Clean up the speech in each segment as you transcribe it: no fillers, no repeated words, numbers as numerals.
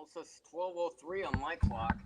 Still says 12:03 on my clock.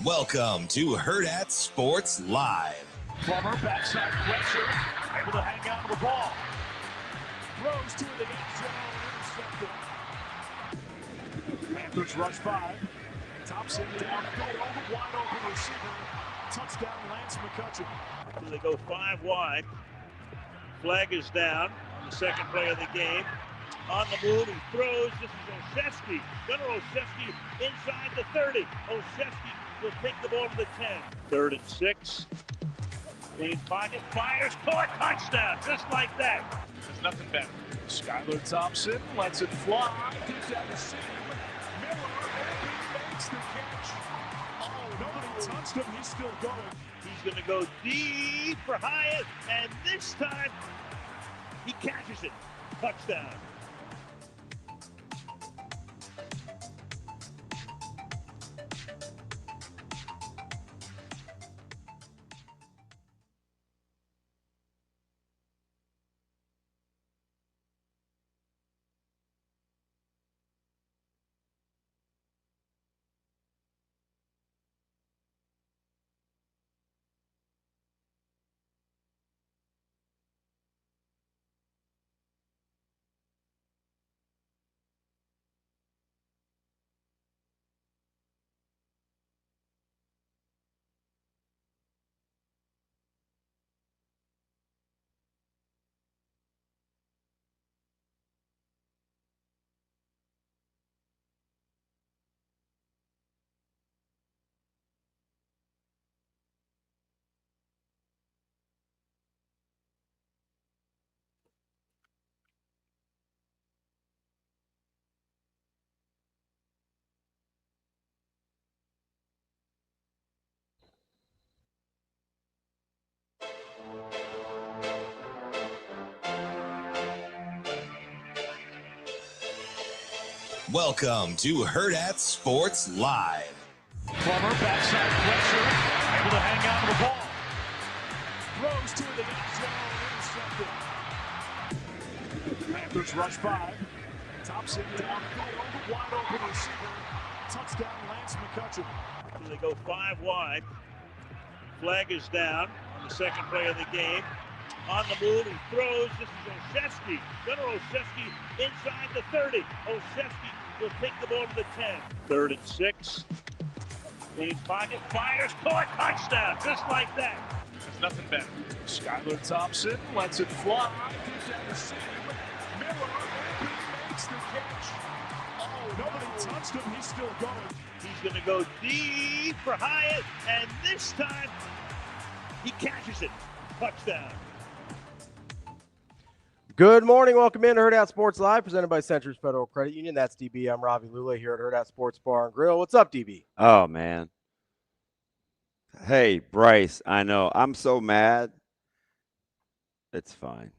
Welcome to Hurrdat Sports Live. Plummer, backside pressure, able to hang on to the ball. Throws to the end zone, intercepted. Panthers rush by. Thompson downfield, wide open receiver. Touchdown, Lance McCutcheon. So they go 5 wide. Flag is down on the second play of the game. On the move, he throws. This is Olszewski. Gunnar Olszewski inside the 30. Olszewski will take the ball to the 10. 3rd and 6. Lead pocket, fires, caught, touchdown, just like that. There's nothing better. Skylar Thompson lets it fly. Gives that to Sim. Miller, and he makes the catch. Oh, nobody touched him. He's still going. He's going to go deep for Hyatt, and this time He catches it. Touchdown. Welcome to Hurrdat Sports Live. Plummer, backside pressure, able to hang on to the ball. Throws to the end zone, intercepted. Panthers rush by. Thompson down field, wide open receiver. Touchdown, Lance McCutcheon. So they go 5 wide. Flag is down on the second play of the game. On the move, he throws. This is Olszewski. Gunnar Olszewski inside the 30. Olszewski will take the ball to the 10. 3rd and 6. Lead pocket, fires, caught, touchdown, just like that. There's nothing better. Skylar Thompson lets it fly. Gives that receiver. Miller, and he makes the catch. Oh, nobody touched him. He's still going. He's going to go deep for Hyatt, and this time he catches it. Touchdown. Good morning. Welcome in to Hurrdat Sports Live, presented by Centuries Federal Credit Union. That's DB. I'm Ravi Lulla here at Hurrdat Sports Bar and Grill. What's up, DB? Oh, man. Hey, Bryce, I know. I'm so mad. It's fine.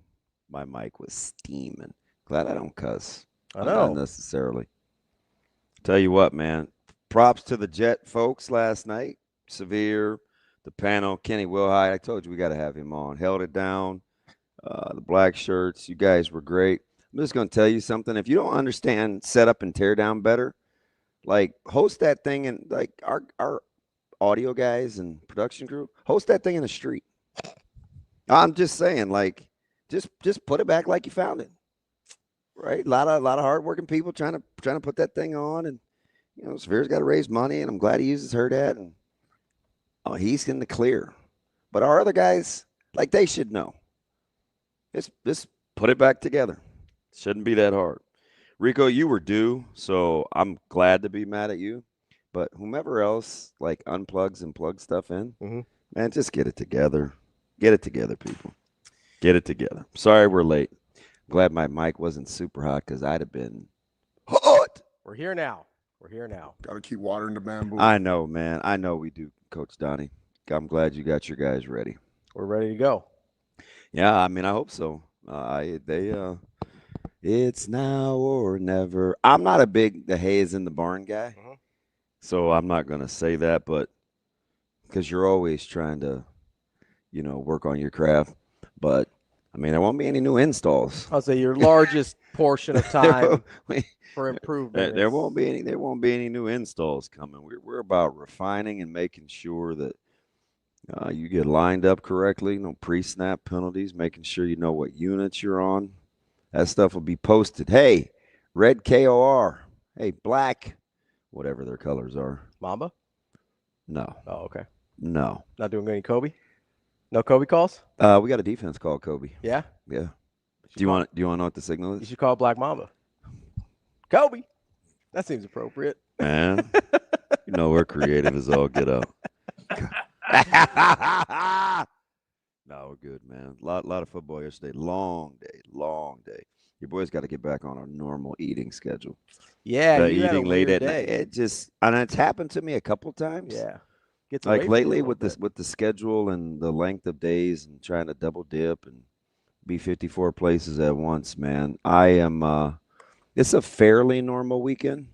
My mic was steaming. Glad I don't cuss. I know. Not necessarily. Tell you what, man. Props to the Jet folks last night. Severe, the panel, Kenny Wilhite. I told you we got to have him on. Held it down. The black shirts, you guys were great. I'm just going to tell you something. If you don't understand setup and tear down better, like host that thing and like our audio guys and production crew, host that thing in the street. I'm just saying, like, just put it back like you found it. Right? A lot of hardworking people trying to put that thing on, and you know, Severe's got to raise money, and I'm glad he uses Hurrdat, and he's in the clear. But our other guys, like, they should know. Just put it back together. Shouldn't be that hard. Rico, you were due, so I'm glad to be mad at you. But whomever else, like, unplugs and plugs stuff in, man, just get it together. Get it together, people. Get it together. Sorry we're late. Glad my mic wasn't super hot because I'd have been hot. We're here now. Got to keep watering the bamboo. I know, man. I know we do, Coach Donnie. I'm glad you got your guys ready. We're ready to go. Yeah, I mean, I hope so. It's now or never. I'm not a big the hay is in the barn guy, so I'm not going to say that, but because you're always trying to, you know, work on your craft. But, I mean, there won't be any new installs. I'll say your largest portion of time for improvement. There won't be any new installs coming. We're about refining and making sure that you get lined up correctly, no pre-snap penalties, making sure you know what units you're on. That stuff will be posted. Hey, red KOR. Hey, black, whatever their colors are. Mamba? No. Oh, okay. No. Not doing any Kobe? No Kobe calls? We got a defense called Kobe. Yeah? Yeah. Do you want to know what the signal You is? should call it Black Mamba. Kobe. That seems appropriate. Man, you know we're creative as all get out. No, we're good, man. A lot of football yesterday. Long day. Your boys got to get back on a normal eating schedule. Yeah, you had a eating late weird at day. night. And it's happened to me a couple times. Yeah. Gets Like away from you lately a with little the schedule and the length of days and trying to double dip and be 54 places at once, man. I am it's a fairly normal weekend.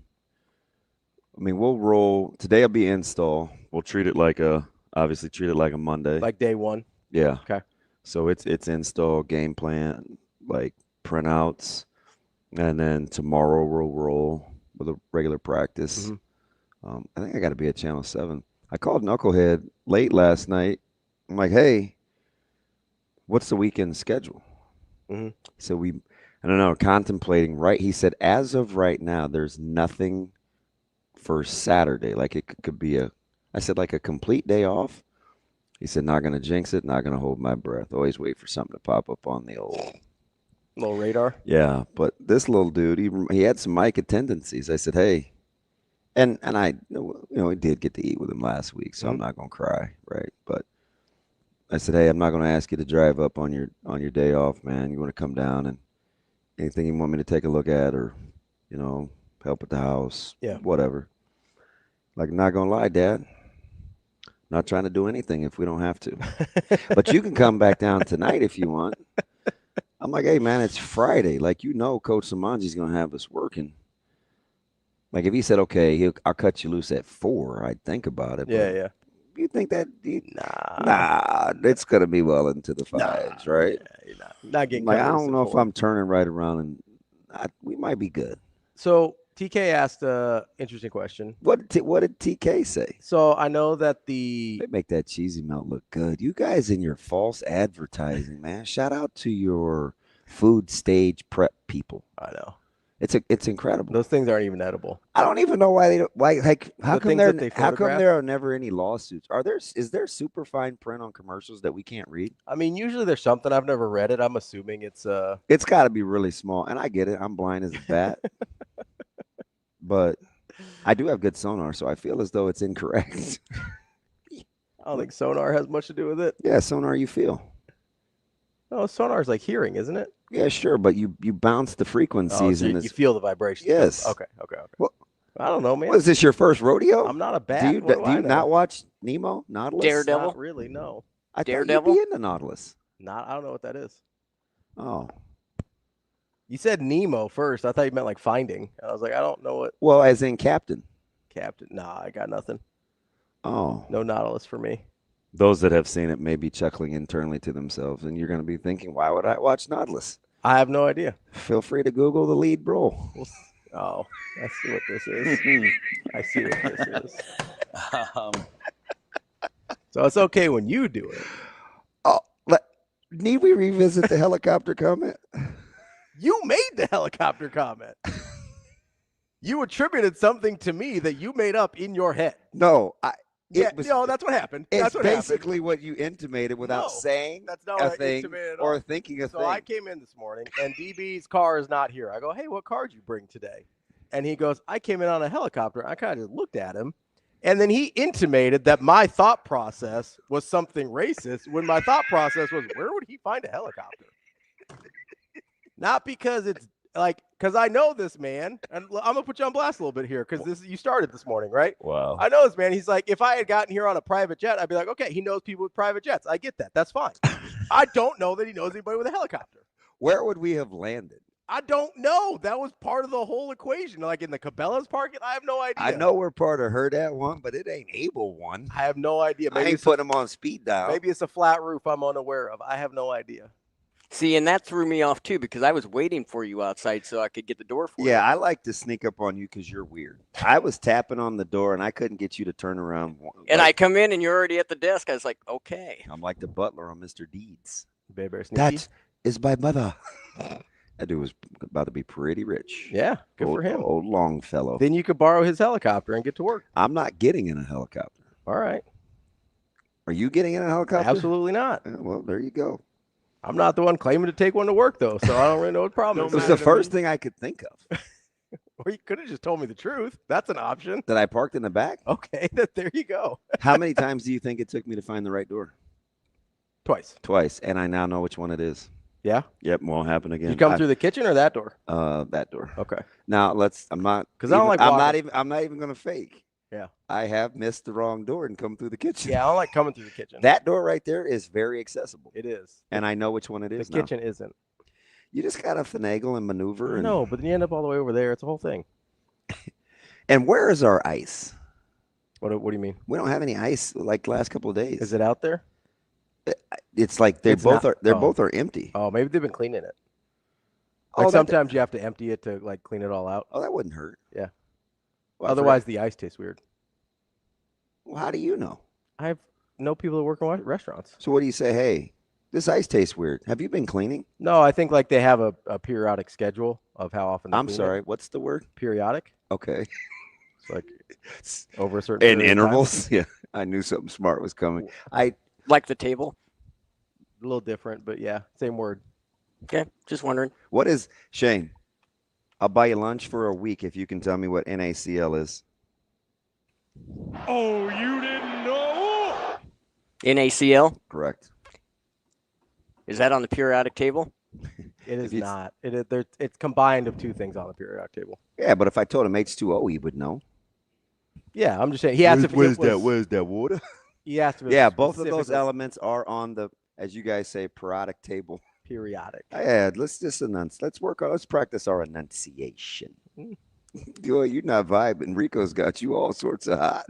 I mean, we'll roll. Today will be install. We'll treat it like a Monday. Like day one. Yeah. Okay. So it's install, game plan, like printouts, and then tomorrow we'll roll with a regular practice. Mm-hmm. I think I got to be at Channel 7. I called Knucklehead late last night. I'm like, hey, what's the weekend schedule? Mm-hmm. So I don't know, contemplating, right? He said, as of right now, there's nothing for Saturday. Like it could be I said, like a complete day off. He said, not going to jinx it, not going to hold my breath. Always wait for something to pop up on the old little radar. Yeah, but this little dude, he had some Micah tendencies. I said, hey, and I, we did get to eat with him last week, so I'm not going to cry, right? But I said, hey, I'm not going to ask you to drive up on your day off, man. You want to come down and anything you want me to take a look at or, help at the house, whatever. Like, not going to lie, Dad. Not trying to do anything if we don't have to. But you can come back down tonight if you want. I'm like, hey, man, it's Friday. Like, Coach Samanji's going to have us working. Like, if he said, okay, I'll cut you loose at 4, I'd think about it. Yeah. You think that? Nah, it's going to be well into the 5s, right? Yeah, you're not getting I don't know if I'm turning right around, and we might be good. So TK asked an interesting question. What did TK say? So I know that they make that cheesy melt look good. You guys in your false advertising, man. Shout out to your food stage prep people. I know. It's incredible. Those things aren't even edible. I don't even know why they don't. How come there are never any lawsuits? Is there super fine print on commercials that we can't read? I mean, usually there's something. I've never read it. I'm assuming it's got to be really small, and I get it. I'm blind as a bat. But I do have good sonar, so I feel as though it's incorrect. I don't think sonar has much to do with it. Yeah, sonar you feel. No, sonar is like hearing, isn't it? Yeah, sure, but you bounce the frequencies. So you feel the vibrations. Yes. Okay. Well, I don't know, man. Was this your first rodeo? I'm not a bat. Do you not watch Nemo, Nautilus? Daredevil? Not really, no. I Daredevil? thought you'd be into Nautilus. I don't know what that is. Oh. You said Nemo first. I thought you meant like finding. I was like, I don't know what. Well, as in Captain. Captain. Nah, I got nothing. Oh. No Nautilus for me. Those that have seen it may be chuckling internally to themselves, and you're going to be thinking, why would I watch Nautilus? I have no idea. Feel free to Google the lead role. Oh, I see what this is. I see what this is. So it's okay when you do it. Oh, need we revisit the helicopter comment? You made the helicopter comment. You attributed something to me that you made up in your head. No, that's what happened. That's what basically what you intimated without saying that's not a what thing or thinking a thing. So I came in this morning, and DB's car is not here. I go, hey, what car did you bring today? And he goes, I came in on a helicopter. I kind of just looked at him, and then he intimated that my thought process was something racist when my thought process was, where would he find a helicopter? Not because it's because I know this man, and I'm gonna put you on blast a little bit here because you started this morning, right? Wow. I know this man. He's like, if I had gotten here on a private jet, I'd be like, okay, he knows people with private jets. I get that. That's fine. I don't know that he knows anybody with a helicopter. Where would we have landed? I don't know. That was part of the whole equation. Like in the Cabela's parking, I have no idea. I know we're part of Hurrdat one, but it ain't Able one. I have no idea. Maybe I ain't putting them on speed dial. Maybe it's a flat roof I'm unaware of. I have no idea. See, and that threw me off, too, because I was waiting for you outside so I could get the door for you. Yeah, I like to sneak up on you because you're weird. I was tapping on the door, and I couldn't get you to turn around. And I come in, and you're already at the desk. I was like, okay. I'm like the butler on Mr. Deeds. Baby, that is my mother. That dude was about to be pretty rich. Yeah, good for him. Old Longfellow. Then you could borrow his helicopter and get to work. I'm not getting in a helicopter. All right. Are you getting in a helicopter? Absolutely not. Yeah, well, there you go. I'm not the one claiming to take one to work, though, so I don't really know what the problem is. It was the first thing I could think of. Or you could have just told me the truth. That's an option. That I parked in the back? Okay, there you go. How many times do you think it took me to find the right door? Twice. And I now know which one it is. Yeah? Yep, won't happen again. You come through the kitchen or that door? That door. Okay. Now I'm not, because I don't like I'm not even going to fake. Yeah. I have missed the wrong door and come through the kitchen. Yeah, I don't like coming through the kitchen. That door right there is very accessible. It is. And I know which one it is The kitchen isn't. You just got to finagle and maneuver. No, but then you end up all the way over there. It's a whole thing. And where is our ice? What do you mean? We don't have any ice like the last couple of days. Is it out there? It's like they It's both not- are. They're oh. both are empty. Oh, maybe they've been cleaning it. Oh, Like that- sometimes you have to empty it to like clean it all out. Oh, that wouldn't hurt. Yeah. Well, Otherwise, the ice tastes weird. well, how do you know? I know people that work in restaurants. So what do you say? Hey, this ice tastes weird. Have you been cleaning? No, I think like they have a periodic schedule of how often. They I'm clean sorry. it. What's the word? Periodic. Okay. It's like over a certain In period of time. intervals. Yeah, I knew something smart was coming. Like the table. A little different, but yeah, same word. Okay, just wondering. What is Shane? I'll buy you lunch for a week if you can tell me what NaCl is. Oh, you didn't know? NaCl. Correct. Is that on the periodic table? It is it's- not. It's combined of two things on the periodic table. Yeah, but if I told him H2O, he would know. Yeah, I'm just saying. He asked if it was, Where's that water? He asked if it Yeah, was both of those specifically elements are on the, as you guys say, periodic table. periodic. Yeah, let's just let's work on. Let's practice our enunciation. You're not vibing. Rico's got you all sorts of hot.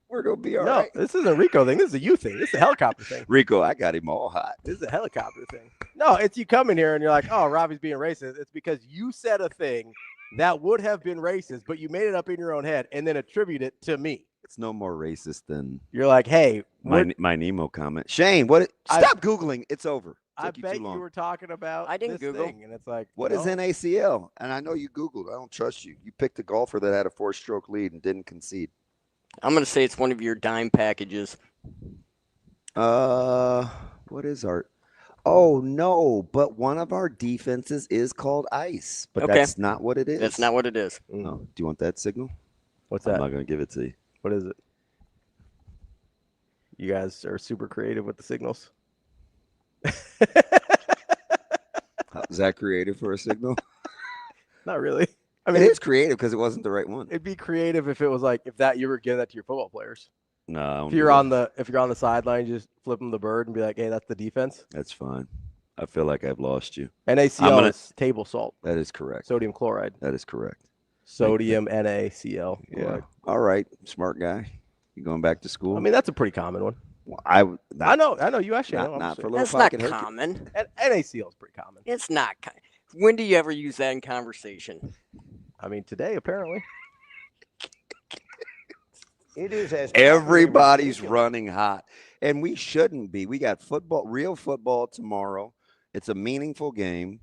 We're gonna be all no, right. this isn't a Rico thing. This is a you thing. This is a helicopter thing. Rico, I got him all hot. This is a helicopter thing. No, it's you come in here and you're like, oh, Ravi's being racist. It's because you said a thing that would have been racist, but you made it up in your own head and then attribute it to me. It's no more racist than You're like, hey, my Nemo comment. Shane, stop Googling. It's over. I Took you bet too long. you were talking about I didn't this Google. thing, and it's like, What is no. NaCl? And I know you Googled. I don't trust you. You picked a golfer that had a 4-stroke lead and didn't concede. I'm going to say it's one of your dime packages. What is our? Oh no! But one of our defenses is called ice. But Okay. that's not what it is. That's not what it is. No. Do you want that signal? What's I'm that? not going to give it to you. What is it? You guys are super creative with the signals. Is that creative for a signal? Not really. I I mean, mean, it's creative because it wasn't the right one. it'd be creative if it was like if that you were giving that to your football players. No, I don't If do you're that. on the sideline, you just flip them the bird and be like, "Hey, that's the defense." That's fine. I feel like I've lost you. NaCl is table salt, That is correct. sodium chloride, That is correct. sodium NaCl. Yeah. chloride. All right, smart guy. You going back to school? I mean, that's a pretty common one. Well, I know. You actually Not, know. not for a little That's not pocket hurt. common. NaCl is pretty common. It's not. When do you ever use that in conversation? I mean, today apparently. It is as Everybody's ridiculous. running hot, and we shouldn't be. We got football, real football tomorrow. It's a meaningful game.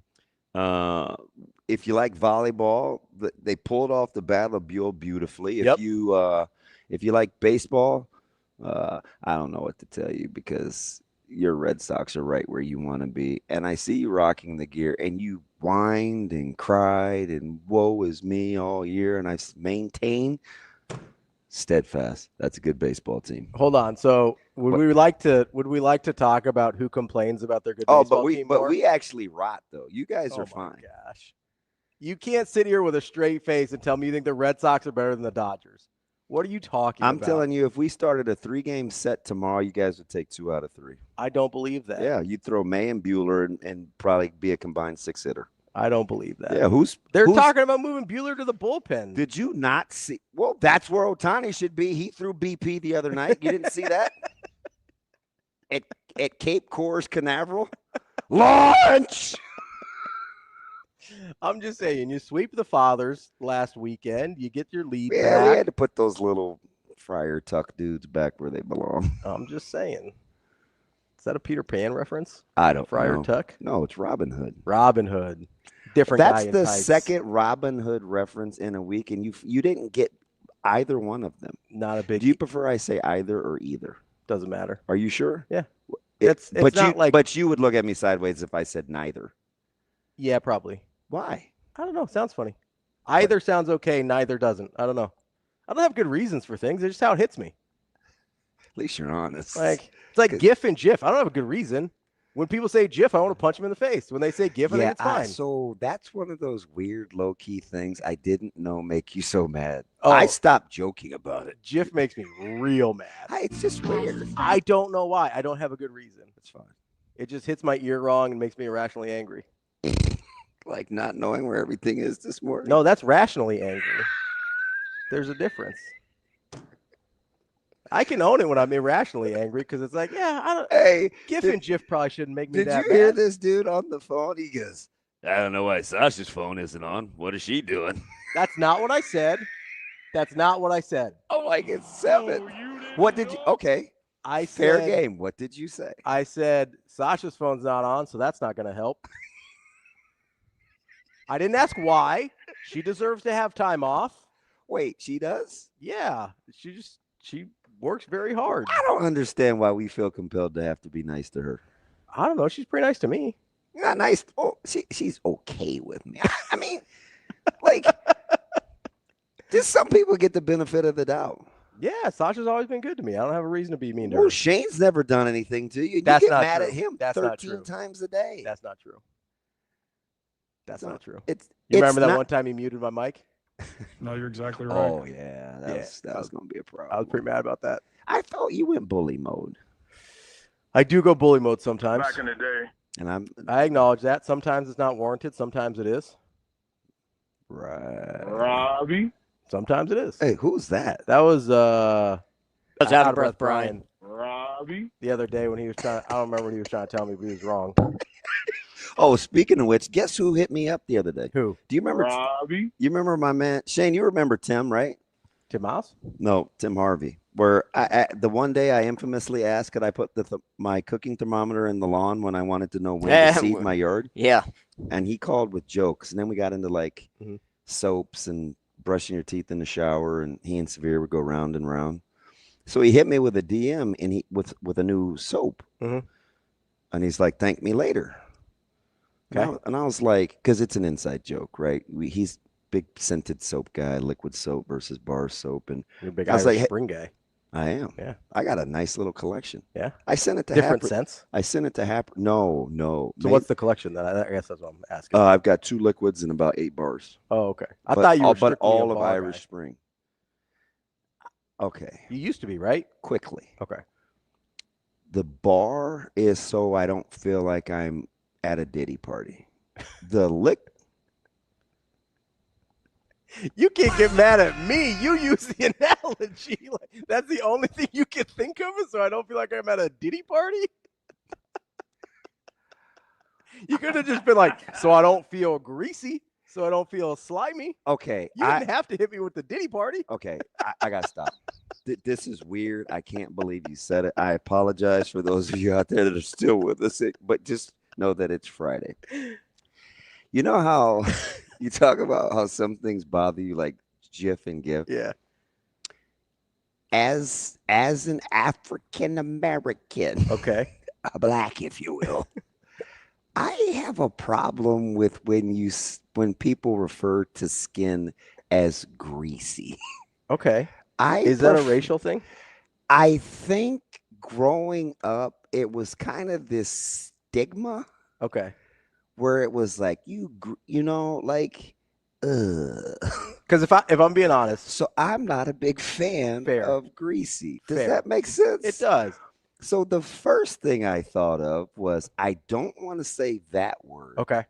If you like volleyball, they pulled off the Battle of Buell beautifully. Yep. If you like baseball, I don't know what to tell you because your Red Sox are right where you want to be. And I see you rocking the gear, and you whined and cried and woe is me all year, and I've maintained steadfast. That's a good baseball team. Hold on. So would we like to talk about who complains about their good baseball team more? we actually rot though. You guys Oh are my fine. Gosh. You can't sit here with a straight face and tell me you think the Red Sox are better than the Dodgers. What are you talking I'm about? telling you, if we started a 3-game set tomorrow, you guys would take 2 out of 3. I don't believe that. Yeah, you'd throw May and Bueller and probably be a combined 6-hitter. I don't believe that. Yeah, They're who's- talking about moving Bueller to the bullpen. Did you not see? Well, that's where Ohtani should be. He threw BP the other night. You didn't see that? At Cape Coral Canaveral? Launch! I'm just saying, you sweep the Fathers last weekend, you get your lead Yeah, we back. had to put those little Friar Tuck dudes back where they belong. I'm just saying. Is that a Peter Pan reference? I don't Friar know. Tuck? No, it's Robin Hood. Robin Hood. Different That's guy in the tights. second Robin Hood reference in a week, and you didn't get either one of them. Not a big Do you prefer I say either or either? doesn't matter. Are you sure? Yeah. It- It's not like but you would look at me sideways if I said neither. yeah, probably. Why? I don't know. Sounds funny. Either sounds okay, neither doesn't. I don't know. I don't have good reasons for things. It's just how it hits me. At least you're honest. Like it's like GIF and GIF. I don't have a good reason. When people say GIF, I want to punch them in the face. When they say GIF, I think it's fine. So that's one of those weird low-key things I didn't know make you so mad. Oh. I stopped joking about it. GIF makes me real mad. It's just weird. I don't know why. I don't have a good reason. It's fine. It just hits my ear wrong and makes me irrationally angry. Like not knowing where everything is this morning. No, that's rationally angry. There's a difference. I can own it when I'm irrationally angry because it's like, GIF and GIF probably shouldn't make me that mad. Did you hear this dude on the phone? He goes, I don't know why Sasha's phone isn't on. What is she doing? That's not what I said. That's not what I said. I'm like, it's 7. What did you? Okay. Fair game. What did you say? I said, Sasha's phone's not on, so that's not going to help. I didn't ask why. She deserves to have time off. Wait, she does? Yeah. She works very hard. I don't understand why we feel compelled to have to be nice to her. I don't know. She's pretty nice to me. Not nice. Oh, she's okay with me. I mean, like, just some people get the benefit of the doubt. Yeah, Sasha's always been good to me. I don't have a reason to be mean to her. Well, Shane's never done anything to you. That's you get not mad true. at him That's 13 times a day. That's not true. That's not true. You remember that one time he muted my mic? No, you're exactly right. Oh, yeah. That was going to be a problem. I was pretty mad about that. I thought you went bully mode. I do go bully mode sometimes. Back in the day. And I acknowledge that. Sometimes it's not warranted. Sometimes it is. Right. Ravi. Sometimes it is. Hey, who's that? That was Out of breath, Brian. Ravi. The other day when he was trying, I don't remember what he was trying to tell me, but he was wrong. Oh, speaking of which, guess who hit me up the other day? Who? Do you remember? Ravi. You remember my man Shane? You remember Tim, right? Tim Miles? No, Tim Harvey. Where the one day I infamously asked, could I put my cooking thermometer in the lawn when I wanted to know when to seed my yard? Yeah. And he called with jokes, and then we got into like Mhm. soaps and brushing your teeth in the shower, and he and Severe would go round and round. So he hit me with a DM and he with a new soap, Mhm. and he's like, "Thank me later." Okay. And I was like, because it's an inside joke, right? He's big scented soap guy, liquid soap versus bar soap, and You're a big I was Irish like, Spring guy. I am. Yeah. I got a nice little collection. Yeah. I sent it to Different Happer. scents. I sent it to Happer. No. So what's the collection then? I guess that's what I'm asking. I've got 2 liquids and about 8 bars. Oh, okay. I thought you were but strictly all a of bar Irish guy. Spring. Okay. You used to be, right? Quickly. Okay. The bar is so I don't feel like I'm at a Diddy party. The You can't get mad at me. You use the analogy. Like, that's the only thing you can think of, so I don't feel like I'm at a Diddy party. You could have just been like, so I don't feel greasy, so I don't feel slimy. Okay. You didn't have to hit me with the Diddy party. Okay. I got to stop. This is weird. I can't believe you said it. I apologize for those of you out there that are still with us, but just know that it's Friday. You know how you talk about how some things bother you, like GIF and GIF? Yeah. As an African American, Okay. a black, if you will, I have a problem with when people refer to skin as greasy. Okay. Is that a racial thing? I think growing up, it was kind of this stigma. Okay. Where it was like like, because if I'm being honest, so I'm not a big fan of greasy. Does Fair. that make sense? It does. So the first thing I thought of was I don't want to say that word. Okay.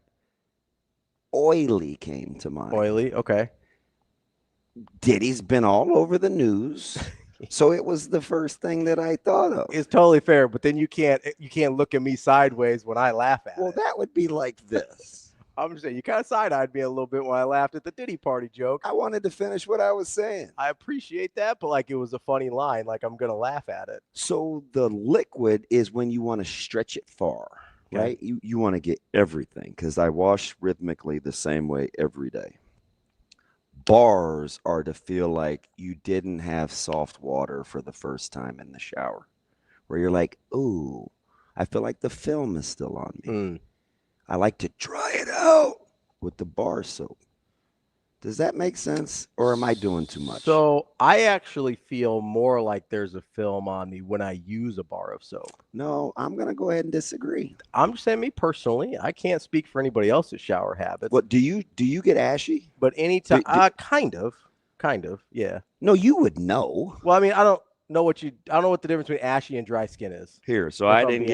Oily came to mind. Oily. Okay. Diddy's been all over the news. So it was the first thing that I thought of. It's totally fair, but then you can't look at me sideways when I laugh at it. Well, that would be like this. I'm just saying, you kind of side-eyed me a little bit when I laughed at the Diddy party joke. I wanted to finish what I was saying. I appreciate that, but like it was a funny line, like I'm gonna laugh at it. So the liquid is when you want to stretch it far, right? You want to get everything, because I wash rhythmically the same way every day. Bars are to feel like you didn't have soft water for the first time in the shower, where you're like, ooh, I feel like the film is still on me. I like to dry it out with the bar soap. Does that make sense, or am I doing too much? So I actually feel more like there's a film on me when I use a bar of soap. No, I'm gonna go ahead and disagree. I'm just saying, me personally, I can't speak for anybody else's shower habits. What do you get ashy? But anytime, kind of, yeah. No, you would know. Well, I mean, I don't know what the difference between ashy and dry skin is. Here, so I didn't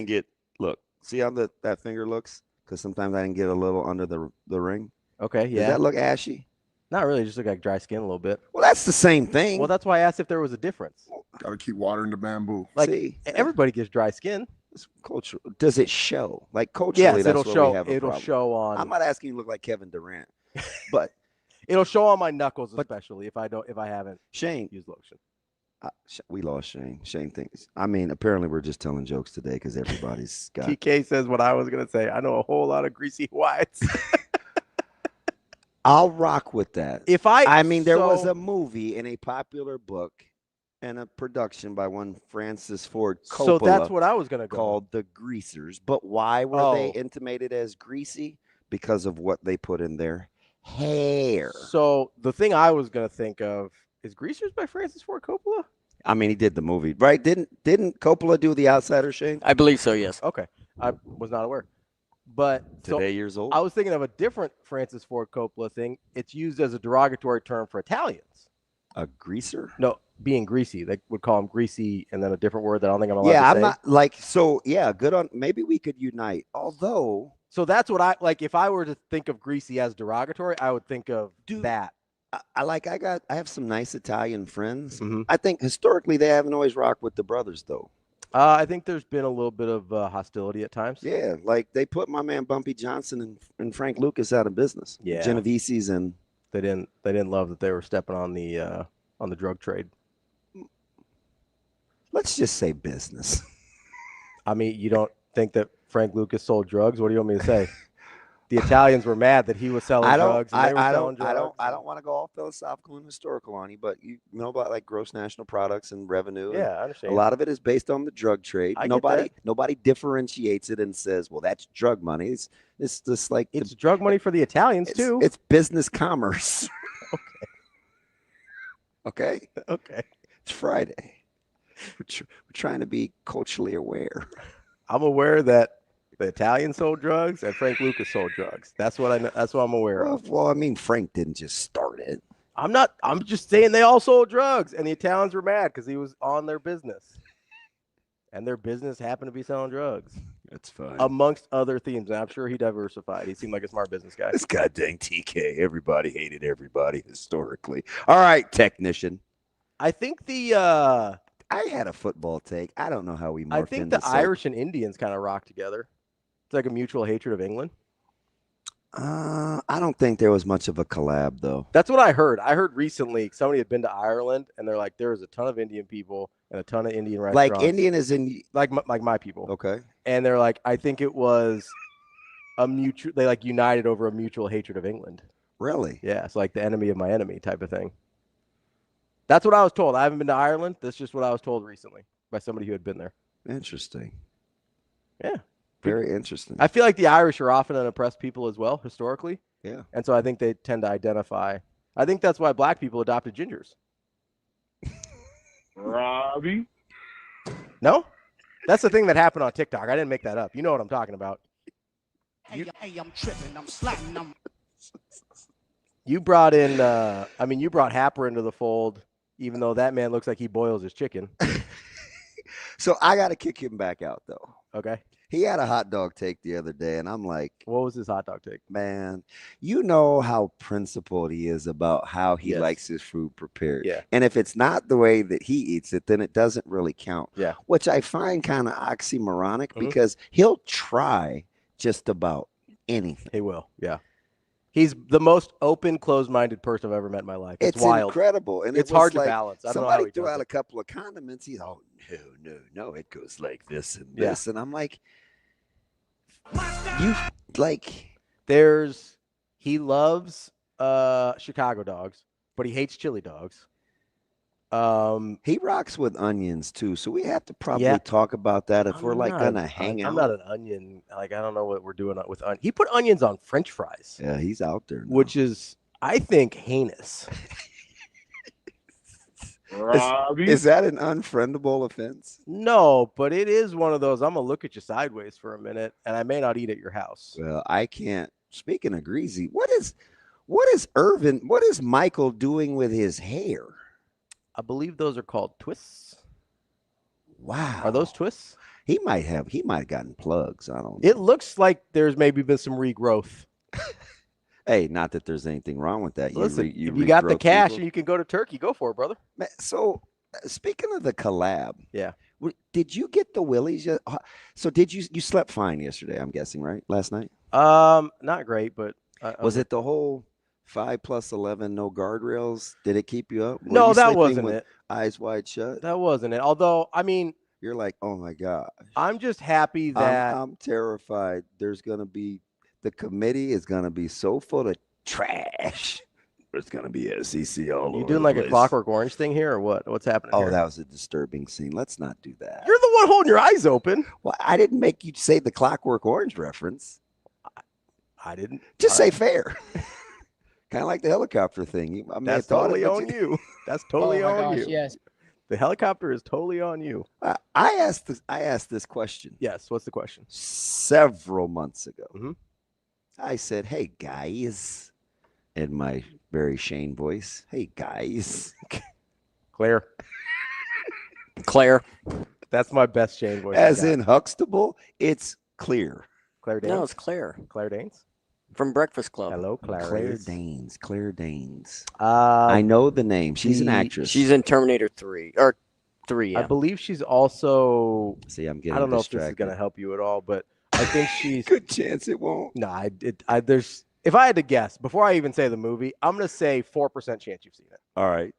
get. Look, see how that finger looks? Because sometimes I didn't get a little under the ring. Okay, yeah. Does that look ashy? Not really, just look like dry skin a little bit. Well, that's the same thing. Well, that's why I asked if there was a difference. Gotta keep watering the bamboo. Like, see, everybody gets dry skin. It's cultural. Does it show? Like culturally, yes, that's it'll where show. we have a It'll problem. show on. I'm not asking you to look like Kevin Durant, but it'll show on my knuckles, especially if I haven't Shane used lotion. We lost Shane. Shane thinks. I mean, apparently we're just telling jokes today because everybody's got. TK says what I was gonna say. I know a whole lot of greasy whites. I'll rock with that. I mean, there was a movie and a popular book and a production by one Francis Ford Coppola. So that's what I was gonna go. Called The Greasers. But why were they intimated as greasy? Because of what they put in their hair. So the thing I was gonna think of is Greasers by Francis Ford Coppola. I mean, he did the movie, right? Didn't Coppola do The Outsider, Shane? I believe so, yes. Okay, I was not aware. But today years old. I was thinking of a different Francis Ford Coppola thing. It's used as a derogatory term for Italians. A greaser? No, being greasy. They would call him greasy, and then a different word that I don't think I'm allowed to say. Yeah, I'm not like so. Yeah, good on. Maybe we could unite. Although, so that's what I like. If I were to think of greasy as derogatory, I would think of that. I have some nice Italian friends. Mm-hmm. I think historically they haven't always rocked with the brothers though. I think there's been a little bit of hostility at times. Yeah, like they put my man Bumpy Johnson and Frank Lucas out of business. Yeah, Genovese's and they didn't love that they were stepping on the drug trade. Let's just say business. I mean, you don't think that Frank Lucas sold drugs? What do you want me to say? The Italians were mad that he was selling drugs. I don't want to go all philosophical and historical on you, but you know about like gross national products and revenue. Yeah, I understand. A lot of it is based on the drug trade. Nobody differentiates it and says, "Well, that's drug money." It's just like it's drug money for the Italians too. It's business commerce. Okay. It's Friday. We're trying to be culturally aware. I'm aware that the Italians sold drugs and Frank Lucas sold drugs. That's what I know. That's what I'm aware of. Well, I mean, Frank didn't just start it. I'm just saying they all sold drugs, and the Italians were mad because he was on their business, and their business happened to be selling drugs. That's fine. Amongst other themes, and I'm sure he diversified. He seemed like a smart business guy. This goddamn TK. Everybody hated everybody historically. All right, technician. I think I had a football take. I don't know how we morphed I think the Irish and Indians kind of rock together. It's like a mutual hatred of England. I don't think there was much of a collab, though. That's what I heard. I heard recently somebody had been to Ireland, and they're like, there was a ton of Indian people and a ton of Indian restaurants. Like Indian is in like my people. Okay. And they're like, I think it was a mutual. They like united over a mutual hatred of England. Really? Yeah, it's like the enemy of my enemy type of thing. That's what I was told. I haven't been to Ireland. That's just what I was told recently by somebody who had been there. Interesting. Yeah. Very interesting. I feel like the Irish are often an oppressed people as well, historically. Yeah. And so I think they tend to identify. I think that's why black people adopted gingers. Ravi? No? That's the thing that happened on TikTok. I didn't make that up. You know what I'm talking about. Hey, I'm tripping. I'm sliding. You brought in, you brought Happer into the fold, even though that man looks like he boils his chicken. So I got to kick him back out, though. Okay. He had a hot dog take the other day, and I'm like, what was his hot dog take? Man, you know how principled he is about how he likes his food prepared. Yeah. And if it's not the way that he eats it, then it doesn't really count. Yeah. Which I find kind of oxymoronic because he'll try just about anything. He will. Yeah. He's the most open, closed-minded person I've ever met in my life. It's wild. Incredible. And it's hard to balance. I don't know how somebody he threw does out it. a couple of condiments. He's, no, it goes like this and this. And I'm like, he loves Chicago dogs, but he hates chili dogs. He rocks with onions too, so we have to probably talk about that if we're gonna hang out. I'm not an onion. Like, I don't know what we're doing with onions. He put onions on French fries. Yeah, he's out there now. Which is, I think heinous. Ravi. Is that an unfriendable offense? No, but it is one of those. I'm gonna look at you sideways for a minute, and I may not eat at your house. Well, I can't. Speaking of Greasy, what is Michael doing with his hair? I believe those are called twists. Wow. Are those twists? He might have gotten plugs. I don't know. It looks like there's maybe been some regrowth. Hey, not that there's anything wrong with that. Listen, if you got the cash and you can go to Turkey, go for it, brother. So, speaking of the collab, yeah, did you get the willies yet? So, did you slept fine yesterday? I'm guessing, right? Last night. Not great, but was it the whole 5+11 no guardrails? Did it keep you up? No, that wasn't it. Eyes wide shut. That wasn't it. Although, I mean, you're like, oh my god. I'm just happy that I'm terrified. The committee is gonna be so full of trash. There's gonna be SEC all over. You doing like a Clockwork Orange thing here, or what? What's happening? Oh, here? that was a disturbing scene. Let's not do that. You're the one holding your eyes open. Well, I didn't make you say the Clockwork Orange reference. I didn't. Just say fair. Kind of like the helicopter thing. That's totally on you. That's totally on you. Yes. The helicopter is totally on you. I asked this question. Yes. What's the question? Several months ago. Mm-hmm. I said, "Hey guys," in my very Shane voice. "Hey guys." Claire. That's my best Shane voice. As in Huxtable, it's clear. Claire Danes. No, it's Claire. Claire Danes. From Breakfast Club. Hello, Claire Danes. Claire Danes. I I know the name. She's an actress. She's in Terminator 3 or 3. Yeah. I believe she's also. See, I'm getting. I don't know distracted. if this is going to help you at all, but I think she's. Good chance it won't. No, there's. If I had to guess, before I even say the movie, I'm going to say 4% chance you've seen it. All right.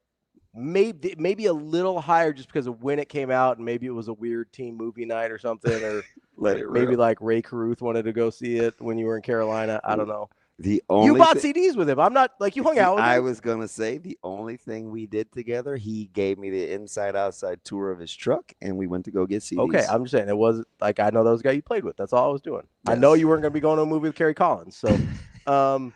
Maybe a little higher just because of when it came out, and maybe it was a weird teen movie night or something, or maybe like Ray Caruth wanted to go see it when you were in Carolina. I don't know. The only you bought CDs with him. I'm not like you hung out with him. I was gonna say the only thing we did together, he gave me the inside outside tour of his truck, and we went to go get CDs. Okay, I'm just saying it was like I know those guys you played with. That's all I was doing. Yes. I know you weren't gonna be going to a movie with Kerry Collins, so wow.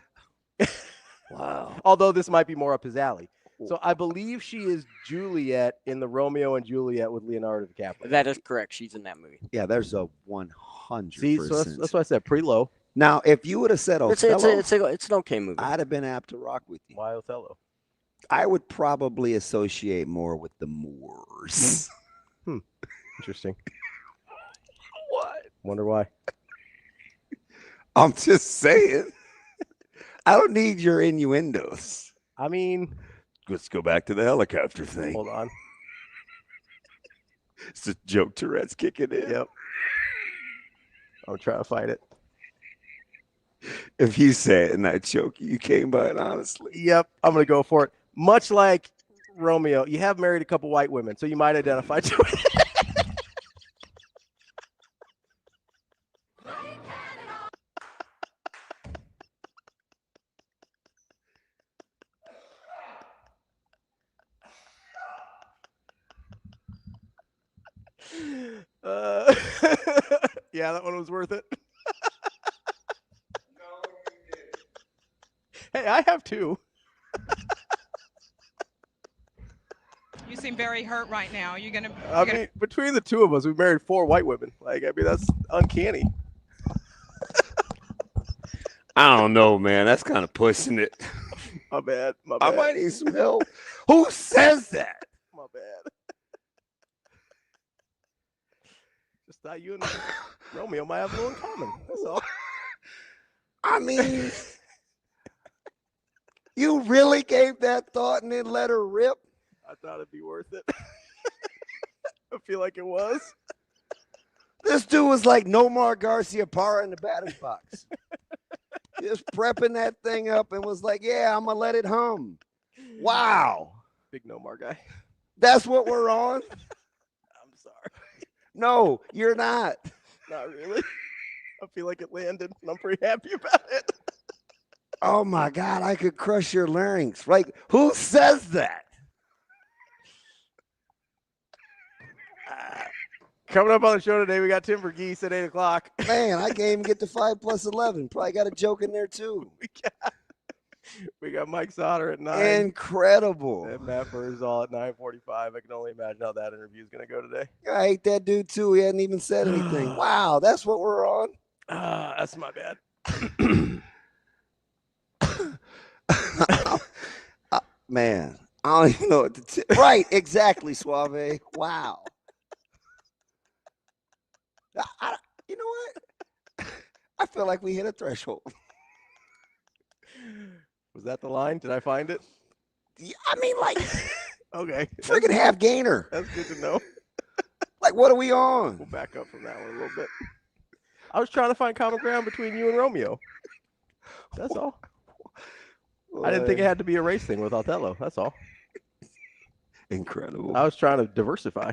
Although this might be more up his alley. So I believe she is Juliet in the Romeo and Juliet with Leonardo DiCaprio. That is correct. She's in that movie. Yeah, there's a 100%. See, so that's why I said pretty low. Now, if you would have said Othello, it's an okay movie. I'd have been apt to rock with you. Why Othello? I would probably associate more with the Moors. Interesting. What? Wonder why. I'm just saying. I don't need your innuendos. I mean, let's go back to the helicopter thing. Hold on. It's a joke Tourette's kicking in. Yep. I'm trying to fight it. If you say it and I choke you came by it honestly. Yep, I'm going to go for it. Much like Romeo, you have married a couple white women, so you might identify to it. Yeah, that one was worth it. Hey, I have two. You seem very hurt right now. You're gonna. I mean, between the two of us, we've married 4 white women. Like, I mean, that's uncanny. I don't know, man. That's kind of pushing it. My bad. I might need some help. Who says that? My bad. Just thought you and Romeo might have a little in common. That's all. I mean, you really gave that thought and then let her rip? I thought it'd be worth it. I feel like it was. This dude was like Nomar Garcia Parra in the batter's box. Just prepping that thing up and was like, yeah, I'm going to let it hum. Wow. Big Nomar guy. That's what we're on? I'm sorry. No, you're not. Not really. I feel like it landed, and I'm pretty happy about it. Oh, my God. I could crush your larynx. Like, who says that? Coming up on the show today, we got Tim Verghese at 8 o'clock. Man, I can't even get to 5+11. Probably got a joke in there, too. We got Mike Sautter at 9. Incredible. And Matt Vrzal at 9:45. I can only imagine how that interview is going to go today. I hate that dude too. He hadn't even said anything. Wow, that's what we're on. That's my bad. Man, I don't even know what to right, exactly, Suave. Wow. You know what? I feel like we hit a threshold. Was that the line? Did I find it? Yeah, I mean, like, okay. Freaking half gainer. That's good to know. Like, what are we on? We'll back up from that one a little bit. I was trying to find common ground between you and Romeo. That's all. I didn't think it had to be a race thing with Othello. That's all. Incredible. I was trying to diversify.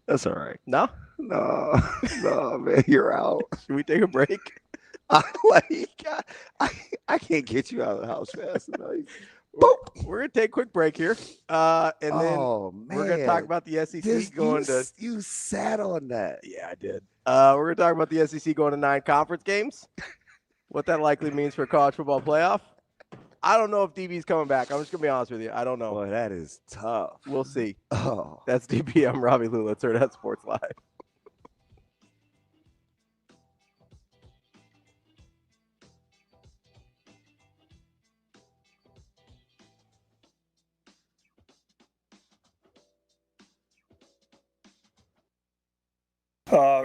That's all right. No, man, you're out. Should we take a break? I can't get you out of the house fast enough. We're gonna take a quick break here, and then we're gonna talk about the SEC You sat on that. Yeah, I did. We're gonna talk about the SEC going to 9 conference games. What that likely means for college football playoff. I don't know if DB's coming back. I'm just gonna be honest with you. I don't know. Boy, that is tough. We'll see. Oh, that's DB. I'm Ravi Lulla. It's Hurrdat Sports Live.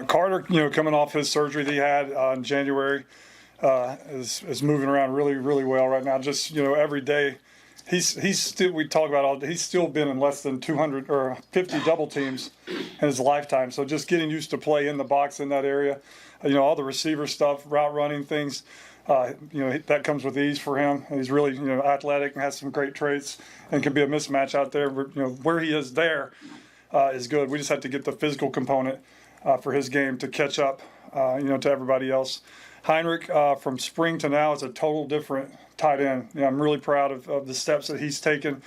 Carter, coming off his surgery that he had in January, is moving around really, really well right now. Just every day, he's still, we talk about all. He's still been in less than 200 or 50 double teams in his lifetime. So just getting used to play in the box in that area, all the receiver stuff, route running things. That comes with ease for him. He's really athletic and has some great traits and can be a mismatch out there. Where he is there is good. We just have to get the physical component for his game to catch up, to everybody else. Heinrich, from spring to now, is a total different tight end. I'm really proud of the steps that he's taken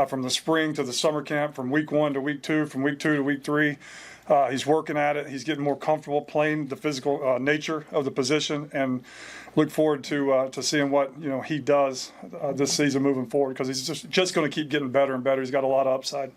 from the spring to the summer camp, from week 1 to week 2, from week 2 to week 3. He's working at it. He's getting more comfortable playing the physical nature of the position, and look forward to seeing what he does this season moving forward, because he's just going to keep getting better and better. He's got a lot of upside.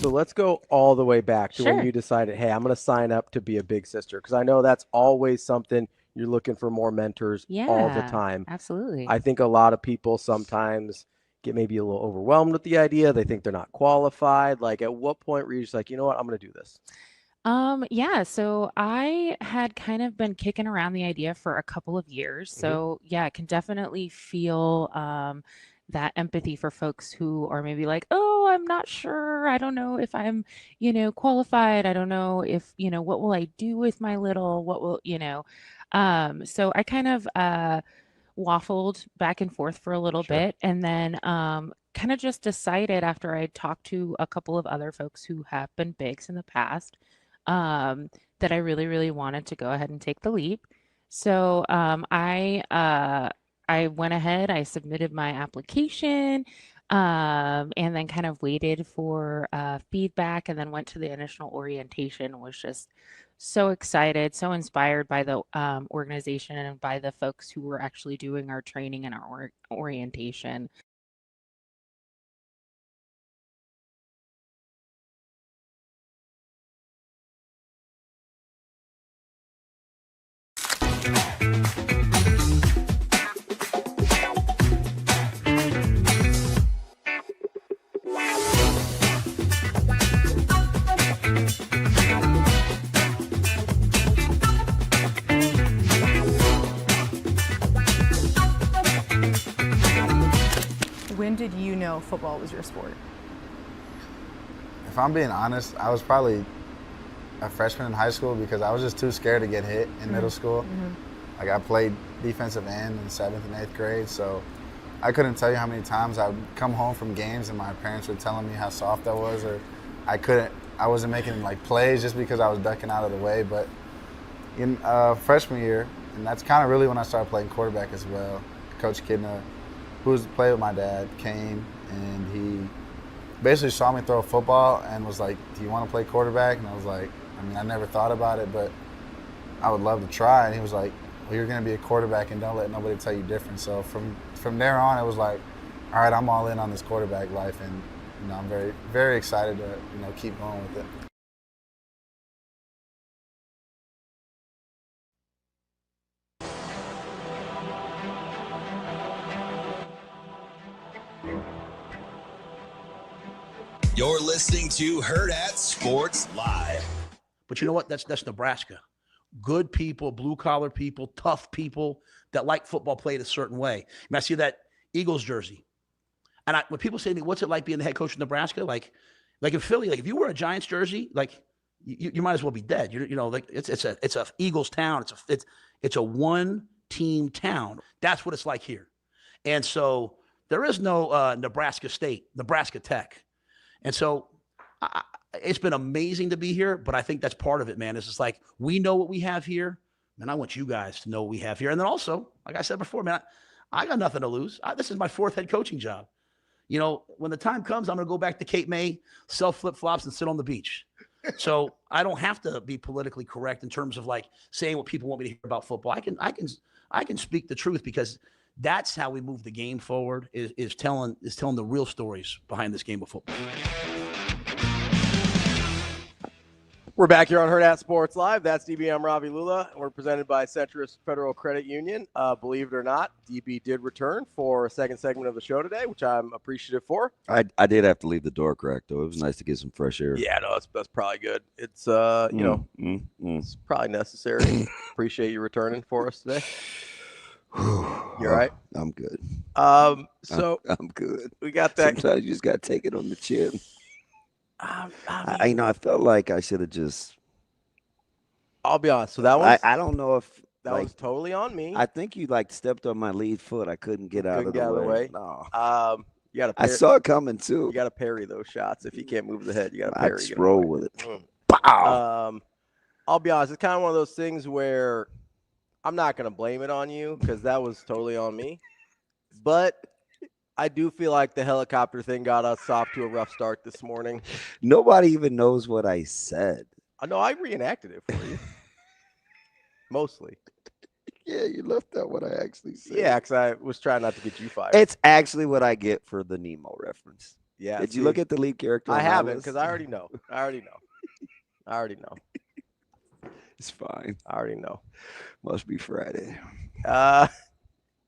Let's go all the way back to when you decided, hey, I'm going to sign up to be a big sister, because I know that's always something you're looking for, more mentors all the time. Absolutely. I think a lot of people sometimes get maybe a little overwhelmed with the idea. They think they're not qualified. Like, at what point were you just like, you know what, I'm going to do this? Yeah, so I had kind of been kicking around the idea for a couple of years. So yeah, I can definitely feel that empathy for folks who are maybe like, oh, I'm not sure. I don't know if I'm, qualified. I don't know if, what will I do with my little, what will, so I kind of waffled back and forth for a little bit, and then kind of just decided, after I talked to a couple of other folks who have been bigs in the past, that I really, really wanted to go ahead and take the leap. So I went ahead, I submitted my application, and then kind of waited for feedback, and then went to the initial orientation. Was just so excited, so inspired by the organization and by the folks who were actually doing our training and our orientation. When did you know football was your sport? If I'm being honest, I was probably a freshman in high school because I was just too scared to get hit in middle school. Like I played defensive end in 7th and 8th grade, so I couldn't tell you how many times I would come home from games and my parents were telling me how soft I was, or I wasn't making like plays just because I was ducking out of the way. But in freshman year, and that's kind of really when I started playing quarterback as well. Coach Kidna, who played with my dad, came and he basically saw me throw a football and was like, "Do you want to play quarterback?" And I was like, I mean, I never thought about it, but I would love to try. And he was like, "Well, you're going to be a quarterback and don't let nobody tell you different." So from there on, it was like, all right, I'm all in on this quarterback life, and I'm very, very excited to keep going with it. You're listening to Hurrdat Sports Live. But you know what? That's Nebraska. Good people, blue-collar people, tough people that like football played a certain way. I see that Eagles jersey. And when people say to me, what's it like being the head coach of Nebraska? Like in Philly, like if you wear a Giants jersey, like you might as well be dead. Like it's a Eagles town. It's a one-team town. That's what it's like here. And so there is no Nebraska State, Nebraska Tech. And so it's been amazing to be here, but I think that's part of it, man. It's just like, we know what we have here, and I want you guys to know what we have here. And then also, like I said before, man, I got nothing to lose. This is my 4th head coaching job. When the time comes, I'm going to go back to Cape May, sell flip-flops, and sit on the beach. So I don't have to be politically correct in terms of like saying what people want me to hear about football. I can speak the truth, because that's how we move the game forward, is telling the real stories behind this game of football. We're back here on Hurrdat Sports Live. That's DB. I'm Ravi Lulla. We're presented by Centris Federal Credit Union. Believe it or not, DB did return for a second segment of the show today, which I'm appreciative for. I did have to leave the door cracked, though. It was nice to get some fresh air. Yeah, no, that's probably good. It's it's probably necessary. Appreciate you returning for us today. You all right? I'm good. So I'm good. We got that. Sometimes you just got to take it on the chin. I felt like I should have just. I'll be honest. So that was. I don't know if that was totally on me. I think you stepped on my lead foot. I couldn't get out of the way. No. You got to. I saw it coming too. You got to parry those shots. If you can't move the head, you got to I parry. just roll with it. Pow. I'll be honest. It's kind of one of those things where I'm not going to blame it on you, because that was totally on me. But I do feel like the helicopter thing got us off to a rough start this morning. Nobody even knows what I said. No, I reenacted it for you. Mostly. Yeah, you left out what I actually said. Yeah, because I was trying not to get you fired. It's actually what I get for the Nemo reference. Yeah. Did you look at the lead character? I haven't, because I already know. I already know. It's fine. I already know. Must be Friday.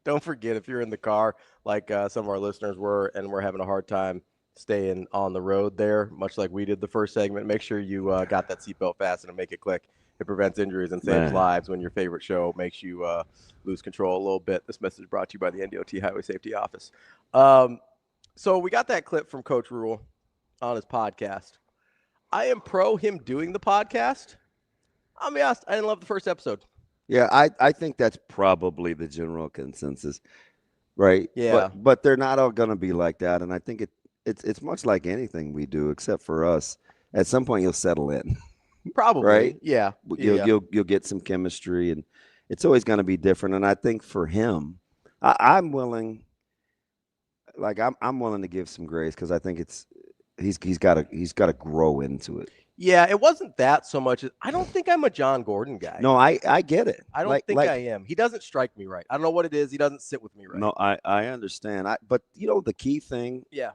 Don't forget, if you're in the car, like some of our listeners were, and we're having a hard time staying on the road there, much like we did the first segment, make sure you got that seatbelt fastened and make it click. It prevents injuries and saves lives when your favorite show makes you lose control a little bit. This message brought to you by the NDOT Highway Safety Office. So we got that clip from Coach Rhule on his podcast. I am pro him doing the podcast. I'll be honest, I didn't love the first episode. Yeah, I think that's probably the general consensus, right? Yeah. But they're not all going to be like that, and I think it's much like anything we do, except for us. At some point, you'll settle in. Probably, right? yeah. You'll get some chemistry, and it's always going to be different. And I think for him, I'm willing. Like I'm willing to give some grace because I think he's got to grow into it. Yeah, it wasn't that so much. I don't think I'm a John Gordon guy. No, I get it. I don't think I am. He doesn't strike me right. I don't know what it is. He doesn't sit with me right. No, I understand. But the key thing. Yeah.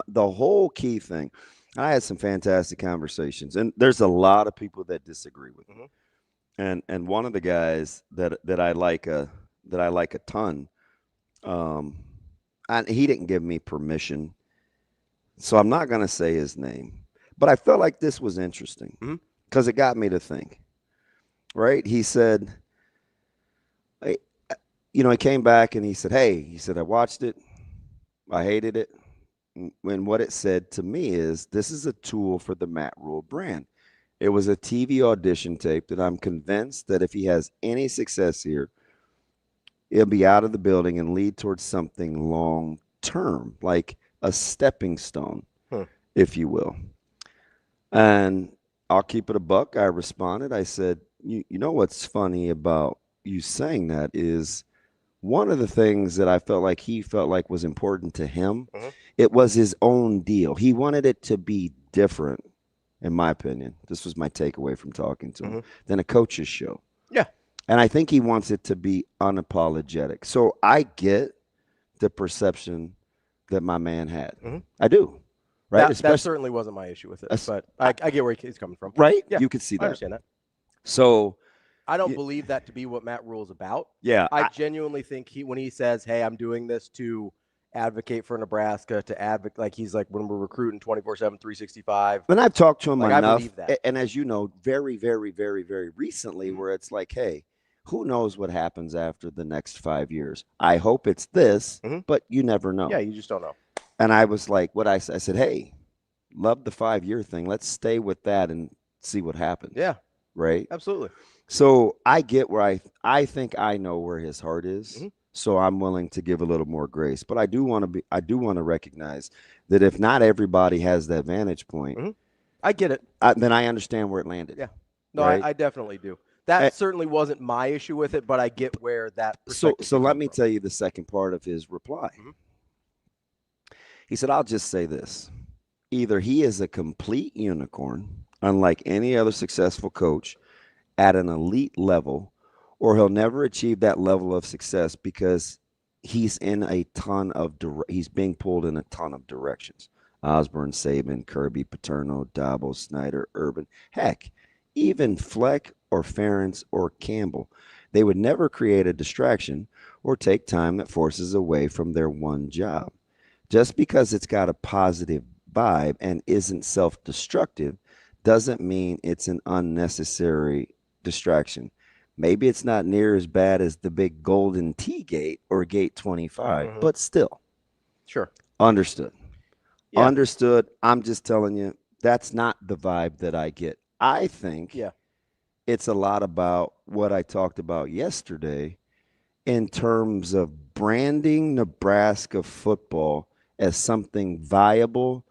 The whole key thing. I had some fantastic conversations, and there's a lot of people that disagree with me. And one of the guys that I like a ton, and he didn't give me permission, so I'm not going to say his name. But I felt like this was interesting because it got me to think, right? He said, he came back and he said, I watched it. I hated it. And what it said to me is, this is a tool for the Matt Rhule brand. It was a TV audition tape that I'm convinced that if he has any success here, he'll be out of the building and lead towards something long term, like a stepping stone, if you will. And I'll keep it a buck. I responded. I said, you know what's funny about you saying that is one of the things that I felt like he felt like was important to him. It was his own deal. He wanted it to be different, in my opinion. This was my takeaway from talking to him, than a coach's show. Yeah. And I think he wants it to be unapologetic. So I get the perception that my man had. I do. Right? That certainly wasn't my issue with it, but I get where he's coming from. Right? Yeah, You could see that. I understand that. So I don't believe that to be what Matt Rhule is about. Yeah. I genuinely think when he says, hey, I'm doing this to advocate for Nebraska, to advocate, like he's like, when we're recruiting 24/7, 365. And I've talked to him like, enough. I believe that. And as you know, very, very, very, very recently, where it's like, hey, who knows what happens after the next 5 years? I hope it's this, but you never know. Yeah, you just don't know. And I was like, I said, hey, love the 5-year thing. Let's stay with that and see what happens. Yeah. Right? Absolutely. So I get where I think I know where his heart is. So I'm willing to give a little more grace. But I do want to recognize that if not everybody has that vantage point, I get it. Then I understand where it landed. Yeah. No, right? I definitely do. That certainly wasn't my issue with it, but I get where that So let me tell you the second part of his reply. He said, I'll just say this. Either he is a complete unicorn, unlike any other successful coach at an elite level, or he'll never achieve that level of success because he's in a ton of he's being pulled in a ton of directions. Osborne, Saban, Kirby, Paterno, Dabo, Snyder, Urban, heck, even Fleck or Ferentz or Campbell. They would never create a distraction or take time that forces away from their one job. Just because it's got a positive vibe and isn't self-destructive doesn't mean it's an unnecessary distraction. Maybe it's not near as bad as the big Golden Tee Gate or Gate 25, but still. Sure. Understood. Yeah. Understood. I'm just telling you, that's not the vibe that I get. I think it's a lot about what I talked about yesterday in terms of branding Nebraska football as something viable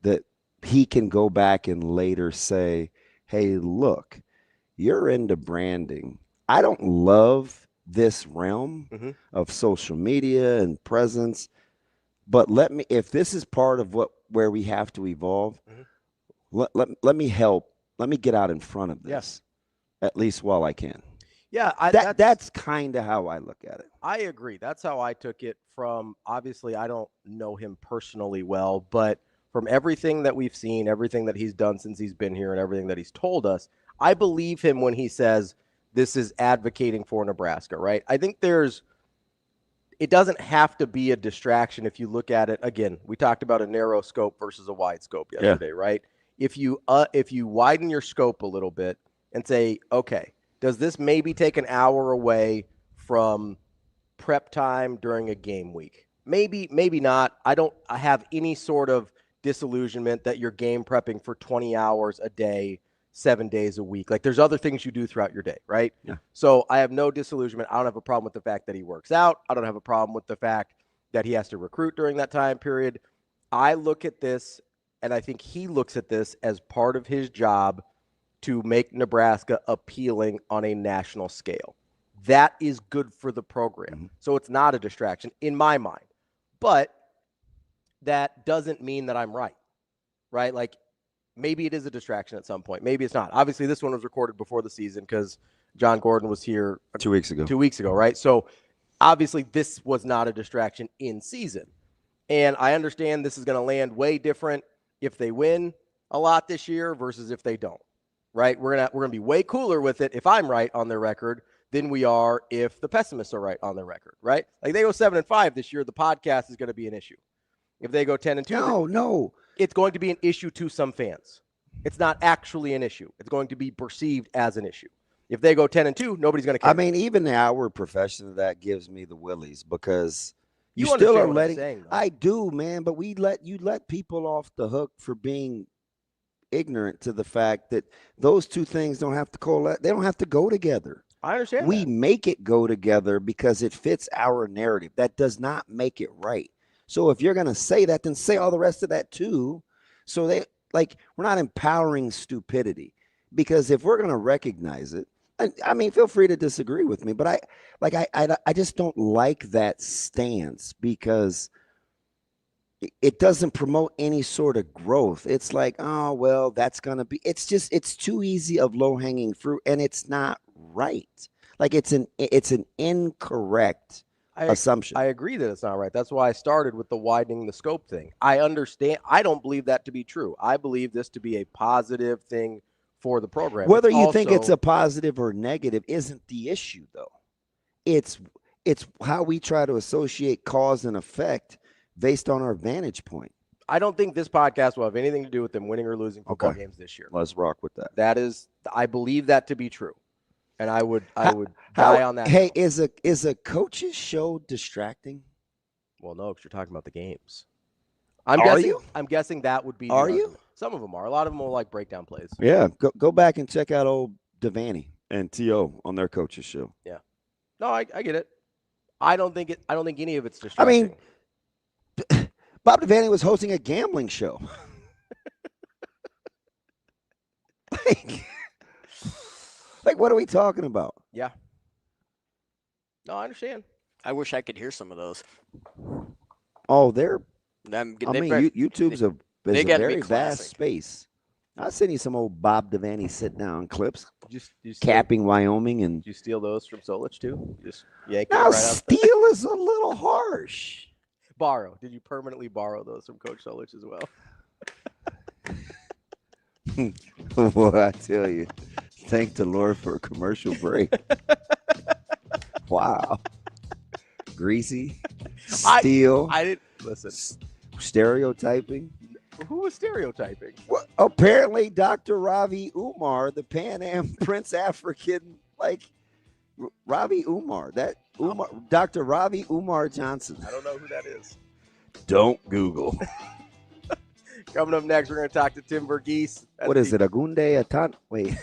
that he can go back and later say, hey, look, you're into branding. I don't love this realm of social media and presence, but if this is part of where we have to evolve, let me help. Let me get out in front of this, at least while I can. Yeah, that's kind of how I look at it. I agree. That's how I took it from, obviously, I don't know him personally well, but from everything that we've seen, everything that he's done since he's been here and everything that he's told us, I believe him when he says this is advocating for Nebraska, right? I think it doesn't have to be a distraction if you look at it. Again, we talked about a narrow scope versus a wide scope yesterday, right? If you widen your scope a little bit and say, okay, does this maybe take an hour away from prep time during a game week? Maybe not. I have any sort of disillusionment that you're game prepping for 20 hours a day, 7 days a week. Like, there's other things you do throughout your day, right? Yeah. So I have no disillusionment. I don't have a problem with the fact that he works out. I don't have a problem with the fact that he has to recruit during that time period. I look at this, and I think he looks at this as part of his job to make Nebraska appealing on a national scale. That is good for the program. So it's not a distraction in my mind. But that doesn't mean that I'm right? Like, maybe it is a distraction at some point. Maybe it's not. Obviously, this one was recorded before the season because John Gordon was here 2 weeks ago. 2 weeks ago, right? So obviously, this was not a distraction in season. And I understand this is going to land way different if they win a lot this year versus if they don't, right? We're gonna be way cooler with it if I'm right on their record than we are if the pessimists are right on their record, right? Like, they go 7-5 this year, the podcast is going to be an issue. If they go 10-2, no, it's going to be an issue to some fans. It's not actually an issue. It's going to be perceived as an issue. If they go 10-2, nobody's going to care. I mean, even the outward profession of that gives me the willies because you You still understand are what I'm letting. saying, though. I do, man, but you let people off the hook for being ignorant to the fact that those two things don't have to coalesce. They don't have to go together. I understand. We make it go together because it fits our narrative. That does not make it right. So if you're going to say that, then say all the rest of that too. So we're not empowering stupidity, because if we're going to recognize it, I mean, feel free to disagree with me, but I just don't like that stance because it doesn't promote any sort of growth. It's like, oh, well, that's going to be, it's too easy of low hanging fruit, and it's not right. Like, it's an incorrect assumption. I agree that it's not right. That's why I started with the widening the scope thing. I understand. I don't believe that to be true. I believe this to be a positive thing for the program. Whether you think it's a positive or negative isn't the issue, though. It's how we try to associate cause and effect based on our vantage point. I don't think this podcast will have anything to do with them winning or losing football games this year. Let's rock with that. That is, I believe that to be true, and I would die on that. Hey, is a coach's show distracting? Well, no, because you're talking about the games. Are you? I'm guessing that would be. Are you? Some of them are. A lot of them will like breakdown plays. Yeah, go back and check out old Devaney and T.O. on their coach's show. Yeah. No, I get it. I don't think any of it's distracting. I mean, Bob Devaney was hosting a gambling show. like, what are we talking about? Yeah. No, I understand. I wish I could hear some of those. Oh, YouTube's a very vast space. I'll send you some old Bob Devaney sit-down clips. Capping Wyoming and. Did you steal those from Solich too? Just yank now, them right steal is a little harsh. Borrow. Did you permanently borrow those from Coach Solich as well? Well, I tell you, thank the Lord for a commercial break. Wow. Greasy. Steal. I didn't listen. Stereotyping. Who was stereotyping? Well, apparently, Dr. Ravi Umar, the Pan Am Prince African, Ravi Umar. Dr. Ravi Umar Johnson. I don't know who that is. Don't Google. Coming up next, we're going to talk to Tim Verghese. What is it? Agunde Atan? Wait.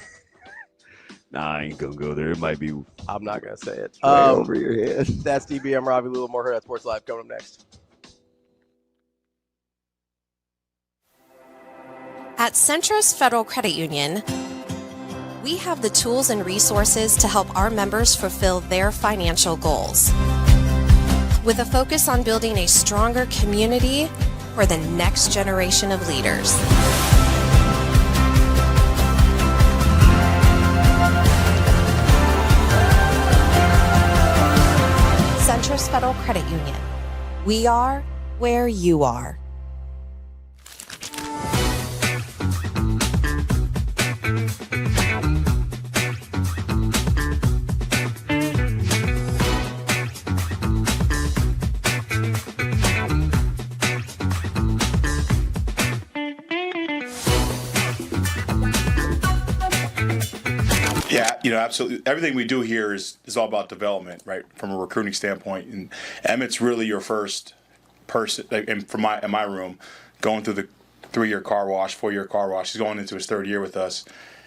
Nah, I ain't going to go there. It might be. I'm not going to say it. Right over your head. That's DB. I'm Ravi Lulla. More Hurrdat Sports Live coming up next. At Centris Federal Credit Union, we have the tools and resources to help our members fulfill their financial goals. With a focus on building a stronger community for the next generation of leaders. Centris Federal Credit Union. We are where you are. Yeah, absolutely. Everything we do here is all about development, right? From a recruiting standpoint, and Emmett's really your first person. And in my room, going through the 3-year car wash, 4-year car wash. He's going into his 3rd year with us,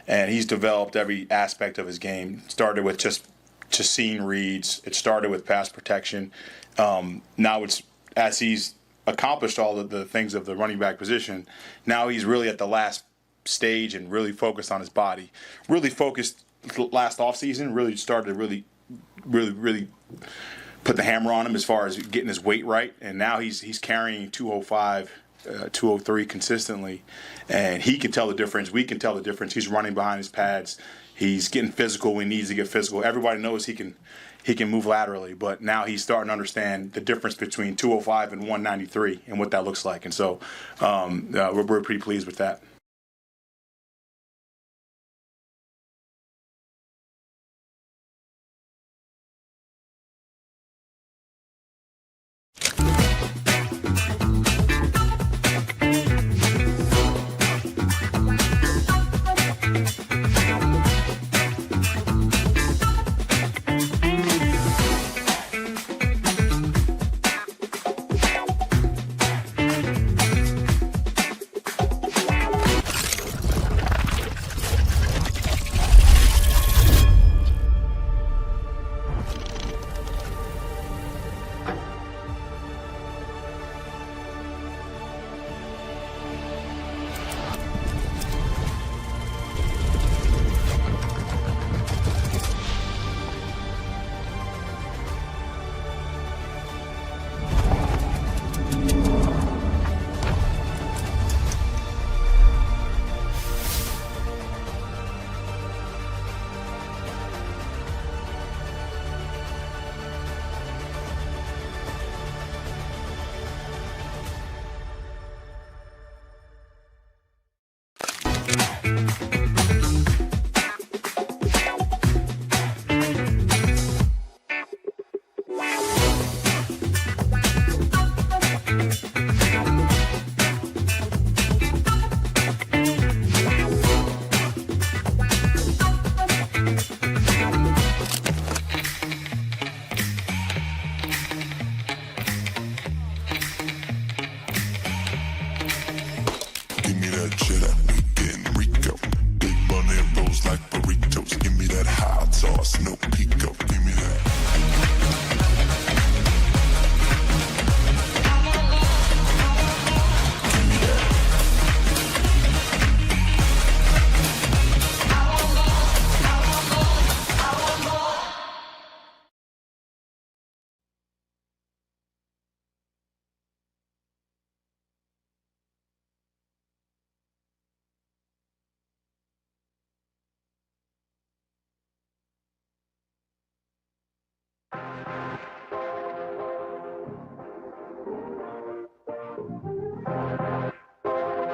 and he's developed every aspect of his game. Started with just seeing reads. It started with pass protection. Now it's as he's accomplished all of the things of the running back position. Now he's really at the last stage and really focused on his body. Really focused last offseason, really started to really put the hammer on him as far as getting his weight right. And now he's carrying 205, 203 consistently. And he can tell the difference. We can tell the difference. He's running behind his pads. He's getting physical when he needs to get physical. Everybody knows he can move laterally, but now he's starting to understand the difference between 205 and 193 and what that looks like. And so we're pretty pleased with that.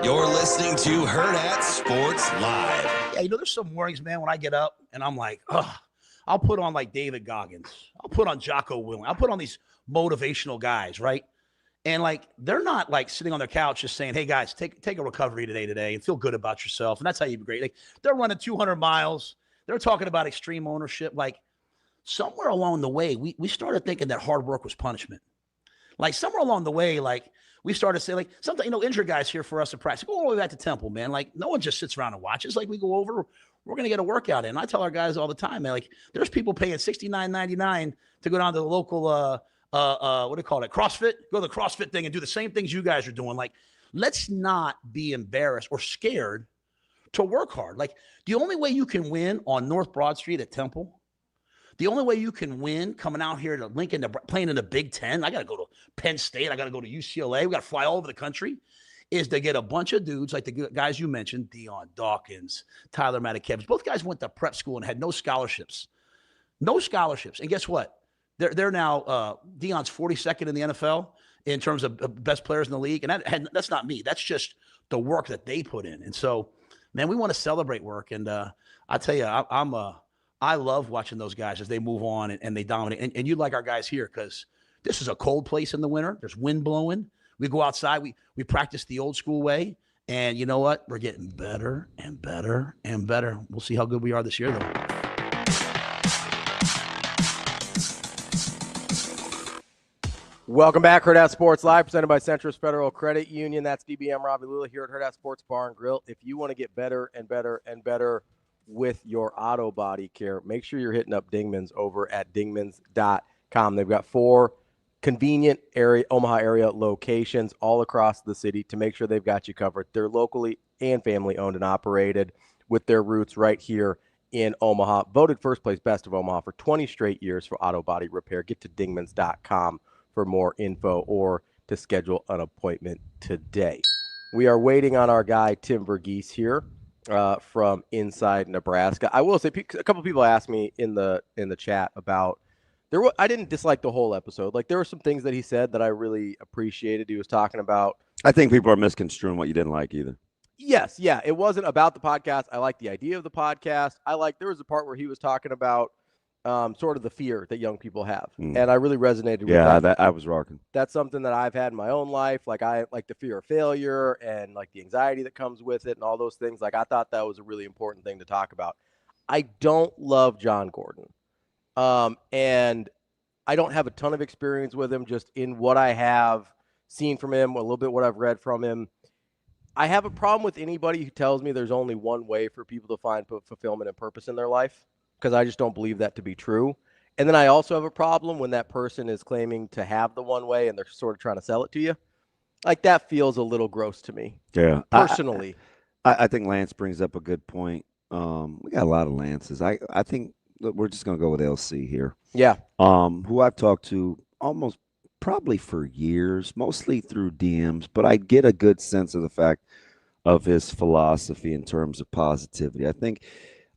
You're listening to Hurrdat Sports Live. Yeah, there's some mornings, man, when I get up and I'm like, I'll put on like David Goggins. I'll put on Jocko Willing. I'll put on these motivational guys, right? And like, they're not like sitting on their couch just saying, hey guys, take a recovery today and feel good about yourself. And that's how you be great. Like, they're running 200 miles. They're talking about extreme ownership. Like, somewhere along the way, we started thinking that hard work was punishment. Like, somewhere along the way, like, we started saying, like, something, injured guys here for us to practice. Go all the way back to Temple, man. Like, no one just sits around and watches. Like, we go over, we're going to get a workout in. I tell our guys all the time, man, like, there's people paying $69.99 to go down to the local, what do you call it, CrossFit? Go to the CrossFit thing and do the same things you guys are doing. Like, let's not be embarrassed or scared to work hard. Like, the only way you can win on North Broad Street at Temple, the only way you can win coming out here to Lincoln, playing in the Big Ten, I got to go to Penn State, I got to go to UCLA, we got to fly all over the country, is to get a bunch of dudes like the guys you mentioned, Dion Dawkins, Tyler Matakevich. Both guys went to prep school and had no scholarships. No scholarships. And guess what? They're now, Dion's 42nd in the NFL in terms of best players in the league. And that's not me. That's just the work that they put in. And so, man, we want to celebrate work. And I tell you, I love watching those guys as they move on and they dominate. And you like our guys here because this is a cold place in the winter. There's wind blowing. We go outside. We practice the old school way. And you know what? We're getting better and better and better. We'll see how good we are this year, though. Welcome back, Hurrdat Sports Live, presented by Centris Federal Credit Union. That's DBM Ravi Lulla here at Hurrdat Sports Bar and Grill. If you want to get better and better and better with your auto body care, make sure you're hitting up Dingman's over at dingmans.com. They've got 4 convenient Omaha area locations all across the city to make sure they've got you covered. They're locally and family owned and operated with their roots right here in Omaha. Voted first place best of Omaha for 20 straight years for auto body repair. Get to dingmans.com for more info or to schedule an appointment today. We are waiting on our guy, Tim Verghese, here from inside Nebraska. I will say a couple people asked me in the chat about I didn't dislike the whole episode. Like, there were some things that he said that I really appreciated. He was talking about. I think people are misconstruing what you didn't like either. Yes, yeah. It wasn't about the podcast. I like the idea of the podcast. There was a part where he was talking about sort of the fear that young people have. And I really resonated with that. Yeah, I was rocking. That's something that I've had in my own life. Like, I like the fear of failure and like the anxiety that comes with it and all those things. Like, I thought that was a really important thing to talk about. I don't love John Gordon. And I don't have a ton of experience with him, just in what I have seen from him, a little bit what I've read from him. I have a problem with anybody who tells me there's only one way for people to find fulfillment and purpose in their life, because I just don't believe that to be true. And then I also have a problem when that person is claiming to have the one way and they're sort of trying to sell it to you. Like, that feels a little gross to me. Yeah. Personally. I think Lance brings up a good point. We got a lot of Lances. I think we're just going to go with LC here. Yeah. Who I've talked to almost probably for years, mostly through DMs, but I get a good sense of the fact of his philosophy in terms of positivity. I think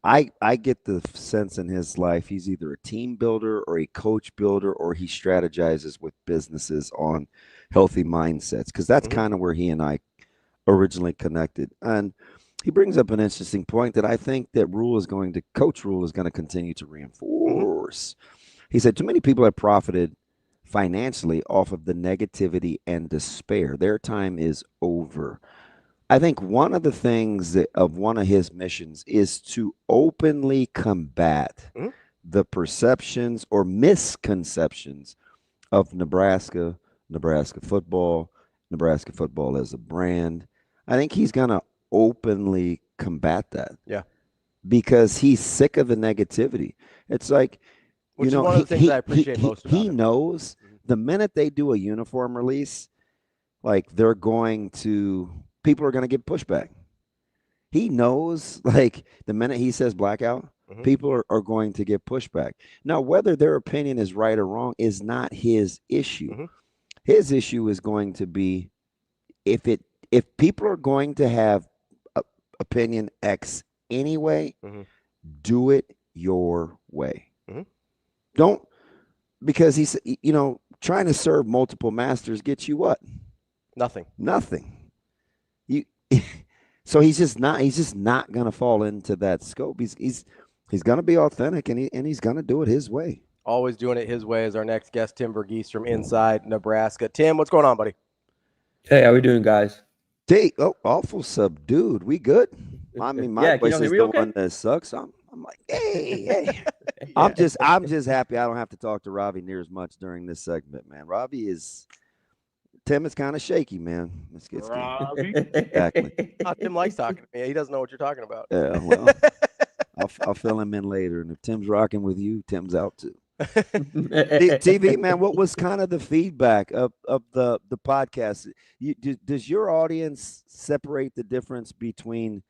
I get the sense in his life he's either a team builder or a coach builder, or he strategizes with businesses on healthy mindsets, because that's kind of where he and I originally connected. And he brings up an interesting point that I think that Coach Rhule is going to continue to reinforce. He said, too many people have profited financially off of the negativity and despair. Their time is over. I think one of the things of one of his missions is to openly combat the perceptions or misconceptions of Nebraska football as a brand. I think he's going to openly combat that. Yeah. Because he's sick of the negativity. It's like, which is one of the things I appreciate most about him. He knows the minute they do a uniform release, like, people are going to get pushback. He knows, like, the minute he says blackout, people are going to get pushback. Now, whether their opinion is right or wrong is not his issue. His issue is going to be if people are going to have opinion X anyway, do it your way. Don't, because he's, trying to serve multiple masters gets you what? Nothing. So he's just not going to fall into that scope. He's going to be authentic, and he's going to do it his way. Always doing it his way is our next guest, Tim Verghese from inside Nebraska. Tim, what's going on, buddy? Hey, how we doing, guys? Awful subdued. We good? I mean, my voice is the one that sucks. I'm like, hey. I'm just happy I don't have to talk to Ravi near as much during this segment, man. Tim is kind of shaky, man. Let's get exactly. Tim likes talking to me. He doesn't know what you're talking about. Yeah, well, I'll fill him in later. And if Tim's rocking with you, Tim's out too. TV, man, what was kind of the feedback of the podcast? Does your audience separate the difference between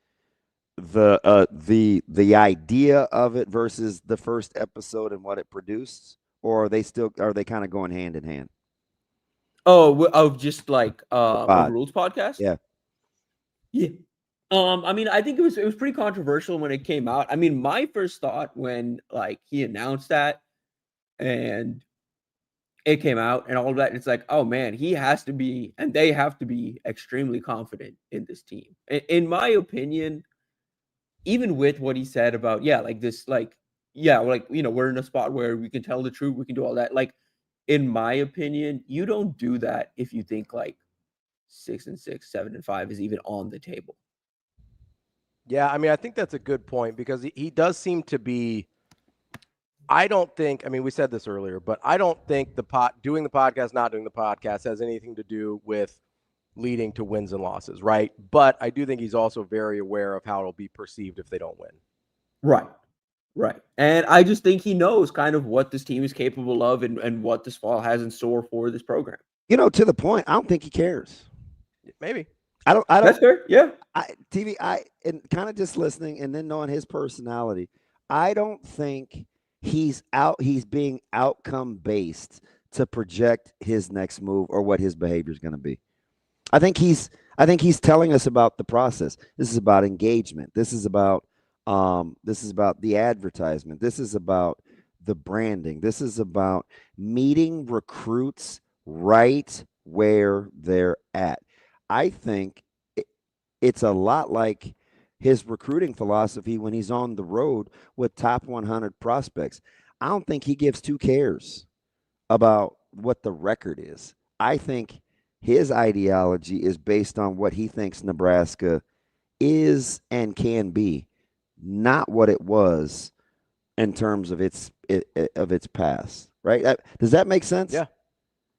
the idea of it versus the first episode and what it produced, or are they kind of going hand in hand? Of just like Rhules podcast? Yeah. I mean, I think it was pretty controversial when it came out. I mean, my first thought when like he announced that and it came out and all of that, it's like, oh man, he has to be, and they have to be extremely confident in this team. In my opinion, even with what he said about, we're in a spot where we can tell the truth, we can do all that. Like, in my opinion, you don't do that if you think like 6-6, 7-5 is even on the table. Yeah, I mean, I think that's a good point, because he does seem to be. I don't think. I mean, we said this earlier, but I don't think doing the podcast, not doing the podcast, has anything to do with leading to wins and losses, right? But I do think he's also very aware of how it'll be perceived if they don't win. Right. Right. And I just think he knows kind of what this team is capable of and what this fall has in store for this program. You know, to the point, I don't think he cares. Maybe. I don't. That's fair. Yeah. And kind of just listening and then knowing his personality, I don't think he's being outcome based to project his next move or what his behavior is going to be. I think he's telling us about the process. This is about engagement. This is about the advertisement. This is about the branding. This is about meeting recruits right where they're at. I think it's a lot like his recruiting philosophy when he's on the road with top 100 prospects. I don't think he gives two cares about what the record is. I think his ideology is based on what he thinks Nebraska is and can be, not what it was in terms of its past. Right? Does that make sense? Yeah.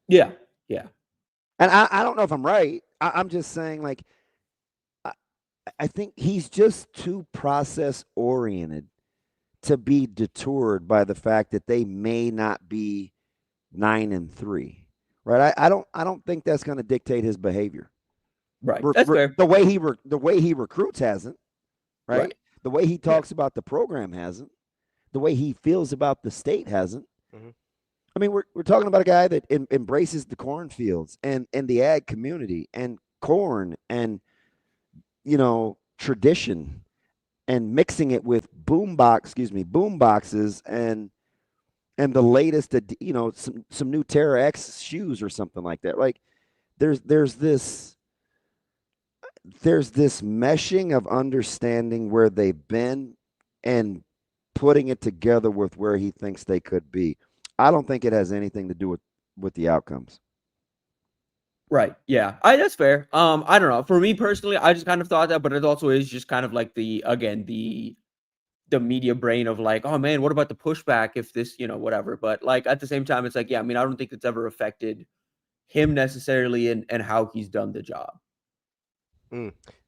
Yeah. Yeah. And I don't know if I'm right. I'm just saying, like, I think he's just too process oriented to be detoured by the fact that they may not be 9-3. Right? I don't think that's going to dictate his behavior. Right. That's fair. The way he recruits hasn't. Right? The way he talks about the program hasn't. The way he feels about the state hasn't. Mm-hmm. I mean, we're talking about a guy that embraces the cornfields and the ag community and corn and, you know, tradition and mixing it with boom boxes and the latest, you know, some new Terra X shoes or something like that. Like there's this meshing of understanding where they've been and putting it together with where he thinks they could be. I don't think it has anything to do with the outcomes. Right. Yeah. That's fair. I don't know. For me personally, I just kind of thought that, but it also is just kind of like the media brain of like, oh man, what about the pushback if this, you know, whatever. But like at the same time, it's like, yeah, I mean, I don't think it's ever affected him necessarily and how he's done the job.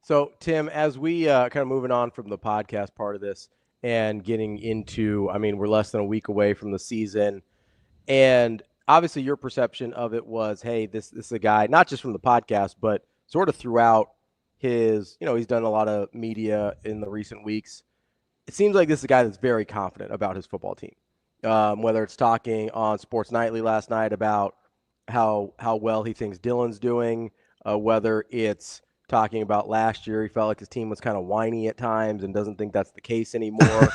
So Tim, as we kind of moving on from the podcast part of this and getting into, I mean, we're less than a week away from the season. And obviously your perception of it was, hey, this is a guy, not just from the podcast, but sort of throughout his, you know, he's done a lot of media in the recent weeks. It seems like this is a guy that's very confident about his football team. Whether it's talking on Sports Nightly last night about how well he thinks Dylan's doing, whether it's talking about last year, he felt like his team was kind of whiny at times and doesn't think that's the case anymore.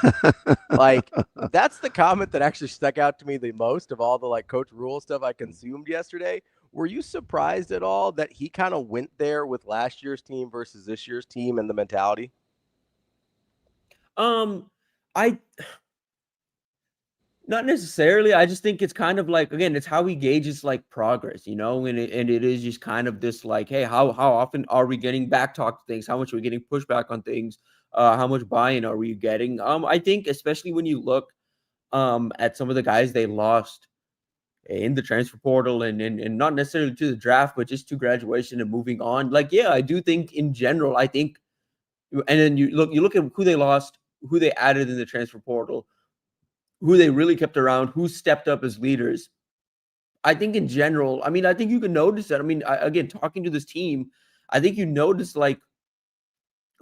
Like, that's the comment that actually stuck out to me the most of all the like Coach Rhule stuff I consumed yesterday. Were you surprised at all that he kind of went there with last year's team versus this year's team and the mentality? Not necessarily. I just think it's kind of like, again, it's how he gauges like progress, you know, and it is just kind of this like, hey, how often are we getting back talk to things? How much are we getting pushback on things? How much buy-in are we getting? I think especially when you look at some of the guys they lost in the transfer portal and not necessarily to the draft, but just to graduation and moving on. Like, yeah, I do think in general, I think, and then you look at who they lost, who they added in the transfer portal, who they really kept around, who stepped up as leaders. I think in general, I mean, I think you can notice that. I mean, again, talking to this team, I think you notice like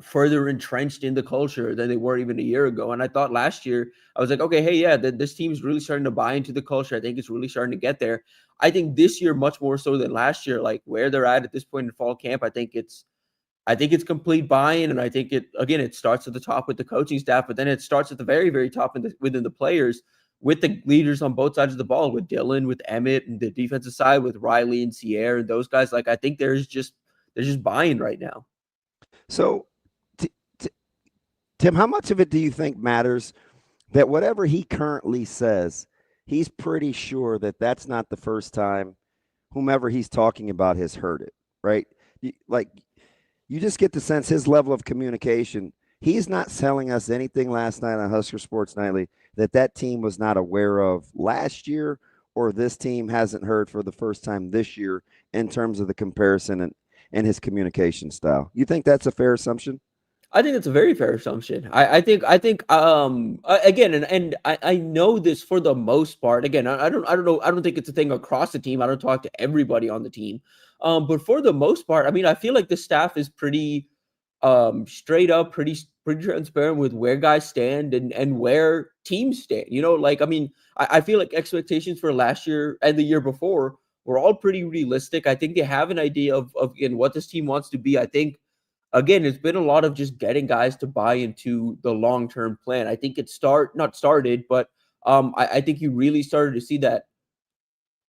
further entrenched in the culture than they were even a year ago. And I thought last year, I was like, okay, hey, yeah, this team is really starting to buy into the culture. I think it's really starting to get there. I think this year, much more so than last year, like where they're at this point in fall camp, I think it's complete buy-in, and I think it starts at the top with the coaching staff, but then it starts at the very, very top within the players, with the leaders on both sides of the ball, with Dylan, with Emmett, and the defensive side with Riley and Sierra and those guys. Like I think there's just buy-in right now. So, Tim, how much of it do you think matters that whatever he currently says, he's pretty sure that that's not the first time whomever he's talking about has heard it, right? You just get the sense his level of communication, he's not telling us anything last night on Husker Sports Nightly that team was not aware of last year or this team hasn't heard for the first time this year in terms of the comparison and his communication style. You think that's a fair assumption? I think it's a very fair assumption. I think again, and I know this for the most part. Again, I don't know. I don't think it's a thing across the team. I don't talk to everybody on the team. But for the most part, I mean, I feel like the staff is pretty straight up, pretty transparent with where guys stand and where teams stand. You know, like I mean, I feel like expectations for last year and the year before were all pretty realistic. I think they have an idea of again what this team wants to be. I think again, it's been a lot of just getting guys to buy into the long-term plan. I think it not started, but I think you really started to see that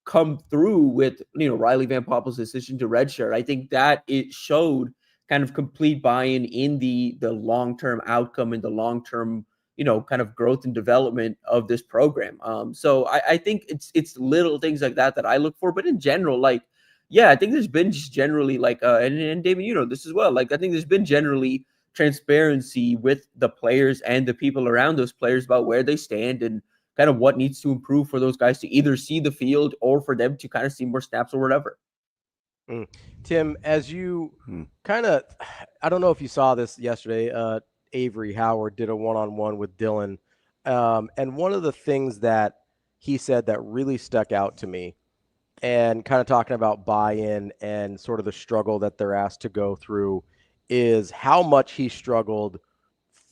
come through with, you know, Riley Van Poppel's decision to redshirt. I think that it showed kind of complete buy-in in the long-term outcome and the long-term, you know, kind of growth and development of this program. So I think it's little things like that that I look for, but in general, like, yeah, I think there's been just generally like, and David, you know this as well. Like, I think there's been generally transparency with the players and the people around those players about where they stand and kind of what needs to improve for those guys to either see the field or for them to kind of see more snaps or whatever. Tim, as you kind of, I don't know if you saw this yesterday, Avery Howard did a one-on-one with Dylan. And one of the things that he said that really stuck out to me, and kind of talking about buy-in and sort of the struggle that they're asked to go through, is how much he struggled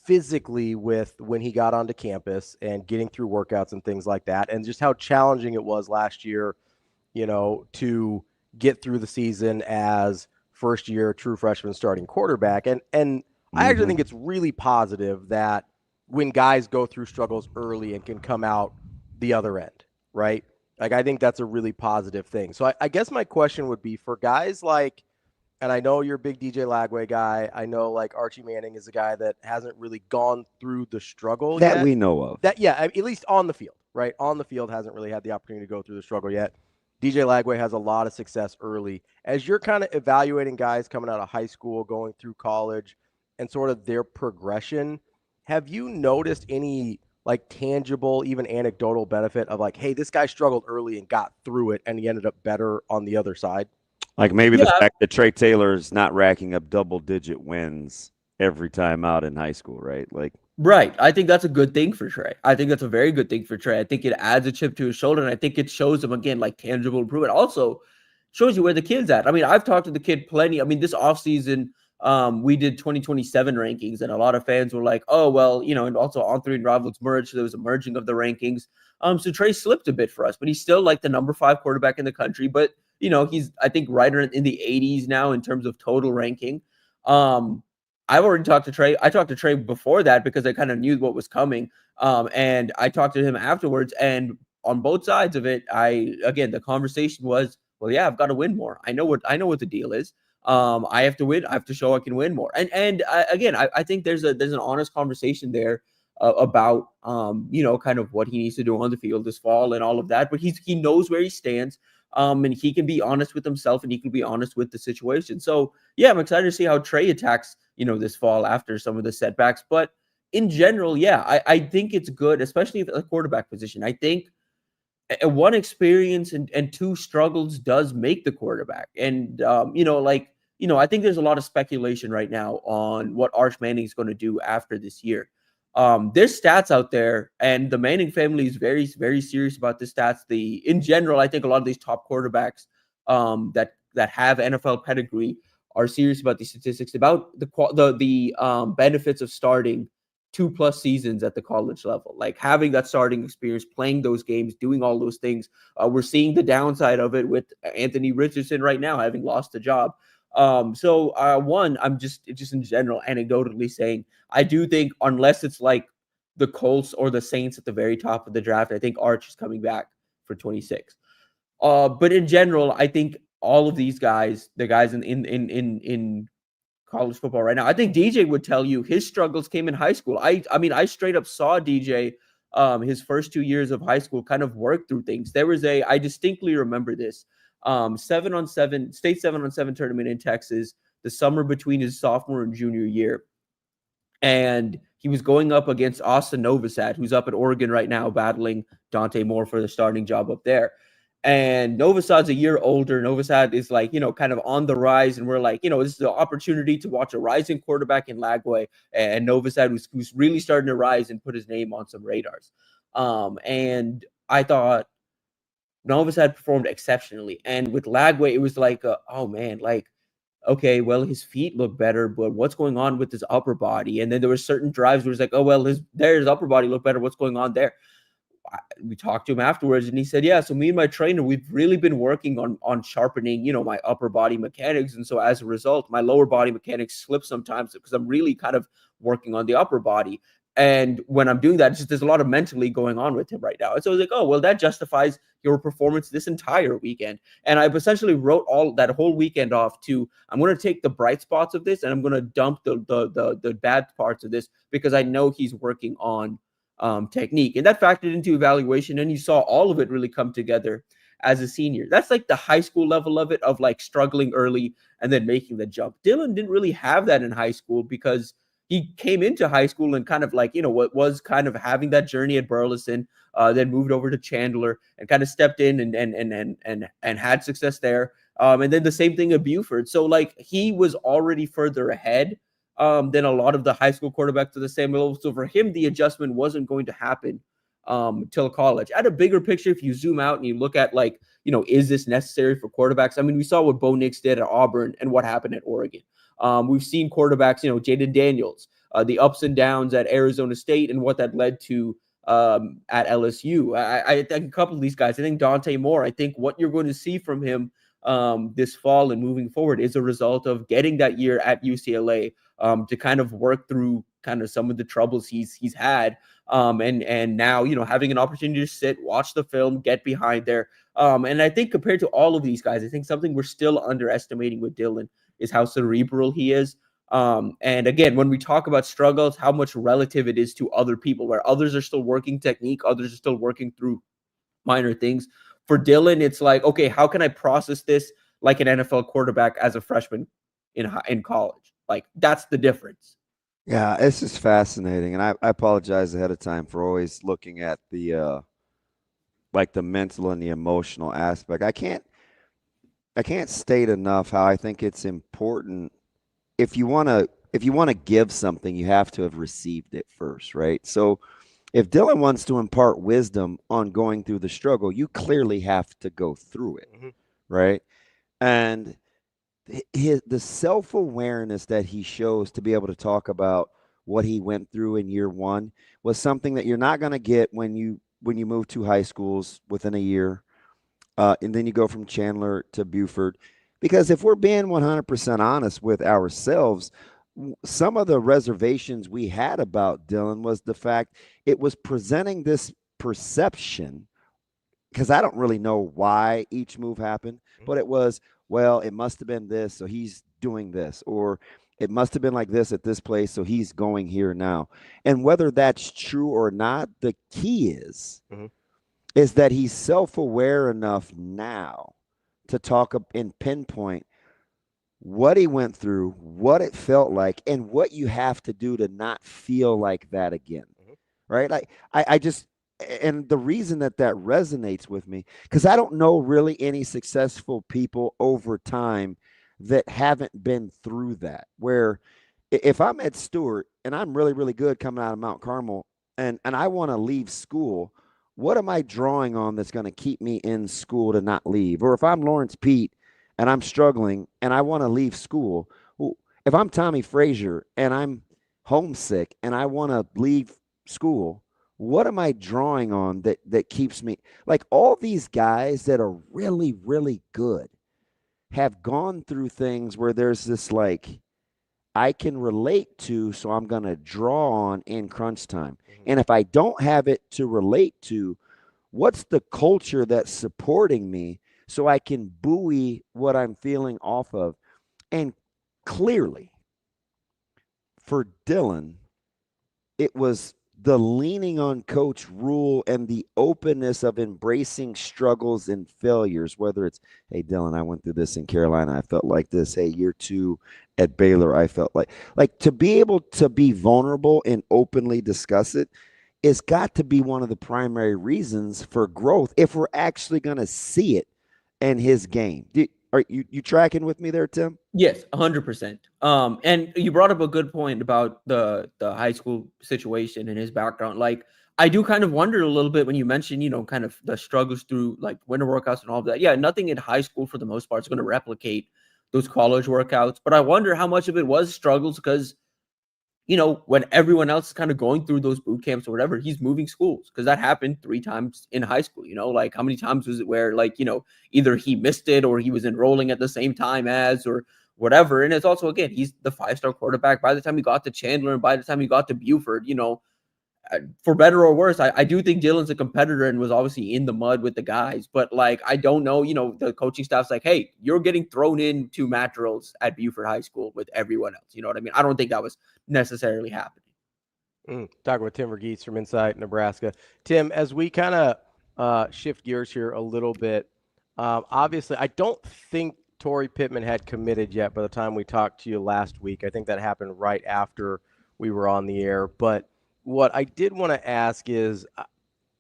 physically with when he got onto campus and getting through workouts and things like that, and just how challenging it was last year, you know, to get through the season as first year true freshman starting quarterback. And I actually think it's really positive that when guys go through struggles early and can come out the other end, right? Like, I think that's a really positive thing. So I guess my question would be for guys like, and I know you're a big DJ Lagway guy. I know like Archie Manning is a guy that hasn't really gone through the struggle that yet. we know of. That, yeah, at least on the field, right? On the field, hasn't really had the opportunity to go through the struggle yet. DJ Lagway has a lot of success early. As you're kind of evaluating guys coming out of high school, going through college, and sort of their progression, have you noticed any like tangible, even anecdotal benefit of like, hey, this guy struggled early and got through it, and he ended up better on the other side? Like maybe the fact that Trey Taylor's not racking up double-digit wins every time out in high school, right? Like, right. I think that's a good thing for Trey. I think that's a very good thing for Trey. I think it adds a chip to his shoulder, and I think it shows him, again, like tangible improvement. Also shows you where the kid's at. I mean, I've talked to the kid plenty. I mean, this offseason, we did 2027 rankings, and a lot of fans were like, oh, well, you know, and also On Three and Rivals merged, so there was a merging of the rankings. So Trey slipped a bit for us, but he's still like the number 5 quarterback in the country. But, you know, he's, I think, right in the 80s now in terms of total ranking. I've already talked to Trey. I talked to Trey before that because I kind of knew what was coming. And I talked to him afterwards, and on both sides of it, again, the conversation was, well, yeah, I've got to win more. I know what the deal is. I have to win. I have to show I can win more. And again, I think there's an honest conversation there about, you know, kind of what he needs to do on the field this fall and all of that. But he knows where he stands. And he can be honest with himself, and he can be honest with the situation. So yeah, I'm excited to see how Trey attacks, you know, this fall after some of the setbacks. But in general, yeah, I think it's good, especially at the quarterback position. I think one experience and two struggles does make the quarterback. And you know, like, you know, I think there's a lot of speculation right now on what Arch Manning is going to do after this year. There's stats out there, and the Manning family is very, very serious about the stats. In general, I think a lot of these top quarterbacks that have NFL pedigree are serious about these statistics, about the benefits of starting 2+ seasons at the college level, like having that starting experience, playing those games, doing all those things. We're seeing the downside of it with Anthony Richardson right now having lost a job. One, I'm just in general anecdotally saying, I do think unless it's like the Colts or the Saints at the very top of the draft, I think Arch is coming back for 26. But in general, I think all of these guys, the guys in college football right now, I think DJ would tell you his struggles came in high school. I mean, I straight up saw DJ his first 2 years of high school kind of work through things. There was I distinctly remember this 7-on-7 state 7-on-7 tournament in Texas the summer between his sophomore and junior year, and he was going up against Austin Novosad, who's up at Oregon right now battling Dante Moore for the starting job up there. And Novosad's a year older. Novosad is like, kind of on the rise. And we're like, this is the opportunity to watch a rising quarterback in Lagway. And Novosad who's really starting to rise and put his name on some radars. And I thought Novosad performed exceptionally. And with Lagway, it was like, oh man, like, okay, well, his feet look better, but what's going on with his upper body? And then there were certain drives where it's like, oh, well, his upper body look better. What's going on there? We talked to him afterwards, and he said, yeah, so me and my trainer, we've really been working on sharpening, my upper body mechanics. And so as a result, my lower body mechanics slip sometimes because I'm really kind of working on the upper body. And when I'm doing that, it's just there's a lot of mentally going on with him right now. And so I was like, oh, well, that justifies your performance this entire weekend. And I've essentially wrote all that whole weekend off to, I'm going to take the bright spots of this and I'm going to dump the bad parts of this because I know he's working on technique. And that factored into evaluation. And you saw all of it really come together as a senior. That's like the high school level of it, of like struggling early and then making the jump. Dylan didn't really have that in high school because he came into high school and kind of like, what was kind of having that journey at Burleson, then moved over to Chandler and kind of stepped in and had success there. And then the same thing at Buford. So like he was already further ahead than a lot of the high school quarterbacks to the same level. So for him, the adjustment wasn't going to happen till college. At a bigger picture, if you zoom out and you look at like, is this necessary for quarterbacks? I mean, we saw what Bo Nix did at Auburn and what happened at Oregon. We've seen quarterbacks, Jaden Daniels, the ups and downs at Arizona State and what that led to at LSU. I think a couple of these guys, I think Dante Moore, I think what you're going to see from him this fall and moving forward is a result of getting that year at UCLA to kind of work through kind of some of the troubles he's had. And now, having an opportunity to sit, watch the film, get behind there. And I think compared to all of these guys, I think something we're still underestimating with Dylan is how cerebral he is. And again, when we talk about struggles, how much relative it is to other people, where others are still working technique, others are still working through minor things. For Dylan, it's like, okay, how can I process this like an NFL quarterback as a freshman in college? Like, that's the difference. Yeah, it's just fascinating. And I apologize ahead of time for always looking at the like the mental and the emotional aspect. I can't state enough how I think it's important. If you want to give something, you have to have received it first, right? So if Dylan wants to impart wisdom on going through the struggle, you clearly have to go through it, right? And the self-awareness that he shows to be able to talk about what he went through in year one was something that you're not going to get when you move to high schools within a year. And then you go from Chandler to Buford. Because if we're being 100% honest with ourselves, some of the reservations we had about Dylan was the fact it was presenting this perception, because I don't really know why each move happened, but it was, well, it must have been this, so he's doing this, or it must have been like this at this place, so he's going here now. And whether that's true or not, the key is that he's self-aware enough now to talk and pinpoint what he went through, what it felt like, and what you have to do to not feel like that again, right? Like I just, and the reason that resonates with me, because I don't know really any successful people over time that haven't been through that, where if I'm at Stewart and I'm really, really good coming out of Mount Carmel and I want to leave school, what am I drawing on that's going to keep me in school to not leave? Or if I'm Lawrence Pete and I'm struggling and I want to leave school, if I'm Tommy Frazier and I'm homesick and I want to leave school, what am I drawing on that keeps me? Like all these guys that are really, really good have gone through things where there's this like, I can relate to, so I'm going to draw on in crunch time. And if I don't have it to relate to, what's the culture that's supporting me so I can buoy what I'm feeling off of? And clearly, for Dylan, it was the leaning on Coach Rhule and the openness of embracing struggles and failures, whether it's, hey, Dylan, I went through this in Carolina. I felt like this. Hey, year 2 at Baylor, I felt like to be able to be vulnerable and openly discuss it is got to be one of the primary reasons for growth if we're actually going to see it in his game. Are you tracking with me there, Tim? Yes, 100%. And you brought up a good point about the high school situation and his background. Like, I do kind of wonder a little bit when you mentioned, kind of the struggles through like winter workouts and all of that. Yeah, nothing in high school for the most part is going to replicate those college workouts. But I wonder how much of it was struggles because, when everyone else is kind of going through those boot camps or whatever, he's moving schools because that happened 3 times in high school. Like how many times was it where like, either he missed it or he was enrolling at the same time as or whatever. And it's also, again, he's the 5-star quarterback. By the time he got to Chandler and by the time he got to Buford, for better or worse, I do think Dylan's a competitor and was obviously in the mud with the guys. But like, I don't know, the coaching staff's like, hey, you're getting thrown into Matt Rhules at Buford High School with everyone else. You know what I mean? I don't think that was necessarily happening. Talking with Tim Verghese from inside Nebraska. Tim, as we kind of shift gears here a little bit, obviously, I don't think Torrey Pittman had committed yet by the time we talked to you last week. I think that happened right after we were on the air. But what I did want to ask is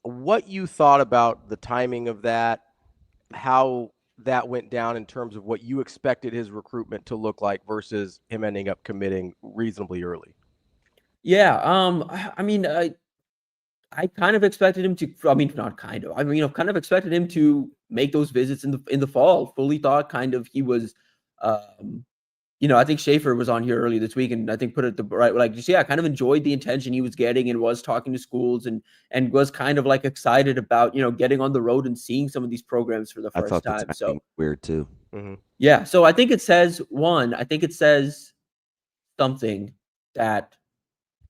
what you thought about the timing of that, how that went down in terms of what you expected his recruitment to look like versus him ending up committing reasonably early. Yeah. I mean, I kind of expected him to, not kind of, kind of expected him to make those visits in the fall. Fully thought kind of he was, I think Schaefer was on here early this week and I think put it the right, like, just, I kind of enjoyed the attention he was getting and was talking to schools and was kind of like excited about, getting on the road and seeing some of these programs for the first time. So weird too. Yeah. So I think it says something that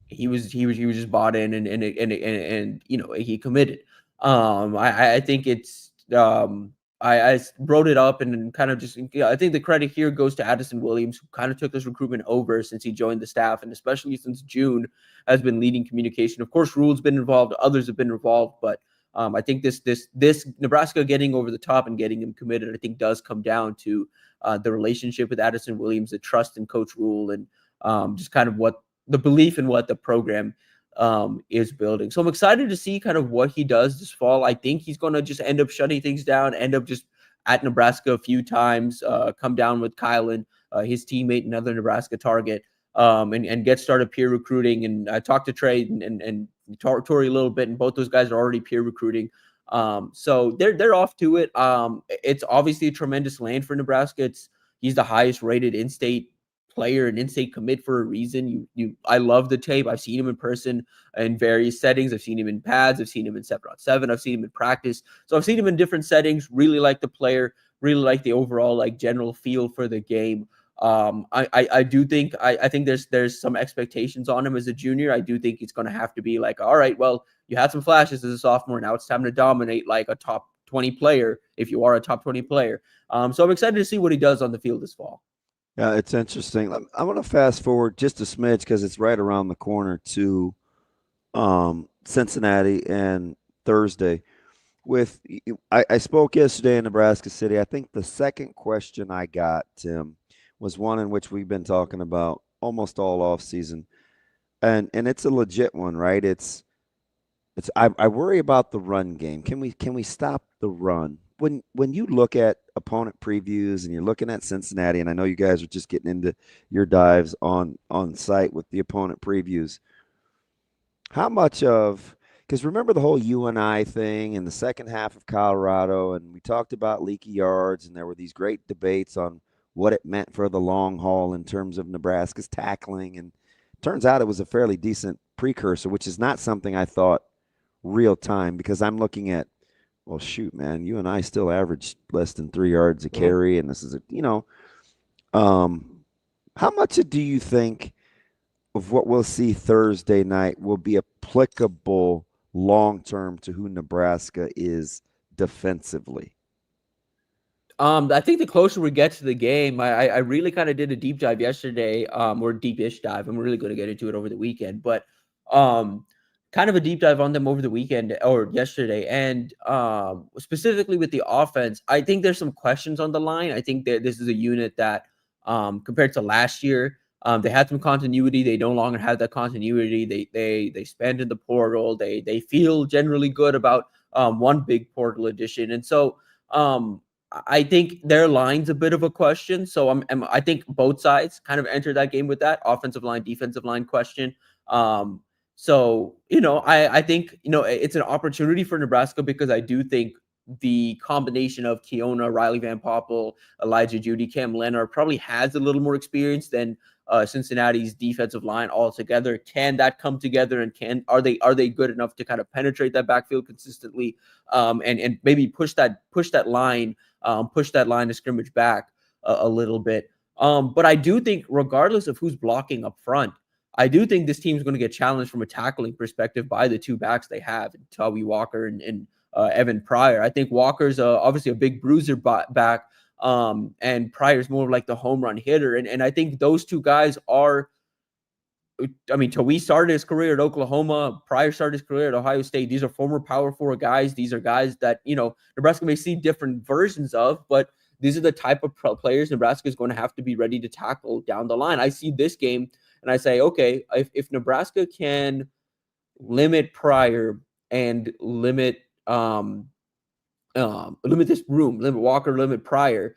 he was just bought in and he committed. I think it's, I wrote it up and kind of just, I think the credit here goes to Addison Williams, who kind of took this recruitment over since he joined the staff, and especially since June has been leading communication. Of course, Rhule's been involved, others have been involved, but I think this Nebraska getting over the top and getting him committed, I think does come down to the relationship with Addison Williams, the trust in Coach Rhule, and just kind of what the belief in what the program is building. So I'm excited to see kind of what he does this fall. I think he's going to just end up shutting things down, end up just at Nebraska a few times, come down with Kylan, his teammate, another Nebraska target, and get started peer recruiting. And I talked to Trey and Tori a little bit, and both those guys are already peer recruiting. So they're off to it. It's obviously a tremendous land for Nebraska. He's the highest rated in-state player and in-state commit for a reason. I love the tape. I've seen him in person in various settings. I've seen him in pads. I've seen him in 7-on-7. I've seen him in practice. So I've seen him in different settings. Really like the player. Really like the overall like general feel for the game. I do think I think there's some expectations on him as a junior. I do think it's going to have to be like, all right, well, you had some flashes as a sophomore. Now it's time to dominate like a top 20 player if you are a top 20 player. So I'm excited to see what he does on the field this fall. Yeah, it's interesting. I'm going to fast forward just a smidge because it's right around the corner to Cincinnati and Thursday. I spoke yesterday in Nebraska City. I think the second question I got, Tim, was one in which we've been talking about almost all off season, and it's a legit one, right? I worry about the run game. Can we stop the run? When you look at opponent previews and you're looking at Cincinnati, and I know you guys are just getting into your dives on site with the opponent previews, how much of, because remember the whole UNI thing in the second half of Colorado, and we talked about leaky yards, and there were these great debates on what it meant for the long haul in terms of Nebraska's tackling, and turns out it was a fairly decent precursor, which is not something I thought real time, because I'm looking at, well, shoot, man, you and I still average less than 3 yards a carry, and this is how much do you think of what we'll see Thursday night will be applicable long-term to who Nebraska is defensively? I think the closer we get to the game, I really kind of did a deep dive yesterday, or deep-ish dive. I'm really going to get into it over the weekend, but kind of a deep dive on them over the weekend or yesterday. And specifically with the offense, I think there's some questions on the line. I think that this is a unit that compared to last year, They had some continuity. They no longer have that continuity. They spend in the portal. They feel generally good about one big portal addition. And so I think their line's a bit of a question. So I think both sides kind of enter that game with that offensive line, defensive line question. So, I think, it's an opportunity for Nebraska because I do think the combination of Keona, Riley Van Poppel, Elijah Judy, Cam Leonard probably has a little more experience than Cincinnati's defensive line altogether. Can that come together, and are they good enough to kind of penetrate that backfield consistently, and maybe push that line of scrimmage back a little bit. But I do think, regardless of who's blocking up front, I do think this team is going to get challenged from a tackling perspective by the two backs they have, Tawi Walker and Evan Pryor. I think Walker's obviously a big bruiser back, and Pryor's more like the home run hitter. And I think those two guys are, Tawi started his career at Oklahoma. Pryor started his career at Ohio State. These are former Power 4 guys. These are guys that, Nebraska may see different versions of, but these are the type of players Nebraska is going to have to be ready to tackle down the line. I see this game and I say, okay, if Nebraska can limit Pryor and limit this room, limit Walker, limit Pryor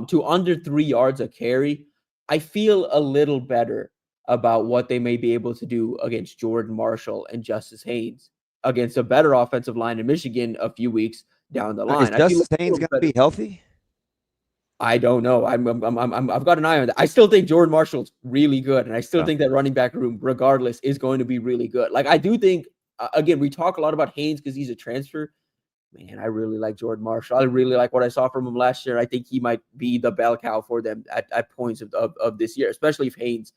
to under 3 yards a carry, I feel a little better about what they may be able to do against Jordan Marshall and Justice Haynes against a better offensive line in Michigan a few weeks down the line. Is Justice Haynes going to be healthy? I don't know. I've got an eye on that. I still think Jordan Marshall's really good, and I still think that running back room, regardless, is going to be really good. Like, I do think, again, we talk a lot about Haynes because he's a transfer. Man, I really like Jordan Marshall. I really like what I saw from him last year. I think he might be the bell cow for them at points of this year, especially if Haynes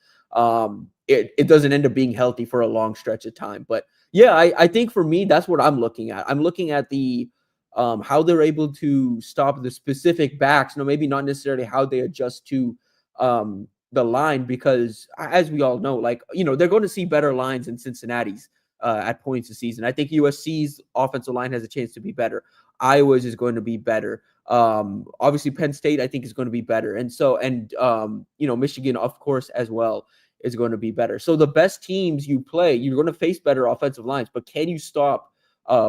it doesn't end up being healthy for a long stretch of time. But yeah, I think for me, that's what I'm looking at. I'm looking at the how they're able to stop the specific backs. Maybe not necessarily how they adjust to the line, because as we all know, they're going to see better lines in Cincinnati's at points this season. I think USC's offensive line has a chance to be better. Iowa's is going to be better. Obviously Penn State, I think, is going to be better. And Michigan, of course, as well, is going to be better. So the best teams you play, you're going to face better offensive lines, but can you stop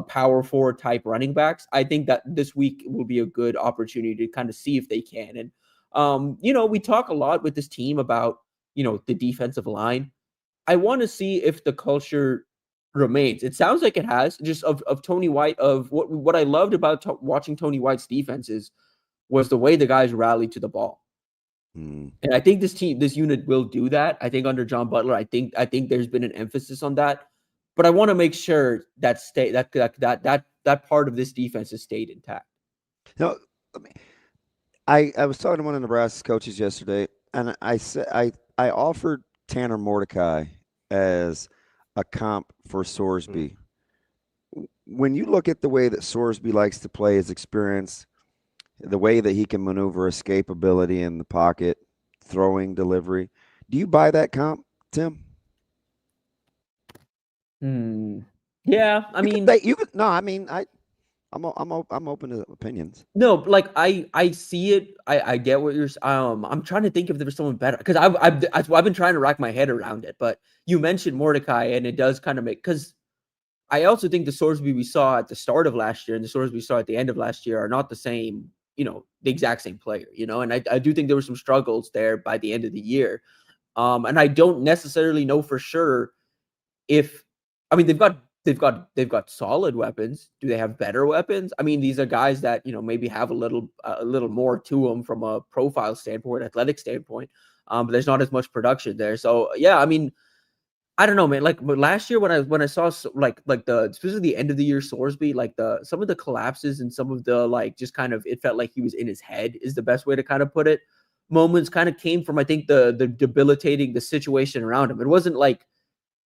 power forward type running backs? I think that this week will be a good opportunity to kind of see if they can. And, we talk a lot with this team about, the defensive line. I want to see if the culture remains. It sounds like it has, just of Tony White. Of what I loved about watching Tony White's defenses was the way the guys rallied to the ball. And I think this unit will do that. I think under John Butler, I think there's been an emphasis on that. But I want to make sure that that part of this defense has stayed intact. I was talking to one of Nebraska's coaches yesterday, and I said I offered Tanner Mordecai as a comp for Sorsby. When you look at the way that Sorsby likes to play, his experience, the way that he can maneuver escapability in the pocket, throwing, delivery, do you buy that comp, Tim? Yeah, I'm open to opinions. No, like I see it. I get what you're. I'm trying to think if there was someone better, because I've been trying to rack my head around it. But you mentioned Mordecai, and it does kind of make, because I also think the Sorsby we saw at the start of last year and the Sorsby we saw at the end of last year are not the same. The exact same player. And I do think there were some struggles there by the end of the year. And I don't necessarily know for sure if. They've got solid weapons. Do they have better weapons? These are guys that, maybe have a little more to them from a profile standpoint, athletic standpoint. But there's not as much production there. So yeah, I don't know, man. But last year when I saw especially the end of the year Sorsby, some of the collapses and some of the just kind of, it felt like he was in his head is the best way to kind of put it. Moments kind of came from, I think, the debilitating the situation around him. It wasn't like,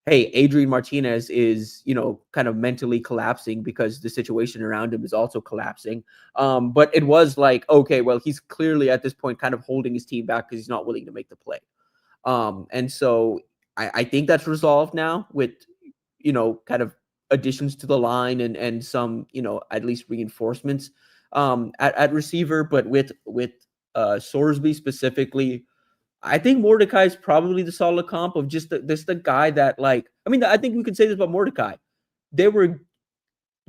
hey, Adrian Martinez is, kind of mentally collapsing because the situation around him is also collapsing. But it was like, okay, well, he's clearly at this point kind of holding his team back because he's not willing to make the play. And so I think that's resolved now with, kind of additions to the line and some, at least reinforcements at receiver. But with Sorsby specifically, I think Mordecai is probably the solid comp of just the guy that, like, I mean, I think we could say this about Mordecai. They were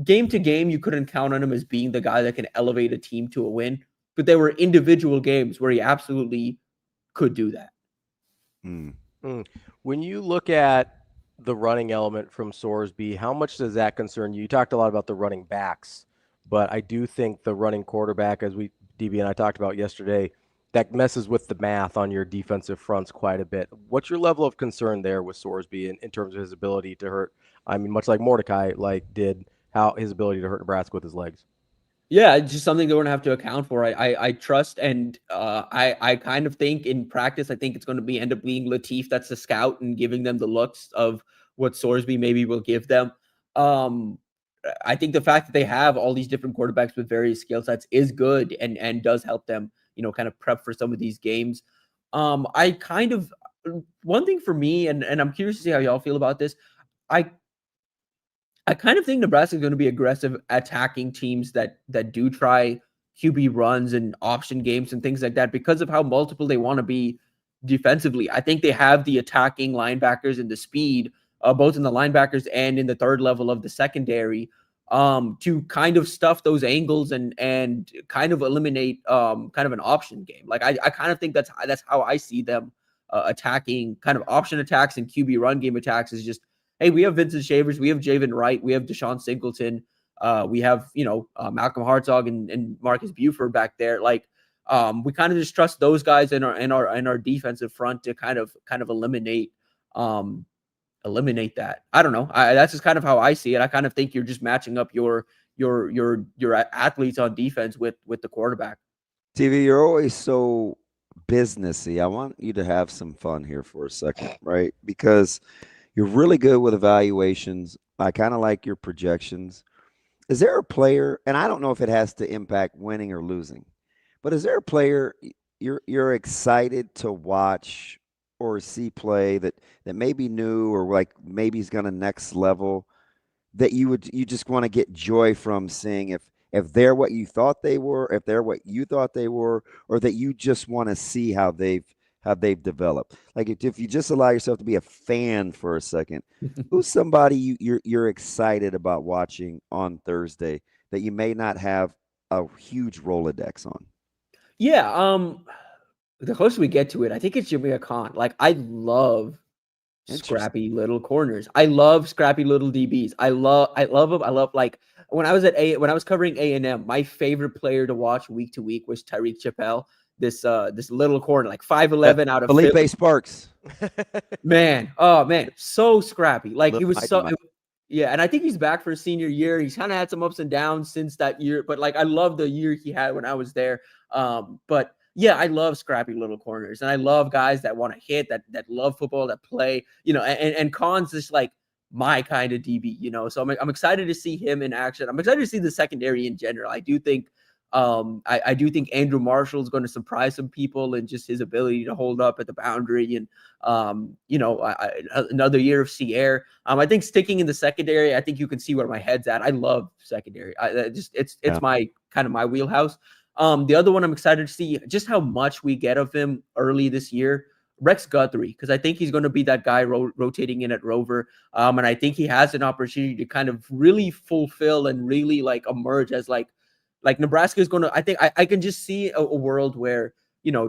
game to game, you couldn't count on him as being the guy that can elevate a team to a win, but there were individual games where he absolutely could do that. When you look at the running element from Sorsby, how much does that concern you? You talked a lot about the running backs, but I do think the running quarterback, as DB and I talked about yesterday, that messes with the math on your defensive fronts quite a bit. What's your level of concern there with Sorsby in terms of his ability to hurt? I mean, much like Mordecai did, how his ability to hurt Nebraska with his legs. Yeah, it's just something they're going to have to account for. I trust, and I kind of think in practice, I think it's going to end up being Latif that's the scout and giving them the looks of what Sorsby maybe will give them. I think the fact that they have all these different quarterbacks with various skill sets is good and does help them, kind of prep for some of these games. I kind of, one thing for me, and I'm curious to see how y'all feel about this. I kind of think Nebraska is going to be aggressive attacking teams that do try QB runs and option games and things like that because of how multiple they want to be defensively. I think they have the attacking linebackers and the speed, both in the linebackers and in the third level of the secondary, to kind of stuff those angles and kind of eliminate kind of an option game. Like I kind of think that's how I see them attacking kind of option attacks and QB run game attacks is just, hey, we have Vincent Shavers, we have Javen Wright, we have Deshaun Singleton, we have Malcolm Hartzog and Marcus Buford back there. Like we kind of just trust those guys in our defensive front to kind of eliminate that. I don't know. That's just kind of how I see it. I kind of think you're just matching up your athletes on defense with the quarterback. TV, you're always so businessy. I want you to have some fun here for a second, right? Because you're really good with evaluations. I kind of like your projections. Is there a player, and I don't know if it has to impact winning or losing, but is there a player you're excited to watch or see play that maybe new or like maybe he's gonna next level that you just want to get joy from seeing if they're what you thought they were, if they're what you thought they were, or that you just want to see how they've developed. Like if you just allow yourself to be a fan for a second, who's somebody you're excited about watching on Thursday that you may not have a huge Rolodex on? Yeah, the closer we get to it, I think it's Jameer Khan. Like I love scrappy little corners. I love scrappy little DBs. I love them. I love, like, when I was covering A&M, my favorite player to watch week to week was Tyreek Chappelle. This little corner, like 5'11" out of Felipe Philly. Sparks. Man, so scrappy. Like he was so yeah, and I think he's back for his senior year. He's kind of had some ups and downs since that year, but like I love the year he had when I was there. But yeah, I love scrappy little corners, and I love guys that want to hit, that love football, that play, and Khan's just like my kind of DB, So I'm excited to see him in action. I'm excited to see the secondary in general. I do think I do think Andrew Marshall is going to surprise some people and just his ability to hold up at the boundary and, another year of Sierre. I think sticking in the secondary, I think you can see where my head's at. I love secondary. It's my kind of my wheelhouse. The other one I'm excited to see just how much we get of him early this year, Rex Guthrie, because I think he's going to be that guy rotating in at Rover. And I think he has an opportunity to kind of really fulfill and really like emerge as like Nebraska is going to, I think I can just see a world where,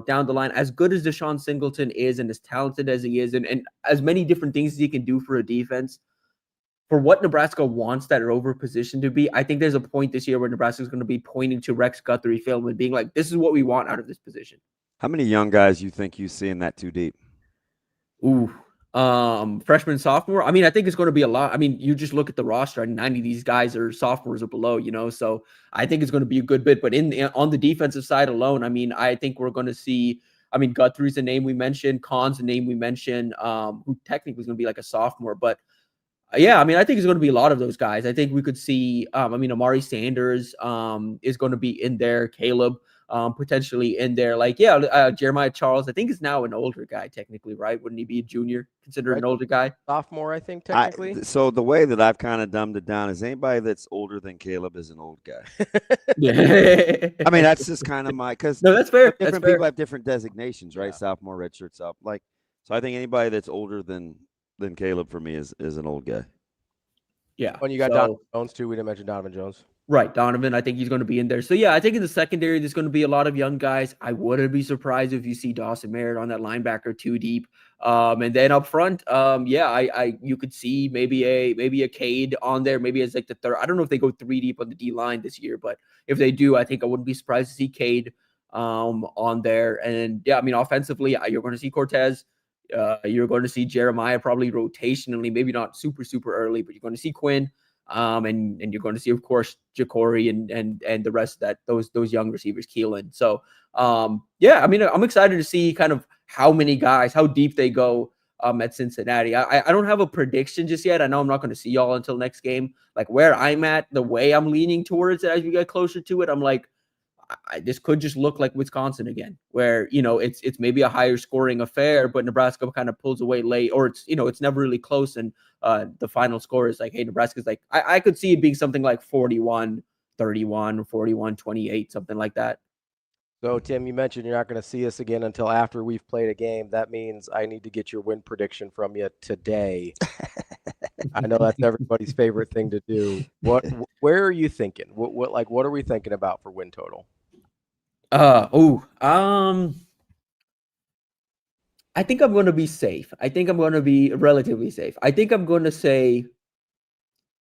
down the line, as good as Deshaun Singleton is and as talented as he is and as many different things as he can do for a defense, for what Nebraska wants that Rover position to be, I think there's a point this year where Nebraska is going to be pointing to Rex Guthrie film and being like, this is what we want out of this position. How many young guys you think you see in that too deep? Ooh. Freshman, sophomore. I mean, I think it's going to be a lot. I mean, you just look at the roster and 90 of these guys are sophomores or below, so I think it's going to be a good bit. But on the defensive side alone, I mean, I think we're going to see, Guthrie's the name we mentioned, Khan's the name we mentioned, who technically is going to be like a sophomore. But yeah, I think it's going to be a lot of those guys. I think we could see, Amari Sanders is going to be in there, Caleb. potentially in there. Like, Jeremiah Charles, I think is now an older guy technically, right? Wouldn't he be a junior, considered an older guy? Sophomore, I think, technically. So the way that I've kind of dumbed it down is anybody that's older than Caleb is an old guy. Yeah. I mean, that's just kind of because no, that's fair. Different people have different designations, right? Sophomore, redshirt, so I think anybody that's older than Caleb for me is an old guy. Yeah. When you got Donovan Jones too, we didn't mention Donovan Jones. Right, Donovan. I think he's going to be in there. So yeah, I think in the secondary there's going to be a lot of young guys. I wouldn't be surprised if you see Dawson Merritt on that linebacker 2 deep. And then up front, you could see maybe a Cade on there, maybe as like the third. I don't know if they go 3 deep on the D line this year, but if they do, I think I wouldn't be surprised to see Cade on there. And yeah, I mean offensively, you're going to see Cortez. You're going to see Jeremiah probably rotationally, maybe not super early, but you're going to see Quinn. And you're going to see, of course, Ja'Cory and the rest of that, those young receivers, Keelan. So, I mean, I'm excited to see kind of how deep they go at Cincinnati. I don't have a prediction just yet. I know I'm not going to see y'all until next game. Like where I'm at, the way I'm leaning towards it as we get closer to it, I'm like, this could just look like Wisconsin again, where, it's maybe a higher scoring affair, but Nebraska kind of pulls away late, or it's never really close. And the final score is like, hey, Nebraska's like, I could see it being something like 41-31 or 41-28, something like that. So, Tim, you mentioned you're not going to see us again until after we've played a game. That means I need to get your win prediction from you today. I know that's everybody's favorite thing to do. Where are you thinking? What are we thinking about for win total? I think I'm going to be safe. I think I'm going to be relatively safe. I think I'm going to say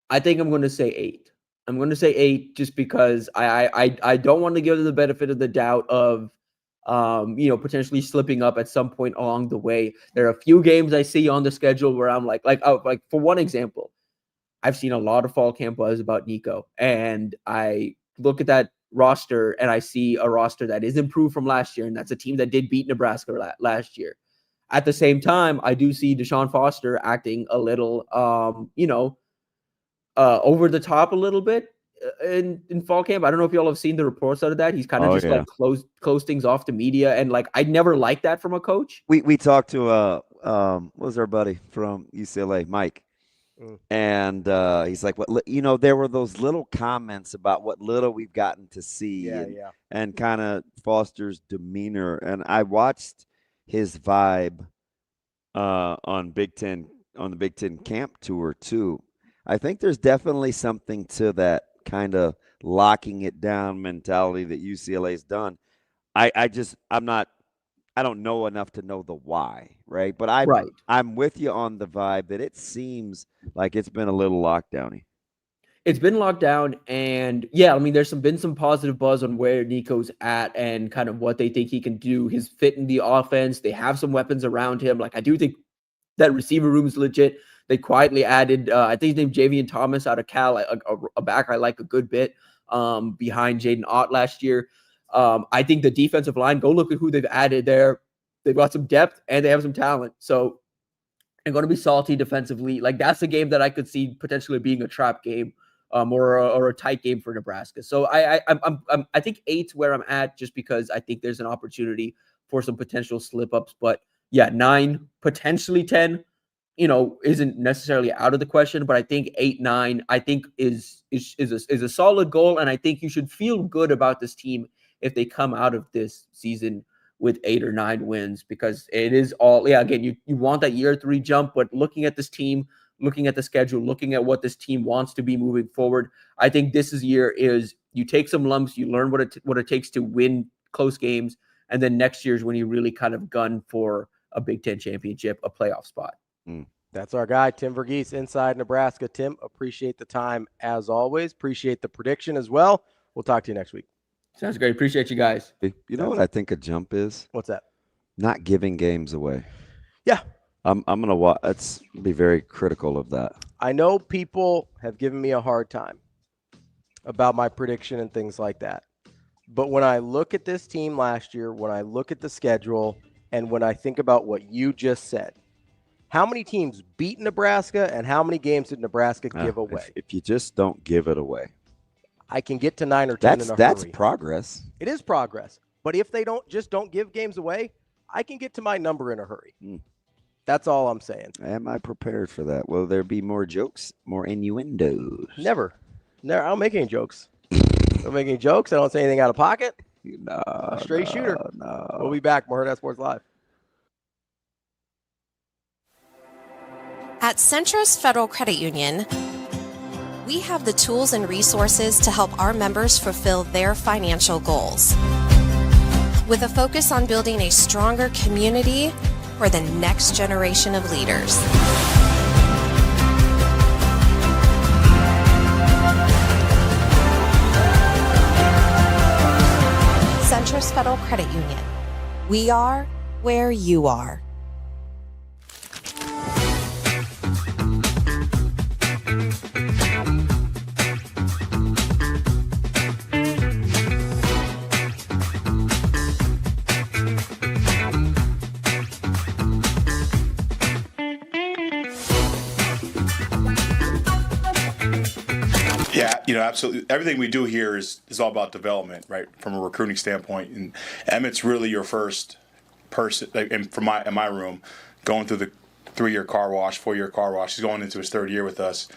8. I'm going to say 8 just because I don't want to give them the benefit of the doubt of potentially slipping up at some point along the way. There are a few games I see on the schedule where I'm like for one example, I've seen a lot of fall camp buzz about Nico, and I look at that roster and I see a roster that is improved from last year, and that's a team that did beat Nebraska last year. At the same time, I do see Deshaun Foster acting a little, over the top a little bit in fall camp. I don't know if y'all have seen the reports out of that. He's kind of like close things off to media, and like I never liked that from a coach. We talked to what was our buddy from UCLA, Mike, and he's like, there were those little comments about what little we've gotten to see, and kind of Foster's demeanor, and I watched his vibe on the Big Ten camp tour too. I think there's definitely something to that kind of locking it down mentality that UCLA's done. I don't know enough to know the why, right? But I'm with you on the vibe that it seems like it's been a little lockdowny. It's been locked down, and yeah, I mean, there's been some positive buzz on where Nico's at and kind of what they think he can do. His fit in the offense. They have some weapons around him. Like I do think that receiver room is legit. They quietly added, I think his name Javian Thomas out of Cal, a back I like a good bit behind Jaden Ott last year. I think the defensive line, go look at who they've added there. They've got some depth and they have some talent. So they're going to be salty defensively. Like that's a game that I could see potentially being a trap game or a tight game for Nebraska. So I think 8's where I'm at just because I think there's an opportunity for some potential slip ups. But yeah, 9, potentially 10. Isn't necessarily out of the question, but I think 8-9, I think is a solid goal, and I think you should feel good about this team if they come out of this season with 8 or 9 wins, because it is all again you want that year 3 jump, but looking at this team, looking at the schedule, looking at what this team wants to be moving forward, I think this year is you take some lumps, you learn what it takes to win close games, and then next year is when you really kind of gun for a Big Ten championship, a playoff spot. That's our guy, Tim Verghese, Inside Nebraska. Tim, appreciate the time as always. Appreciate the prediction as well. We'll talk to you next week. Sounds great. Appreciate you guys. You know what I think a jump is? What's that? Not giving games away. Yeah. I'm going to watch. Let's be very critical of that. I know people have given me a hard time about my prediction and things like that. But when I look at this team last year, when I look at the schedule, and when I think about what you just said, how many teams beat Nebraska and how many games did Nebraska give away? If you just don't give it away. I can get to 9 or 10 in a That's hurry. progress. It is progress. But if they don't give games away, I can get to my number in a hurry. That's all I'm saying. Am I prepared for that? Will there be more jokes, more innuendos? Never. I don't make any jokes. I don't make any jokes. I don't say anything out of pocket. No, I'm a straight shooter. No. We'll be back. More Hurrdat Sports Live. At Centrist Federal Credit Union, we have the tools and resources to help our members fulfill their financial goals. With a focus on building a stronger community for the next generation of leaders. Centrist Federal Credit Union. We are where you are. Yeah, absolutely. Everything we do here is all about development, right? From a recruiting standpoint, and Emmett's really your first person. And in my room, going through the 3-year car wash, 4-year car wash. He's going into his 3rd year with us,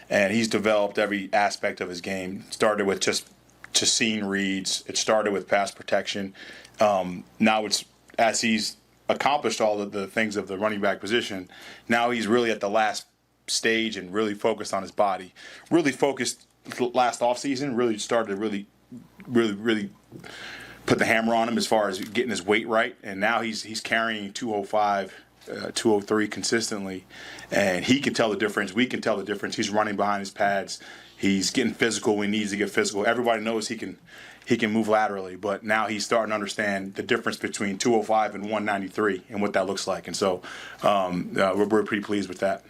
and he's developed every aspect of his game. Started with just seeing reads. It started with pass protection. Now it's as he's accomplished all of the things of the running back position. Now he's really at the last stage and really focused on his body. Really focused. Last offseason really started to really put the hammer on him as far as getting his weight right, and now he's carrying 205, 203 consistently, and he can tell the difference. We can tell the difference. He's running behind his pads. He's getting physical when he needs to get physical. Everybody knows he can move laterally, but now he's starting to understand the difference between 205 and 193 and what that looks like, and so we're pretty pleased with that.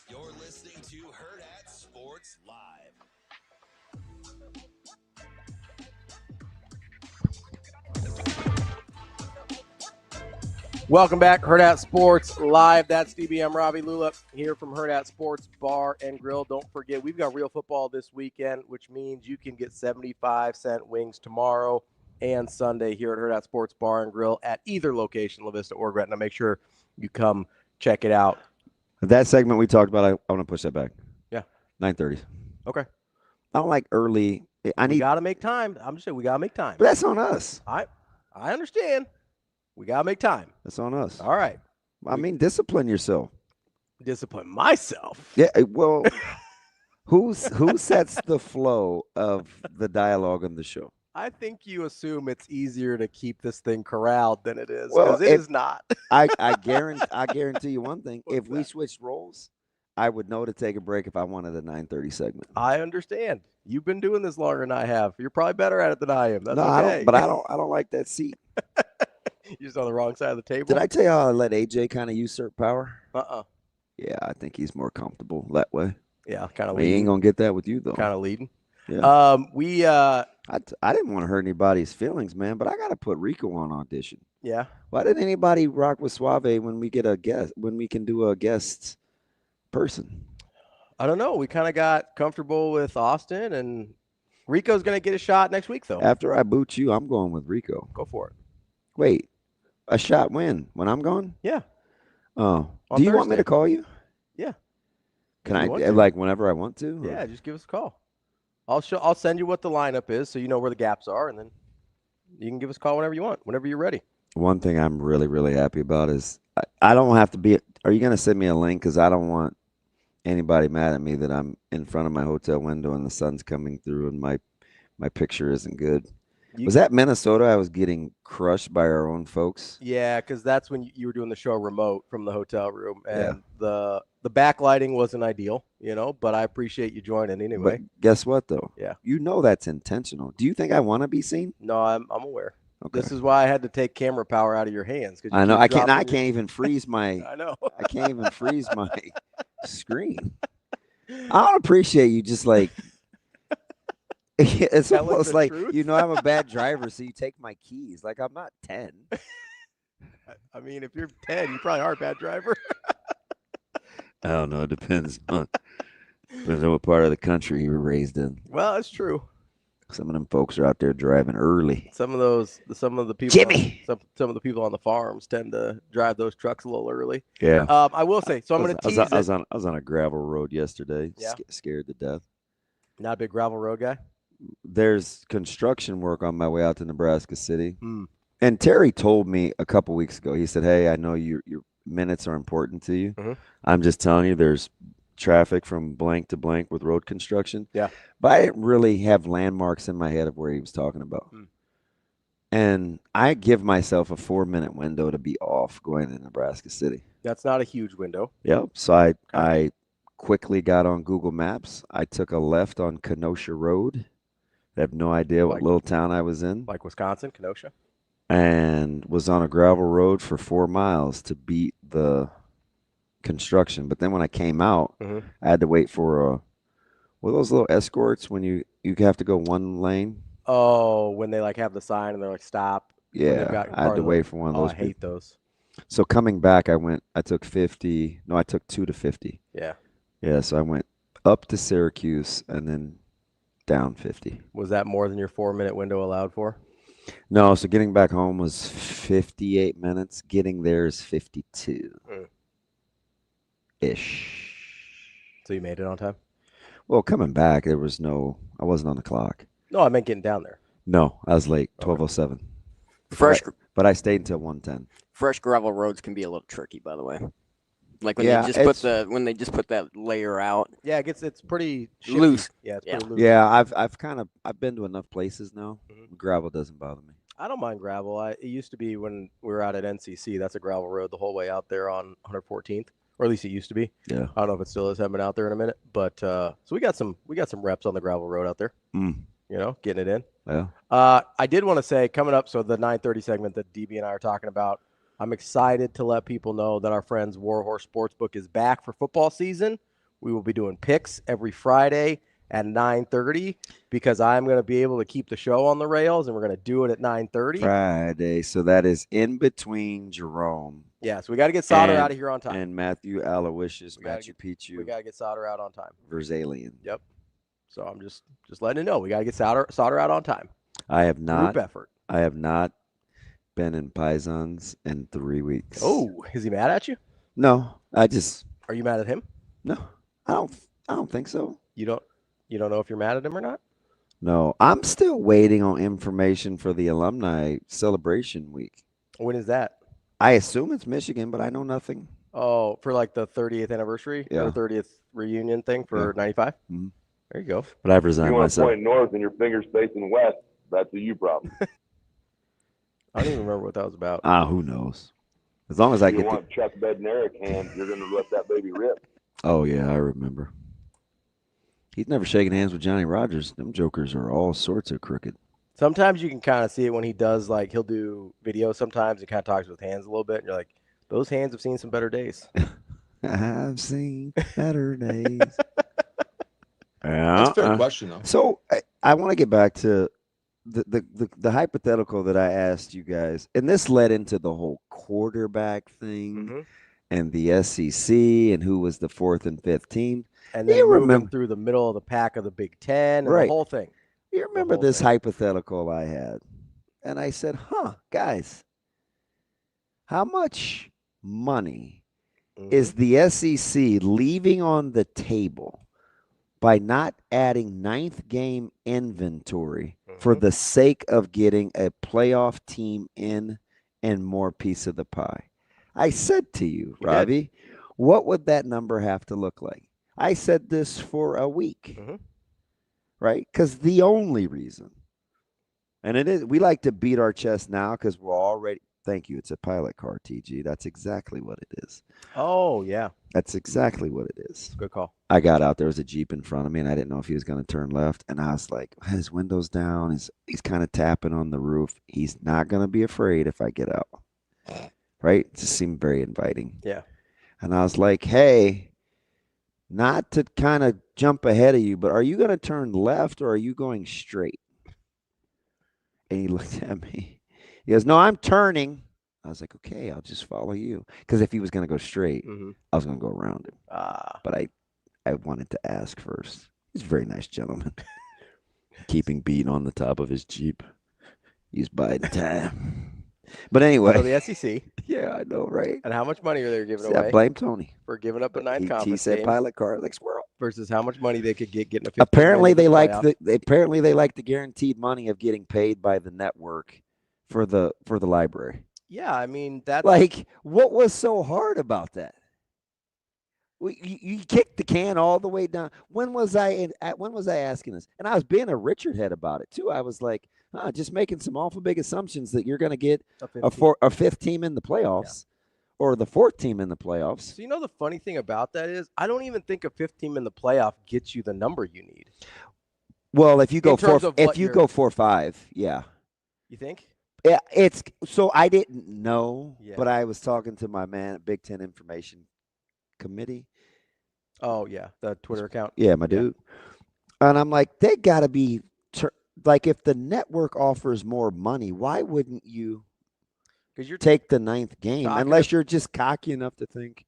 You're listening to Hurrdat Sports Live. Welcome back, Hurrdat Sports Live. That's DBM Ravi Lulla here from Hurrdat Sports Bar and Grill. Don't forget, we've got real football this weekend, which means you can get 75-cent wings tomorrow and Sunday here at Hurrdat Sports Bar and Grill at either location, La Vista or Gretna. Make sure you come check it out. That segment we talked about, I want to push that back. Yeah. 9:30. Okay. I don't like early. We got to make time. I'm just saying we got to make time. But that's on us. I understand. We got to make time. That's on us. All right. I mean, discipline yourself. Discipline myself. Yeah. Well, who sets the flow of the dialogue on the show? I think you assume it's easier to keep this thing corralled than it is, Well, because it is not. I guarantee you one thing. If we switched roles, I would know to take a break if I wanted a 9:30 segment. I understand. You've been doing this longer than I have. You're probably better at it than I am. That's okay. I don't. But I don't like that seat. You're just on the wrong side of the table. Did I tell you how I let AJ kind of usurp power? Uh-uh. Yeah, I think he's more comfortable that way. Yeah, kind of He leading. ain't gonna get that with you though. Kind of leading. Yeah. I didn't want to hurt anybody's feelings, man, but I got to put Rico on audition. Yeah. Why didn't anybody rock with Suave when we get a guest, when we can do a guest person? I don't know. We kind of got comfortable with Austin, and Rico's going to get a shot next week, though. After I boot you, I'm going with Rico. Go for it. Wait, a shot when I'm gone? Yeah. Oh, On do you want me Thursday. to call you? Yeah. Can If I you want to. like whenever I want to? Yeah, just give us a call. I'll send you what the lineup is, so you know where the gaps are, and then you can give us a call whenever you want, whenever you're ready. One thing I'm really, really happy about is I don't have to be. Are you going to send me a link? Because I don't want anybody mad at me that I'm in front of my hotel window and the sun's coming through and my picture isn't good. Was that Minnesota? I was getting crushed by our own folks. Yeah, because that's when you were doing the show remote from the hotel room, and the backlighting wasn't ideal, but I appreciate you joining anyway. But guess what, though? Yeah. You know that's intentional. Do you think I want to be seen? No, I'm aware. Okay. This is why I had to take camera power out of your hands. I know. I can't even freeze my. I know. I can't even freeze my screen. I don't appreciate you just like. It's Telling almost the like truth? I'm a bad driver, so you take my keys. Like I'm not 10. I mean, if you're 10, you probably are a bad driver. I don't know. It depends on what part of the country you were raised in. Well, that's true. Some of them folks are out there driving early. Some of the people, Jimmy! some of the people on the farms tend to drive those trucks a little early. Yeah. I will say. So I'm going to tease I was on a gravel road yesterday. Yeah. Scared to death. Not a big gravel road guy. There's construction work on my way out to Nebraska City. Hmm. And Terry told me a couple weeks ago, he said, hey, I know your minutes are important to you. Mhm. I'm just telling you there's traffic from blank to blank with road construction. Yeah. But I didn't really have landmarks in my head of where he was talking about. And I give myself a 4-minute window to be off going to Nebraska City. That's not a huge window. Yep. So I quickly got on Google Maps. I took a left on Kenosha Road. I have no idea what little town I was in. Like Wisconsin, Kenosha. And was on a gravel road for 4 miles to beat the construction. But then when I came out, Mhm. I had to wait for those little escorts when you have to go one lane. Oh, when they have the sign and they're like, stop. When they've Yeah, got I had part to of the- wait for one of those. I hate those. So coming back, I took 50. No, I took 2 to 50. Yeah. Yeah, so I went up to Syracuse and then down 50. Was that more than your 4-minute window allowed for? No, so getting back home was 58 minutes. Getting there is 52. Ish. So you made it on time? Well, coming back, I wasn't on the clock. No, I meant getting down there. No, I was late, 12:07. Fresh, But I stayed until 1:10. fresh gravel roads can be a little tricky, by the way. Like when Yeah, they just put that layer out. Yeah, it's pretty shifty. Loose. Yeah, it's pretty loose. Yeah, I've been to enough places now. Gravel doesn't bother me. I don't mind gravel. It used to be when we were out at NCC. That's a gravel road the whole way out there on 114th, or at least it used to be. Yeah. I don't know if it still is. Haven't been out there in a minute, but so we got some reps on the gravel road out there. Getting it in. Yeah. I did want to say coming up. So the 9:30 segment that DB and I are talking about. I'm excited to let people know that our friends Warhorse Sportsbook is back for football season. We will be doing picks every Friday at 9:30 because I'm going to be able to keep the show on the rails, and we're going to do it at 9:30. Friday, so that is in between Jerome. Yeah, so we got to get Sautter out of here on time. And Matthew Aloysius, We gotta Matthew Pichu, We got to get Sautter out on time. Verzalian. Yep. So I'm just letting you know we got to get Sautter out on time. I have not. Group effort. I have not been in Piezons in 3 weeks. Oh, is he mad at you? No, I just. Are you mad at him? No, I don't think so. You don't. You don't know if you're mad at him or not? No, I'm still waiting on information for the alumni celebration week. When is that? I assume it's Michigan, but I know nothing. Oh, for like the 30th anniversary Yeah. or 30th reunion thing for 95? Mhm. There you go. But I've resigned You want to myself. point north and your fingers facing west, that's a you problem. I don't even remember what that was about. Who knows? As long as I If you get want Chuck Bednarik hands, you're going to let that baby rip. Oh, yeah, I remember. He's never shaken hands with Johnny Rogers. Them jokers are all sorts of crooked. Sometimes you can kind of see it when he does, like, he'll do videos sometimes and kind of talks with hands a little bit. And you're like, those hands have seen some better days. I've seen better days. That's a fair question, though. So I want to get back to the hypothetical that I asked you guys, and this led into the whole quarterback thing and the SEC and who was the 4th and 5th team. And then moving through the middle of the pack of the Big Ten and the whole thing. You remember this hypothetical I had? And I said, guys, how much money is the SEC leaving on the table by not adding 9th game inventory for the sake of getting a playoff team in and more piece of the pie? I said to you, Ravi, what would that number have to look like? I said this for a week, right? Because the only reason, and it is, we like to beat our chest now because we're already, thank you, it's a pilot car, TG. That's exactly what it is. Oh, yeah. That's exactly what it is. Good call. I got out, there was a Jeep in front of me, and I didn't know if he was going to turn left. And I was like, his window's down. He's kind of tapping on the roof. He's not going to be afraid if I get out. Right? It just seemed very inviting. Yeah. And I was like, hey, not to kind of jump ahead of you, but are you going to turn left or are you going straight? And he looked at me. He goes, no, I'm turning. I was like, okay, I'll just follow you. Because if he was going to go straight, I was going to go around him. But I wanted to ask first. He's a very nice gentleman. Keeping beat on the top of his Jeep. He's biding time. But anyway. So the SEC. Yeah, I know, right? And how much money are they giving See, away? I blame Tony. For giving up a 9th conference He said game pilot car like squirrel. versus how much money they could get getting a 15 Apparently they like playoff. apparently they like the guaranteed money of getting paid by the network for the library. Yeah, I mean that's Like, what was so hard about that? You kicked the can all the way down. When was I asking this? And I was being a Richard head about it too. I was like, just making some awful big assumptions that you're going to get a 5th team in the playoffs or the 4th team in the playoffs. So you know the funny thing about that is I don't even think a 5th team in the playoff gets you the number you need. Well, if you go In terms of what go 4-5, yeah. You think? Yeah, it's so I didn't know, Yeah. but I was talking to my man at Big Ten Information Committee. Oh yeah, the Twitter account. Yeah, my dude. And I'm like, they got to be like, if the network offers more money, why wouldn't you take the 9th game unless you're just cocky enough to think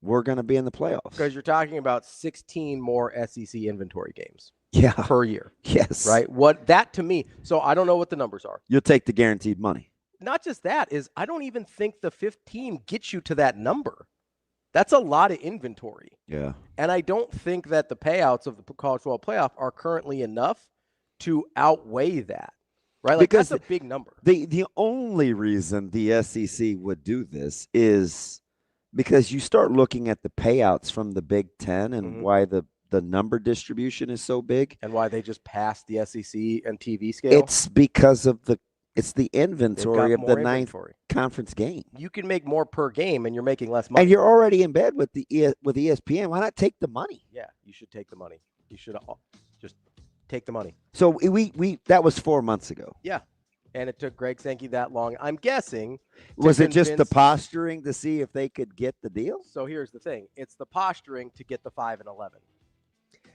we're going to be in the playoffs? Because you're talking about 16 more SEC inventory games. Yeah. Per year. Yes. Right? What that to me, so I don't know what the numbers are. You'll take the guaranteed money. Not just that, is I don't even think the 15 gets you to that number. That's a lot of inventory. Yeah. And I don't think that the payouts of the college football playoff are currently enough to outweigh that. Right? Like, Because that's a big number. The only reason the SEC would do this is because you start looking at the payouts from the Big Ten and why the number distribution is so big. And why they just passed the SEC and TV scale. It's because of the inventory of the more 9th inventory. conference game. You can make more per game and you're making less money. And you're already in bed with with ESPN. Why not take the money? Yeah, you should take the money. You should just take the money. So we that was 4 months ago. Yeah. And it took Greg Sankey that long. I'm guessing. Was it just the posturing to see if they could get the deal? So here's the thing. It's the posturing to get the 5 and 11.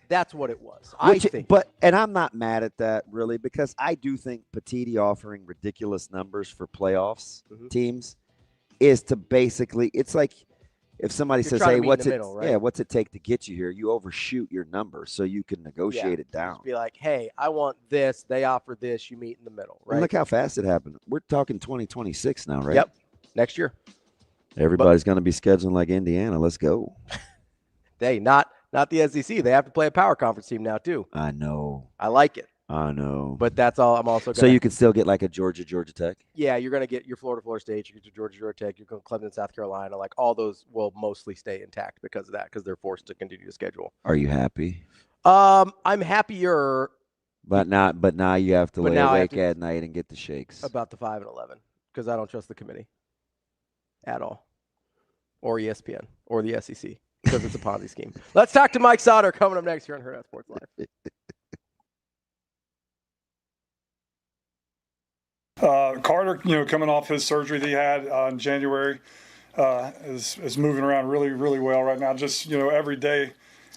That's what it was. I think. And I'm not mad at that really, because I do think Petiti offering ridiculous numbers for playoffs teams is to basically, it's like if somebody says, hey, what's it take to get you here? You overshoot your number so you can negotiate it down. Just be like, hey, I want this. They offer this. You meet in the middle, right? And look how fast it happened. We're talking 2026 now, right? Yep. Next year. Everybody's going to be scheduling like Indiana. Let's go. Not Not the SEC. They have to play a power conference team now too. I know. I like it. I know. But that's all. I'm also so you can still get like a Georgia Tech. Yeah, you're gonna get your Florida State. You get your Georgia Tech. You're going to Clemson, South Carolina. Like all those will mostly stay intact because of that, because they're forced to continue to schedule. Are you happy? I'm happier. But now you have to lay awake at night and get the shakes about the 5 and 11 because I don't trust the committee at all, or ESPN or the SEC because it's a Ponzi scheme. Let's talk to Mike Sautter coming up next here on Hurrdat Sports Live. Carter, coming off his surgery that he had in January, is moving around really, really well right now. Just every day,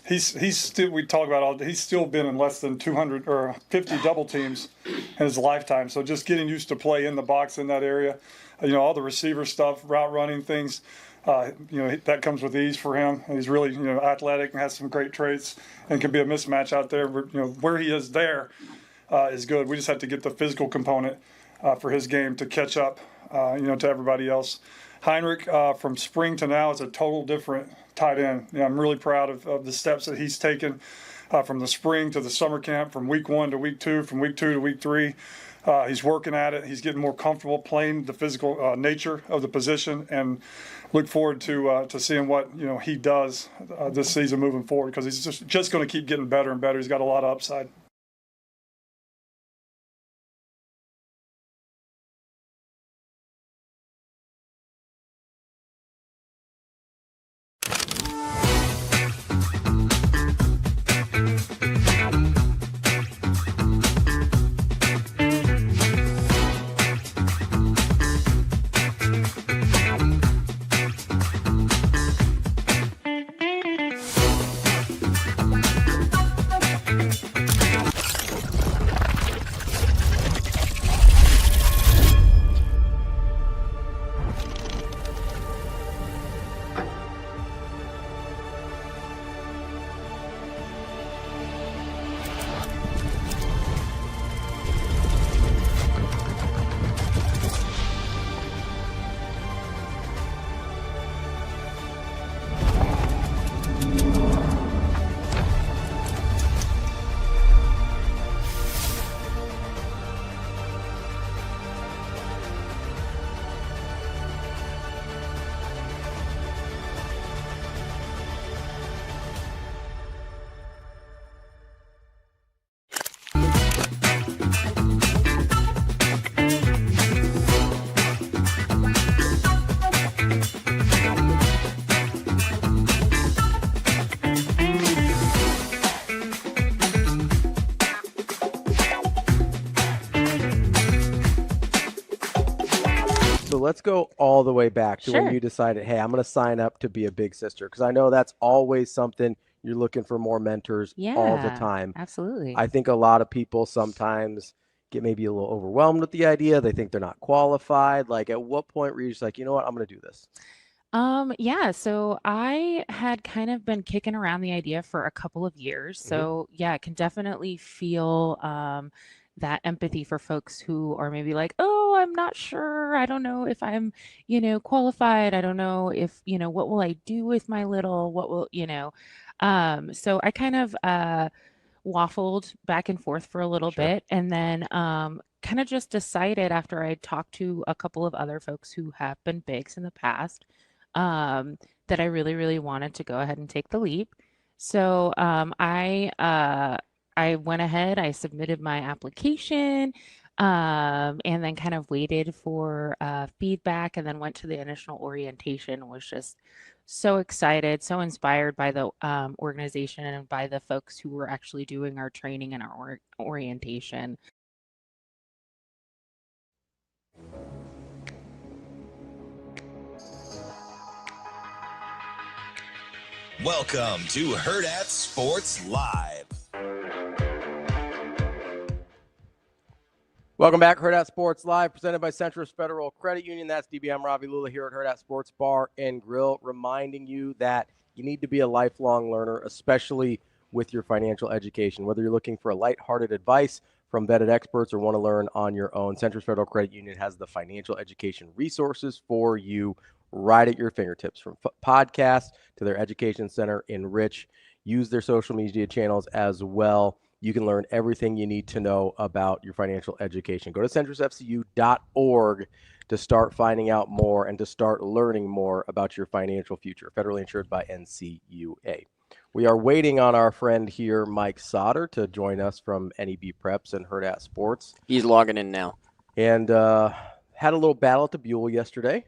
he's still, we talk about he's still been in less than 200 or 50 double teams in his lifetime. So just getting used to play in the box in that area, all the receiver stuff, route running things, that comes with ease for him. He's really athletic and has some great traits and can be a mismatch out there. Where he is there is good. We just have to get the physical component for his game to catch up, to everybody else. Heinrich, from spring to now, is a total different tight end. I'm really proud of the steps that he's taken from the spring to the summer camp, from week 1 to week 2, from week 2 to week 3. He's working at it. He's getting more comfortable playing the physical nature of the position, and look forward to seeing what he does this season moving forward, because he's just going to keep getting better and better. He's got a lot of upside. Let's go all the way back to Sure. when you decided, hey, I'm going to sign up to be a big sister, because I know that's always something you're looking for, more mentors all the Yeah, time. absolutely. I think a lot of people sometimes get maybe a little overwhelmed with the idea. They think they're not qualified. Like, at what point were you just like, you know what, I'm going to do this? Yeah, so I had kind of been kicking around the idea for a couple of years. So yeah, I can definitely feel that empathy for folks who are maybe like, oh, I'm not sure. I don't know if I'm, qualified. I don't know if, what will I do with my little, what will, so I kind of waffled back and forth for a little bit, and then kind of just decided after I talked to a couple of other folks who have been bigs in the past, that I really, really wanted to go ahead and take the leap. So I went ahead, I submitted my application, and then kind of waited for feedback, and then went to the initial orientation. Was just so excited, so inspired by the organization and by the folks who were actually doing our training and our orientation. Welcome to Hurrdat Sports Live. Welcome back, Hurrdat Sports Live, presented by Centris Federal Credit Union. That's DB. I'm Ravi Lulla here at Hurrdat Sports Bar and Grill, reminding you that you need to be a lifelong learner, especially with your financial education. Whether you're looking for a lighthearted advice from vetted experts or want to learn on your own, Centris Federal Credit Union has the financial education resources for you right at your fingertips. From podcasts to their education center, enrich Use their social media channels as well. You can learn everything you need to know about your financial education. Go to centrusfcu.org to start finding out more and to start learning more about your financial future. Federally insured by NCUA. We are waiting on our friend here, Mike Sautter, to join us from NEBPreps and Hurrdat Sports. He's logging in now. And had a little battle at the Buell yesterday.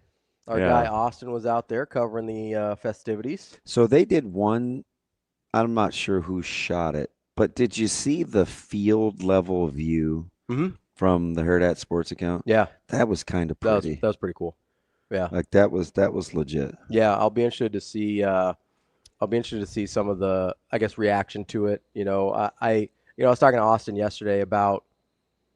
Our Yeah. guy Austin was out there covering the festivities. So they did one. I'm not sure who shot it, but did you see the field level view from the Hurrdat Sports account? Yeah, that was kind of pretty. That was pretty cool. Yeah, like that was legit. Yeah, I'll be interested to see. I'll be interested to see some of the, I guess, reaction to it. I was talking to Austin yesterday about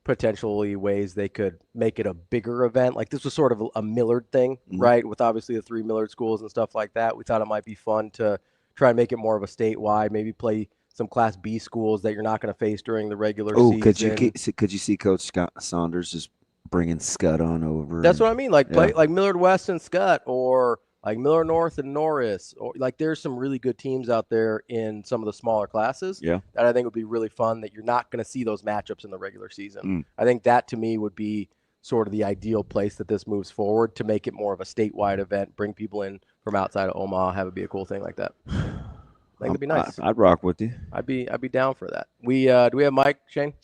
potentially ways they could make it a bigger event. Like this was sort of a Millard thing, right? With obviously the 3 Millard schools and stuff like that. We thought it might be fun to try and make it more of a statewide, maybe play some Class B schools that you're not going to face during the regular season. Could you see Coach Scott Saunders just bringing Scud on over? That's what I mean. Like play like Millard West and Scott, or like Millard North and Norris, or like there's some really good teams out there in some of the smaller classes. Yeah, that I think would be really fun. That you're not going to see those matchups in the regular season. I think that to me would be sort of the ideal place that this moves forward to make it more of a statewide event, bring people in from outside of Omaha, have it be a cool thing like that. I think it'd be nice. I'd rock with you. I'd be down for that. Do we have Mike, Shane?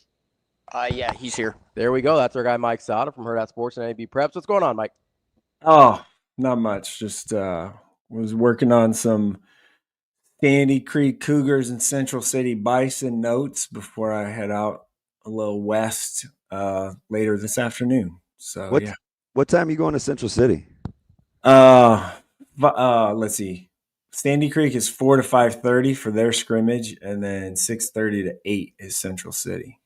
Yeah, he's here. There we go. That's our guy Mike Sautter from Hurrdat Sports and NEBPreps. What's going on, Mike? Oh, not much. Just was working on some Sandy Creek Cougars and Central City Bison notes before I head out a little west later this afternoon. So what time are you going to Central City? Let's see. Sandy Creek is 4 to 5:30 for their scrimmage, and then 6:30 to 8 is Central City.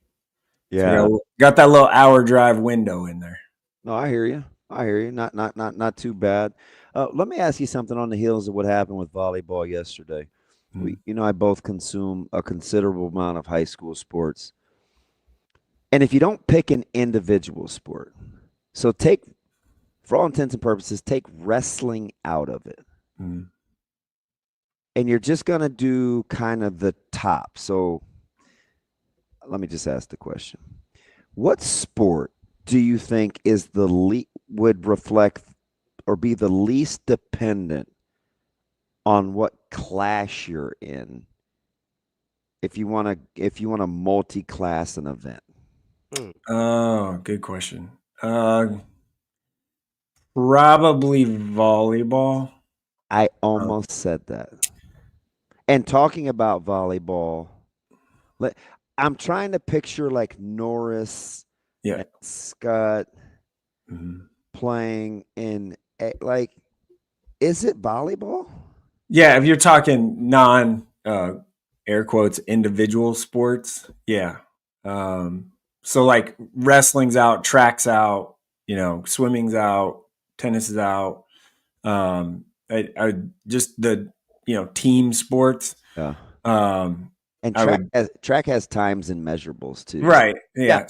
Yeah, so got that little hour drive window in there. No, I hear you. Not too bad. Let me ask you something on the heels of what happened with volleyball yesterday. I both consume a considerable amount of high school sports. And if you don't pick an individual sport, so for all intents and purposes, take wrestling out of it. And you're just going to do kind of the top. So let me just ask the question. What sport do you think is would reflect or be the least dependent on what class you're in if you want to multi-class an event? Oh, good question. Probably volleyball. I almost said that. And talking about volleyball, I'm trying to picture like Norris and Scott playing in is it volleyball? Yeah, if you're talking non air quotes individual sports, yeah. So like wrestling's out, track's out, swimming's out, tennis is out. I just the team sports. Yeah. And track has times and measurables too. Right. Yeah.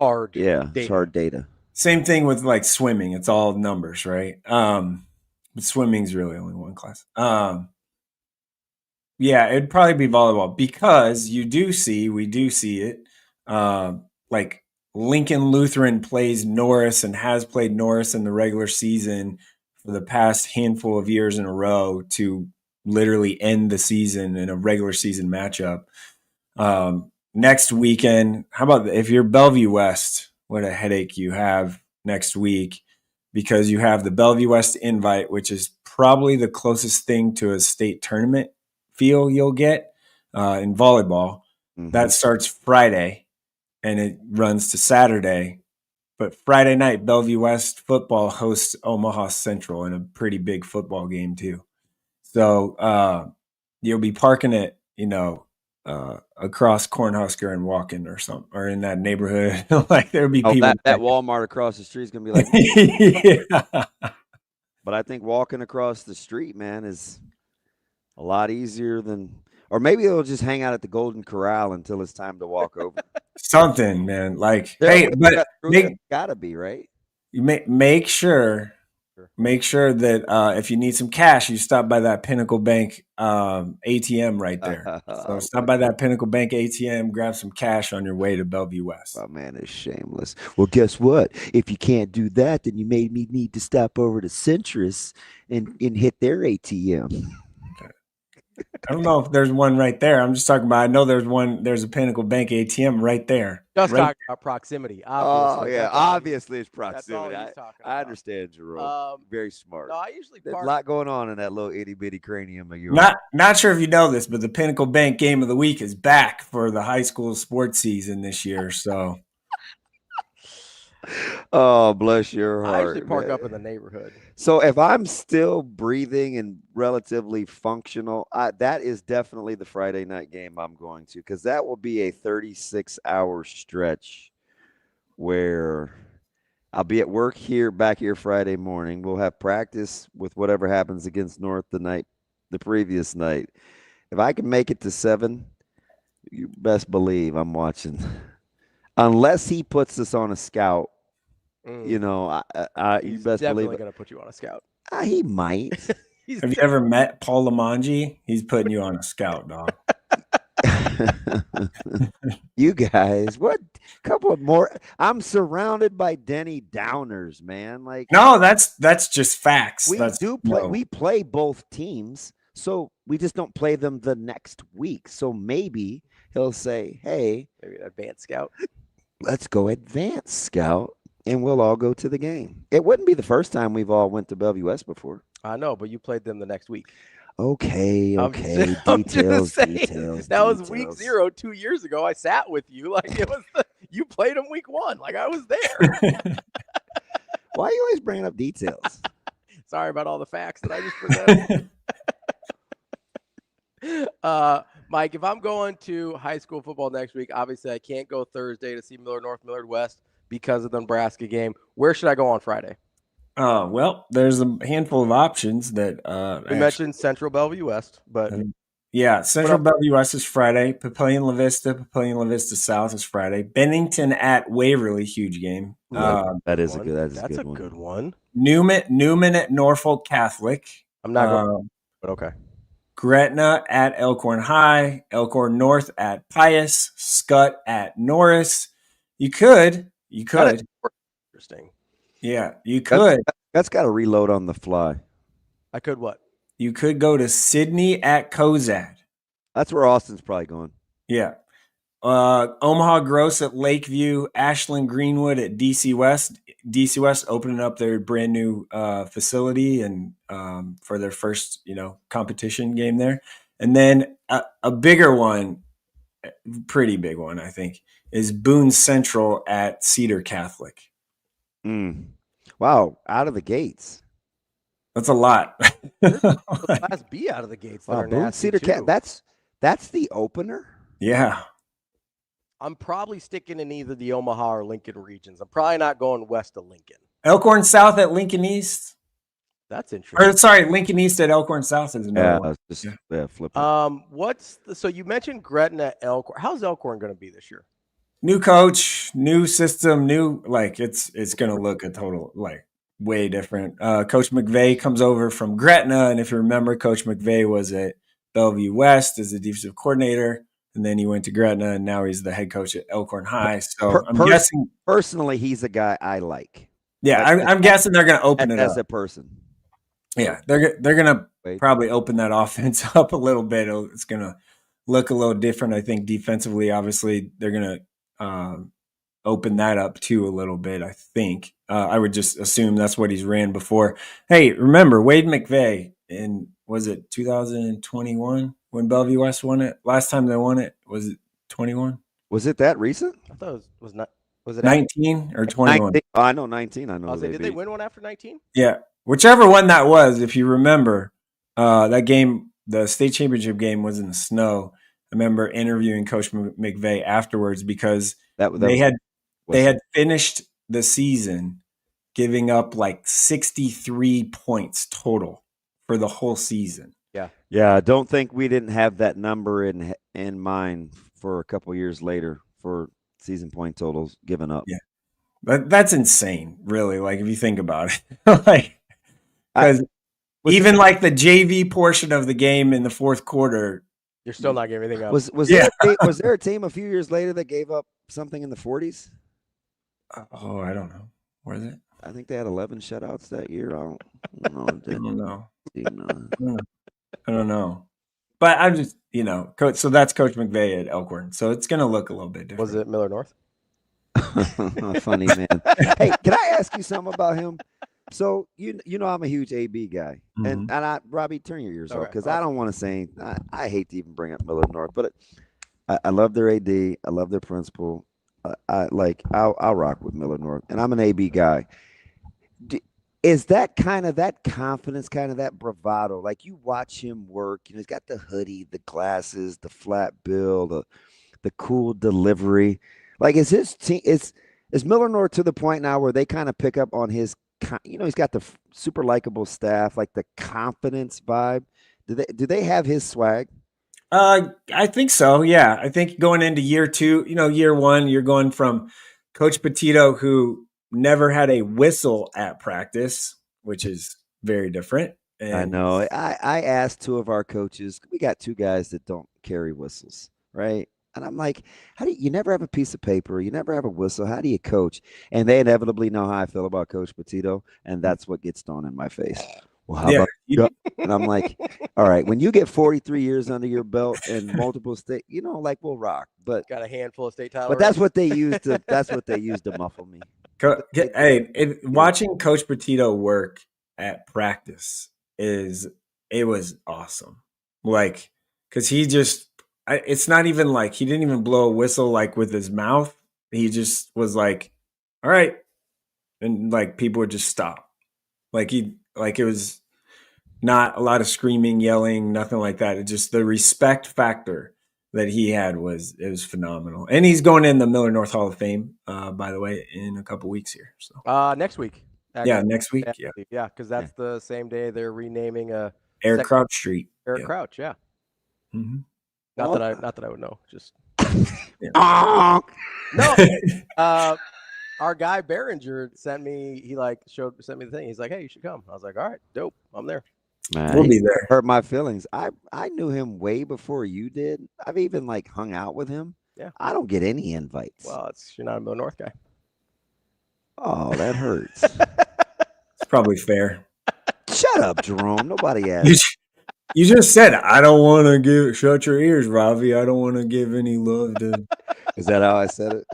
Hard. Yeah. It's hard data. Same thing with like swimming. It's all numbers, right? But swimming's really only one class. Yeah, it'd probably be volleyball because we do see it. Like Lincoln Lutheran plays Norris and has played Norris in the regular season for the past handful of years in a row to literally end the season in a regular season matchup. Next weekend, how about if you're Bellevue West, what a headache you have next week, because you have the Bellevue West invite, which is probably the closest thing to a state tournament feel you'll get in volleyball. That starts Friday and it runs to Saturday. But Friday night, Bellevue West football hosts Omaha Central in a pretty big football game too. So you'll be parking it, across Cornhusker and walking or something, or in that neighborhood. Like there'll be people. That Walmart across the street is gonna be like. Yeah. But I think walking across the street, man, is a lot easier than. Or maybe they'll just hang out at the Golden Corral until it's time to walk over. Something, man. Like, Gotta be right. You make sure make sure that if you need some cash, you stop by that Pinnacle Bank ATM right there. So stop by that Pinnacle Bank ATM, grab some cash on your way to Bellevue West. Oh, man, it's shameless. Well, guess what? If you can't do that, then you made me need to stop over to Centris and hit their ATM. I don't know if there's one right there. I'm just talking about, I know there's a Pinnacle Bank ATM right there. Just right talking about proximity, obviously. Oh, yeah, obviously it's proximity. That's all he's talking I understand, Jerome. Very smart. No, I usually There's a lot going on in that little itty-bitty cranium of yours. Not sure if you know this, but the Pinnacle Bank Game of the Week is back for the high school sports season this year. So, oh, bless your heart. I usually park man. up in the neighborhood. So if I'm still breathing and relatively functional, that is definitely the Friday night game I'm going to, because that will be a 36-hour stretch where I'll be at work back here Friday morning. We'll have practice with whatever happens against North the previous night. If I can make it to 7, you best believe I'm watching. Unless he puts us on a scout. You know, you best definitely believe going to put you on a scout. He might. Have you ever met Paul Lamangi? He's putting you on a scout, dog. You guys, what? Couple of more. I'm surrounded by Denny Downers, man. Like, no, that's just facts. We play both teams, so we just don't play them the next week. So maybe he'll say, "Hey, maybe an advanced scout. Let's go advanced scout." And we'll all go to the game. It wouldn't be the first time we've all went to Bellevue West before. I know, but you played them the next week. Okay. Details. That was week 0 2 years ago. I sat with you like it was. You played them week 1. Like I was there. Why are you always bringing up details? Sorry about all the facts that I just presented. Mike, if I'm going to high school football next week, obviously I can't go Thursday to see Millard North, Millard West, because of the Nebraska game. Where should I go on Friday? Well, there's a handful of options that we mentioned Central Bellevue West, but Central Bellevue West is Friday. Papillion La Vista South is Friday. Bennington at Waverly, huge game. That is a good. That's a good one. Newman at Norfolk Catholic. I'm not going, but okay. Gretna at Elkhorn High. Elkhorn North at Pius. Scott at Norris. You could. Interesting. Yeah, you could. That's got to reload on the fly. I could what? You could go to Sydney at Cozad. That's where Austin's probably going. Yeah. Omaha Gross at Lakeview. Ashland Greenwood at DC West. DC West opening up their brand new facility and for their first, competition game there. And then a bigger one, pretty big one, I think, is Boone Central at Cedar Catholic. Wow, out of the gates. That's a lot. Class B out of the gates. That are Boone Cedar Catholic. That's the opener. Yeah. I'm probably sticking in either the Omaha or Lincoln regions. I'm probably not going west of Lincoln. Elkhorn South at Lincoln East. That's interesting. Or sorry, Lincoln East at Elkhorn South is another one. Flipping. So you mentioned Gretna Elkhorn. How's Elkhorn going to be this year? New coach, new system, it's going to look a total way different. Coach McVeigh comes over from Gretna, and if you remember, Coach McVeigh was at Bellevue West as the defensive coordinator, and then he went to Gretna, and now he's the head coach at Elkhorn High. So I'm guessing personally, he's a guy I like. Yeah, I'm guessing they're going to open it as up. a person. Yeah, they're going to probably open that offense up a little bit. It's going to look a little different, I think, defensively. Obviously, they're going to open that up too a little bit, I think. I would just assume that's what he's ran before. Hey, remember, Wade McVeigh was it 2021 when Bellevue West won it? Last time they won it, was it 21? Was it that recent? I thought was it 19 or 21? I know 19. I know. Did they win one after 19? Yeah. Whichever one that was, if you remember, that game, the state championship game was in the snow. I remember interviewing Coach McVeigh afterwards because they had finished the season giving up 63 points total for the whole season. Yeah. I don't think we didn't have that number in mind for a couple years later for season point totals given up. Yeah, but that's insane, really. If you think about it, Because even like the JV portion of the game in the fourth quarter, you're still not giving anything up. Was there a team a few years later that gave up something in the 40s? Oh, I don't know. Was it? I think they had 11 shutouts that year. I don't know. I don't know. But I'm just, coach. So that's Coach McVay at Elkhorn. So it's going to look a little bit different. Was it Miller North? Funny, man. Hey, can I ask you something about him? So you know I'm a huge AB guy, and Robbie, turn your ears off because I don't want to say. I hate to even bring up Miller North, but I love their AD. I love their principal. I'll rock with Miller North, and I'm an AB guy. Is that kind of that confidence, kind of that bravado? Like you watch him work, he's got the hoodie, the glasses, the flat bill, the cool delivery. Like is his team is Miller North to the point now where they kind of pick up on his, he's got the super likable staff, like the confidence vibe. Do they have his swag? I think so. Yeah. I think going into year 2, year 1, you're going from Coach Petito, who never had a whistle at practice, which is very different. And I know. I asked 2 of our coaches. We got 2 guys that don't carry whistles, right? And I'm like, how do you never have a piece of paper? You never have a whistle. How do you coach? And they inevitably know how I feel about Coach Petito, and that's what gets thrown in my face. Well, how about you? And I'm like, all right, when you get 43 years under your belt and multiple state, we'll rock. But got a handful of state titles. But that's what they used to. That's what they used to muffle me. Hey, watching Coach Petito work at practice it was awesome. Like, because he just, it's not even like he didn't even blow a whistle like with his mouth. He just was like, all right, and like people would just stop. It was not a lot of screaming, yelling, nothing like that. It just the respect factor that he had was phenomenal. And he's going in the Miller North Hall of Fame, by the way, in a couple weeks here. So next week. Actually. Yeah, next week. Yeah, because that's the same day they're renaming Eric Crouch Street. Eric Crouch, yeah. Mm-hmm. Not that I would know. Just no. Our guy Behringer sent me. He sent me the thing. He's like, "Hey, you should come." I was like, "All right, dope. I'm there." Man, we'll be there. Hurt my feelings. I knew him way before you did. I've even hung out with him. Yeah. I don't get any invites. Well, you're not a Miller North guy. Oh, that hurts. It's probably fair. Shut up, Jerome. Nobody asked. You just said, I don't want to shut your ears, Ravi. I don't want to give any love to. Is that how I said it?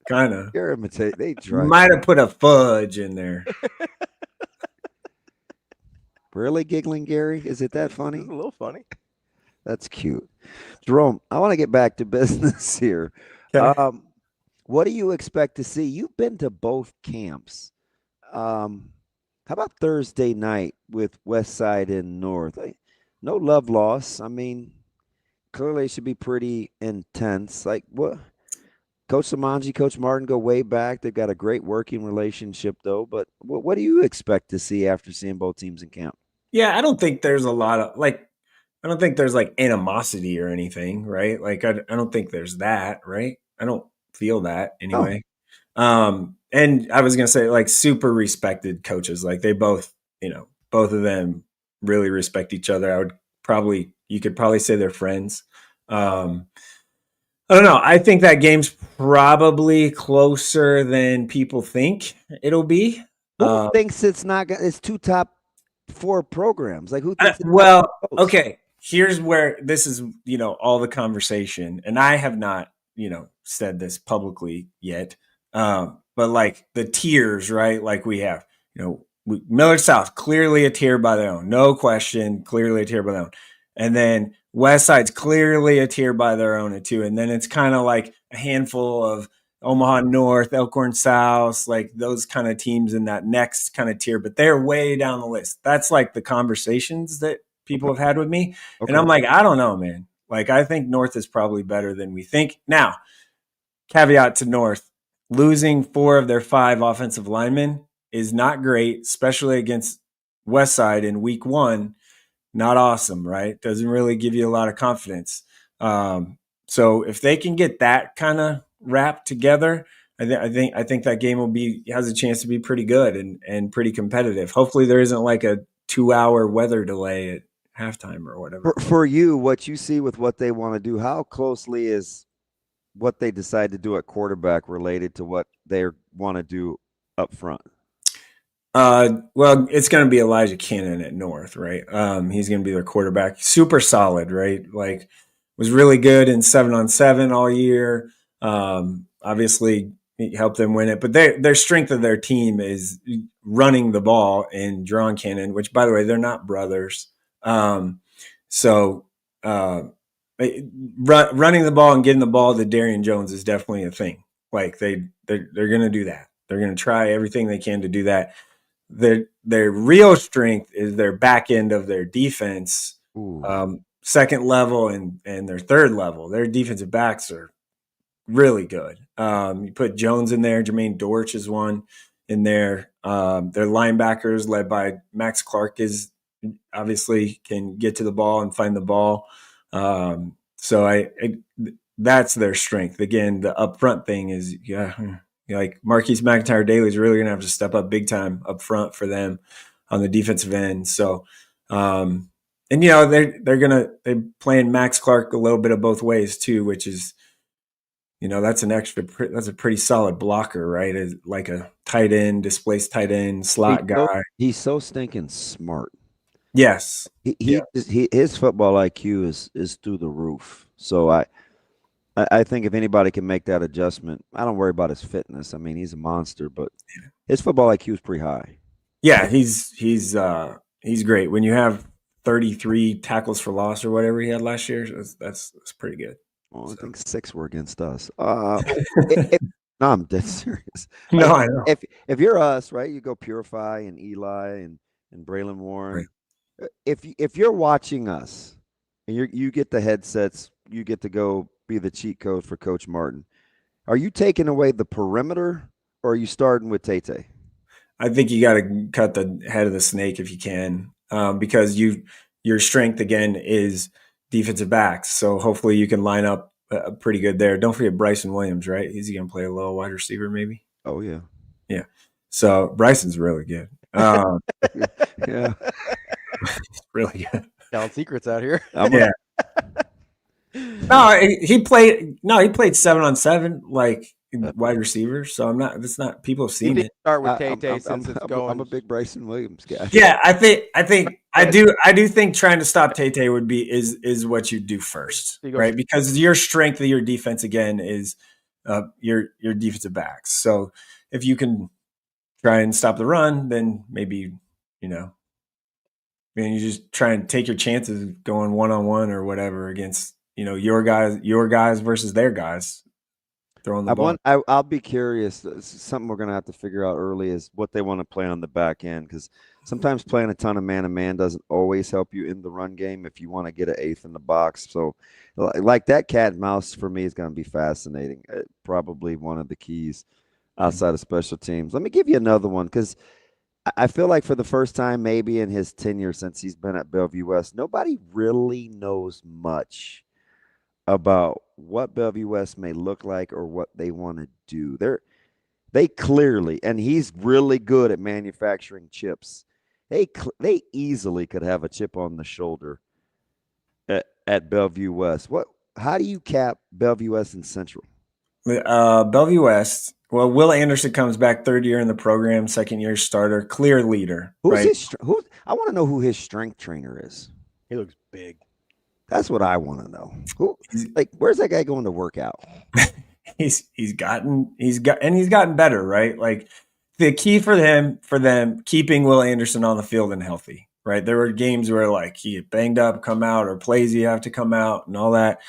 Kind of. You're imitating. They might have put a fudge in there. Really giggling, Gary? Is it that funny? It's a little funny. That's cute. Jerome, I want to get back to business here. Okay. What do you expect to see? You've been to both camps. How about Thursday night with West Side and North? No love loss. I mean, clearly it should be pretty intense. Like what? Coach Samanji, Coach Martin go way back. They've got a great working relationship, though. But what do you expect to see after seeing both teams in camp? Yeah, I don't think there's a lot of I don't think there's animosity or anything, right? I don't think there's that, right? I don't feel that anyway. Oh. And I was gonna say super respected coaches. They both, both of them really respect each other. You could probably say they're friends. I don't know. I think that game's probably closer than people think it'll be. Who thinks it's not? It's 2 top 4 programs. Who thinks? Okay. Here's where this is. All the conversation, and I have not, said this publicly yet. But the tiers, right? We have, Miller South, clearly a tier by their own, no question, clearly a tier by their own. And then West Side's clearly a tier by their own too. And then it's kind of a handful of Omaha North, Elkhorn South, those kind of teams in that next kind of tier, but they're way down the list. That's the conversations that people have had with me. Okay. And I'm I don't know, man. I think North is probably better than we think. Now, caveat to North, losing 4 of their 5 offensive linemen is not great, especially against West Side in week 1. Not awesome, right? Doesn't really give you a lot of confidence. So if they can get that kind of wrapped together, I think that game has a chance to be pretty good and pretty competitive. Hopefully there isn't a 2-hour weather delay at halftime or whatever. For you, what you see with what they want to do, how closely is what they decide to do at quarterback related to what they want to do up front? Well, it's going to be Elijah Cannon at North, right? He's going to be their quarterback. Super solid, right? Like, was really good in 7-on-7 all year. Obviously, he helped them win it. But their strength of their team is running the ball and Drawn Cannon, which, by the way, they're not brothers. Running the ball and getting the ball to Darian Jones is definitely a thing. Like, they're going to do that. They're going to try everything they can to do that. Their real strength is their back end of their defense, second level and their third level. Their defensive backs are really good. You put Jones in there. Jermaine Dortch is one in there. Their linebackers, led by Max Clark, is obviously can get to the ball and find the ball. That's their strength. Again, the upfront thing is, like Marquise McIntyre-Daly is really going to have to step up big time up front for them on the defensive end. So, they're playing Max Clark a little bit of both ways too, which is, that's a pretty solid blocker, right? Is like a tight end, displaced tight end, slot guy. He's so stinking smart. Yes. His football IQ is through the roof. So I think if anybody can make that adjustment, I don't worry about his fitness. I mean, he's a monster, but his football IQ is pretty high. Yeah, he's great. When you have 33 tackles for loss or whatever he had last year, that's pretty good. Well, I think 6 were against us. No, I'm dead serious. No, I know. If you're us, right, you go Purify and Eli and Braylon Warren. Right. If you're watching us and you get the headsets, you get to go be the cheat code for Coach Martin. Are you taking away the perimeter, or are you starting with Tate? I think you got to cut the head of the snake if you can, because your strength again is defensive backs. So hopefully you can line up pretty good there. Don't forget Bryson Williams, right? Is he going to play a little wide receiver maybe? Oh yeah, yeah. So Bryson's really good. Yeah, really good. Telling secrets out here. Yeah. No, he played 7-on-7 like wide receiver. So it's not people have seen it. Start with Tate since it's going. I'm a big Bryson Williams guy. Yeah, I do think trying to stop Tate is what you do first, right? Because your strength of your defense again is your defensive backs. So if you can try and stop the run, then maybe you just try and take your chances going one-on-one or whatever against your guys versus their guys throwing the ball. I'll be curious. Something we're going to have to figure out early is what they want to play on the back end, because sometimes playing a ton of man-to-man doesn't always help you in the run game if you want to get an eighth in the box. So like that cat and mouse for me is going to be fascinating. Probably one of the keys outside of special teams. Let me give you another one, because I feel like for the first time maybe in his tenure since he's been at Bellevue West, nobody really knows much about what Bellevue West may look like or what they want to do. They clearly, and he's really good at manufacturing chips. They easily could have a chip on the shoulder at Bellevue West. How do you cap Bellevue West and Central? Bellevue West. Well, Will Anderson comes back, third year in the program, second year starter, clear leader. I want to know who his strength trainer is. He looks big. That's what I want to know. Where's that guy going to work out? He's gotten better, right? Like the key for them keeping Will Anderson on the field and healthy, right? There were games where like he had banged up, come out, or plays he have to come out and all that.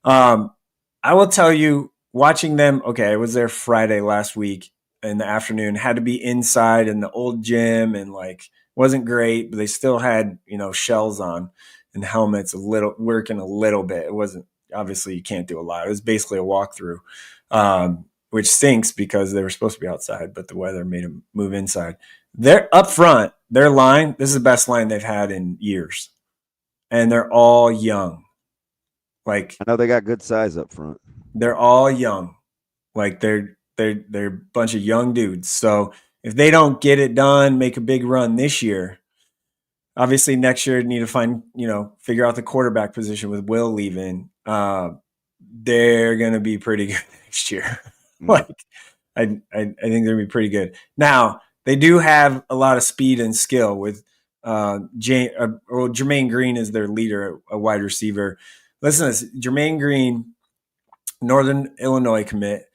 I will tell you, watching them, okay, I was there Friday last week in the afternoon, had to be inside in the old gym and like wasn't great, but they still had, shells on and helmets working a little bit. It wasn't, obviously you can't do a lot. It was basically a walkthrough, which stinks because they were supposed to be outside, but the weather made them move inside. They're up front, their line, this is the best line they've had in years. And they're all young. Like, I know they got good size up front. They're all young. Like they're a bunch of young dudes. So if they don't get it done, make a big run this year, obviously next year need to figure out the quarterback position with Will leaving. They're going to be pretty good next year. Like I think they're going to be pretty good. Now, they do have a lot of speed and skill with Jermaine Green is their leader, a wide receiver. Listen to this, Jermaine Green, Northern Illinois commit.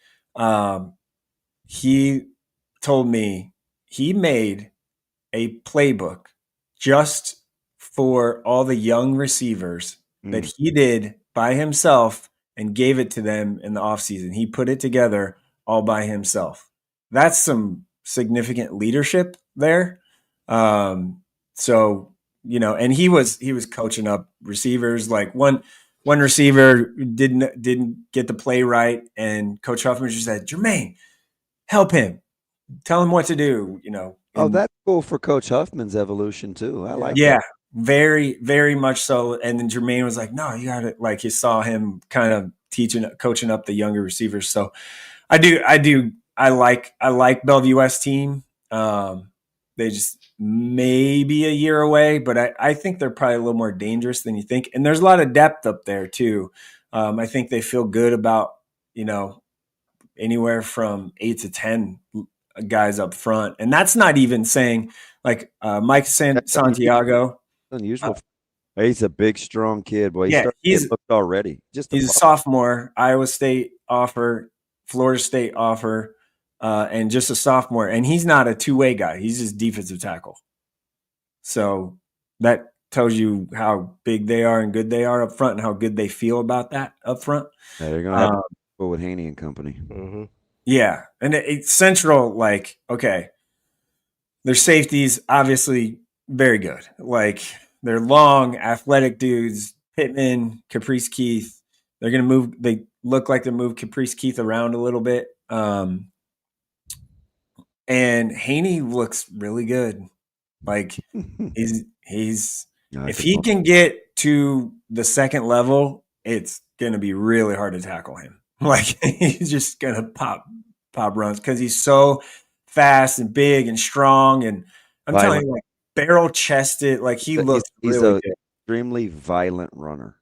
He told me he made a playbook just for all the young receivers that he did by himself and gave it to them in the offseason. He put it together all by himself. That's some significant leadership there. So, and he was coaching up receivers. Like one receiver didn't get the play right, and Coach Huffman just said, Jermaine, help him. Tell him what to do, Oh, that's cool for Coach Huffman's evolution too. I like that. that. Very, very much so. And then Jermaine was like, no, you got it. Like he saw him kind of coaching up the younger receivers. So I like Bellevue West team. They just maybe a year away, but I think they're probably a little more dangerous than you think. And there's a lot of depth up there too. I think they feel good about, anywhere from 8 to 10 guys up front. And that's not even saying like Mike Santiago. Unusual. He's a big, strong kid. Boy, he's looked already. He's a sophomore. Iowa State offer, Florida State offer, and just a sophomore. And he's not a two-way guy. He's just defensive tackle. So that tells you how big they are and good they are up front and how good they feel about that up front. Yeah, they're going to have to go with Haney and company. Mm-hmm. Yeah. And it's Central, like, okay, their safeties obviously very good. Like, they're long, athletic dudes. Pittman, Caprice Keith. They're going to move. They look like they move Caprice Keith around a little bit. And Haney looks really good. Like he's if he can get to the second level, it's going to be really hard to tackle him. Like he's just going to pop runs because he's so fast and big and strong. And I'm telling you, like, barrel chested, like he looks really good. Extremely violent runner.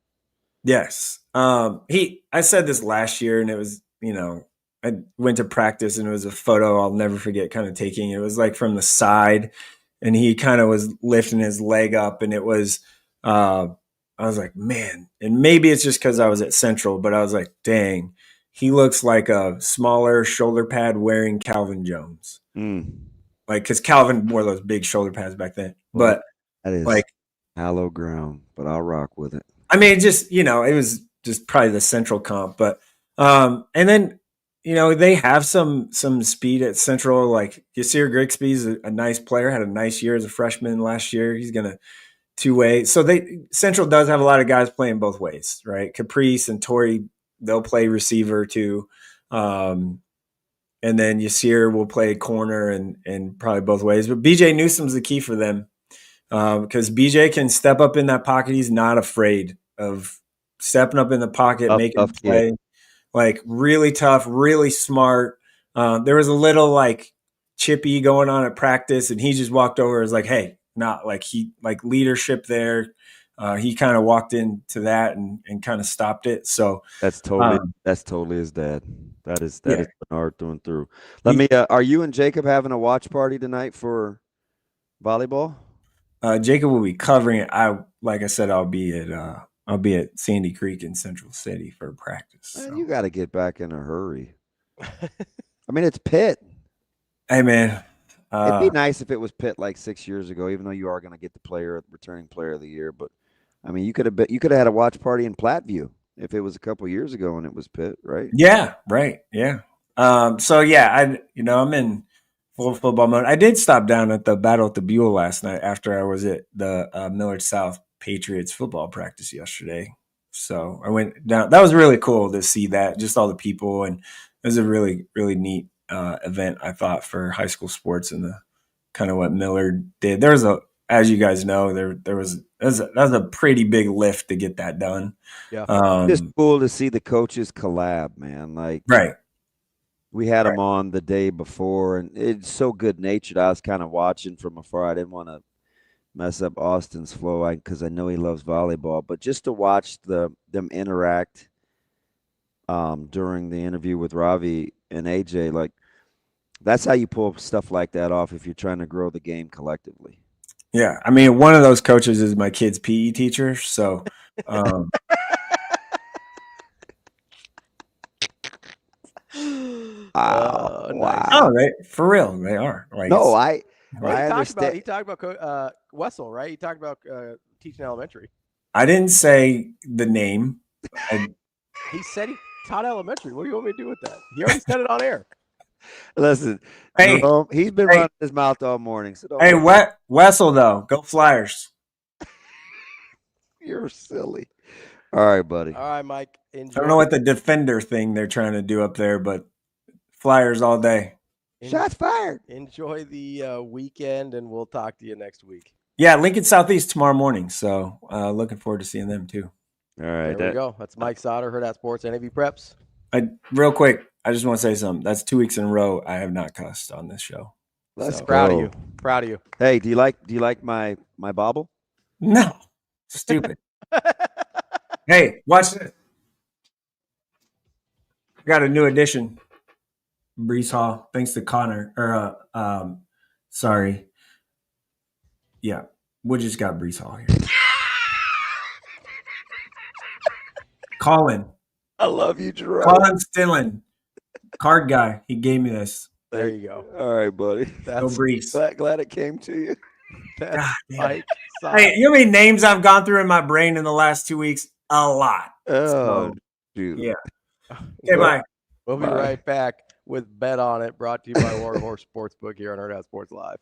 Yes. I said this last year, and it was, I went to practice and it was a photo I'll never forget kind of taking. It was like from the side, and he kind of was lifting his leg up, and it was I was like, man, and maybe it's just because I was at Central, but I was like, dang, he looks like a smaller shoulder pad wearing Calvin Jones. Like, because Calvin wore those big shoulder pads back then. But that is like hollow ground, but I'll rock with it. I mean, just, it was just probably the Central comp. But and then, they have some speed at Central. Like Yasir Grigsby's a nice player, had a nice year as a freshman last year. He's going to two-way. So Central does have a lot of guys playing both ways, right? Caprice and Torrey, they'll play receiver too. And then Yasir will play corner and probably both ways. But BJ Newsom's the key for them because BJ can step up in that pocket. He's not afraid of stepping up in the pocket, making a play. Like really tough, really smart. There was a little like chippy going on at practice, and he just walked over and was like, hey, not like leadership there. He kind of walked into that and kind of stopped it. So that's totally his dad. That is Bernard through and through. Are you and Jacob having a watch party tonight for volleyball? Jacob will be covering it. Like I said, I'll be at Sandy Creek in Central City for practice. Man, so. You got to get back in a hurry. I mean, it's Pitt. Hey, man. It'd be nice if it was Pitt like 6 years ago, even though you are going to get the returning player of the year. But I mean, you could have had a watch party in Platteview if it was a couple years ago and it was Pitt, right? Yeah, right. Yeah. So yeah, I'm in full football mode. I did stop down at the Battle at the Buell last night after I was at the Millard South Patriots football practice yesterday. So I went down. That was really cool to see that, just all the people, and it was a really, really neat event, I thought, for high school sports and the kind of what Millard did. There was as you guys know, that was a pretty big lift to get that done. Yeah, it's cool to see the coaches collab, man. Like, right. We had them on the day before, and it's so good natured. I was kind of watching from afar. I didn't want to mess up Austin's flow because I know he loves volleyball, but just to watch them interact during the interview with Ravi and AJ, like that's how you pull stuff like that off if you're trying to grow the game collectively. Yeah, I mean, one of those coaches is my kid's PE teacher, so. Nice. Oh, for real, they are. Like, no, Well, I understand. he talked about Wessel, right? He talked about teaching elementary. I didn't say the name. He said he taught elementary. What do you want me to do with that? He already said it on air. Listen, hey, Jerome, he's been running his mouth all morning. So hey, Wessel, though, go Flyers. You're silly. All right, buddy. All right, Mike. Enjoy. I don't know what the defender thing they're trying to do up there, but Flyers all day. Shots fired. Enjoy the weekend, and we'll talk to you next week. Yeah, Lincoln Southeast tomorrow morning. So looking forward to seeing them too. All right. There we go. That's Mike Sautter, Hurrdat Sports, NEBPreps. Real quick, I just want to say something. That's 2 weeks in a row I have not cussed on this show. Let's go. Proud of you. Proud of you. Hey, do you like my bobble? No. Stupid. Hey, watch this. Got a new addition. Brees Hall. Thanks to Connor. Sorry. Yeah. We just got Brees Hall here. Colin. I love you, Jerome. Colin Stillen. Card guy. He gave me this. There you go. All right, buddy. Go Brees. Glad it came to you. That's Mike. Hey, you know how many names I've gone through in my brain in the last 2 weeks? A lot. Oh, dude. Yeah. Okay, bye. We'll be right back with Bet On It, brought to you by Warhorse Sportsbook here on Hurrdat Sports Live.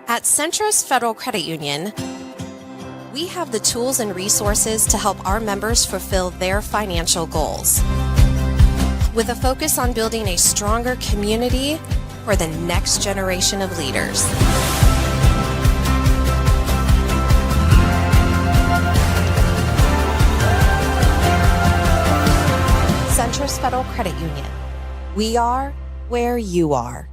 At Centrist Federal Credit Union, we have the tools and resources to help our members fulfill their financial goals. With a focus on building a stronger community for the next generation of leaders. Centrist Federal Credit Union. We are where you are.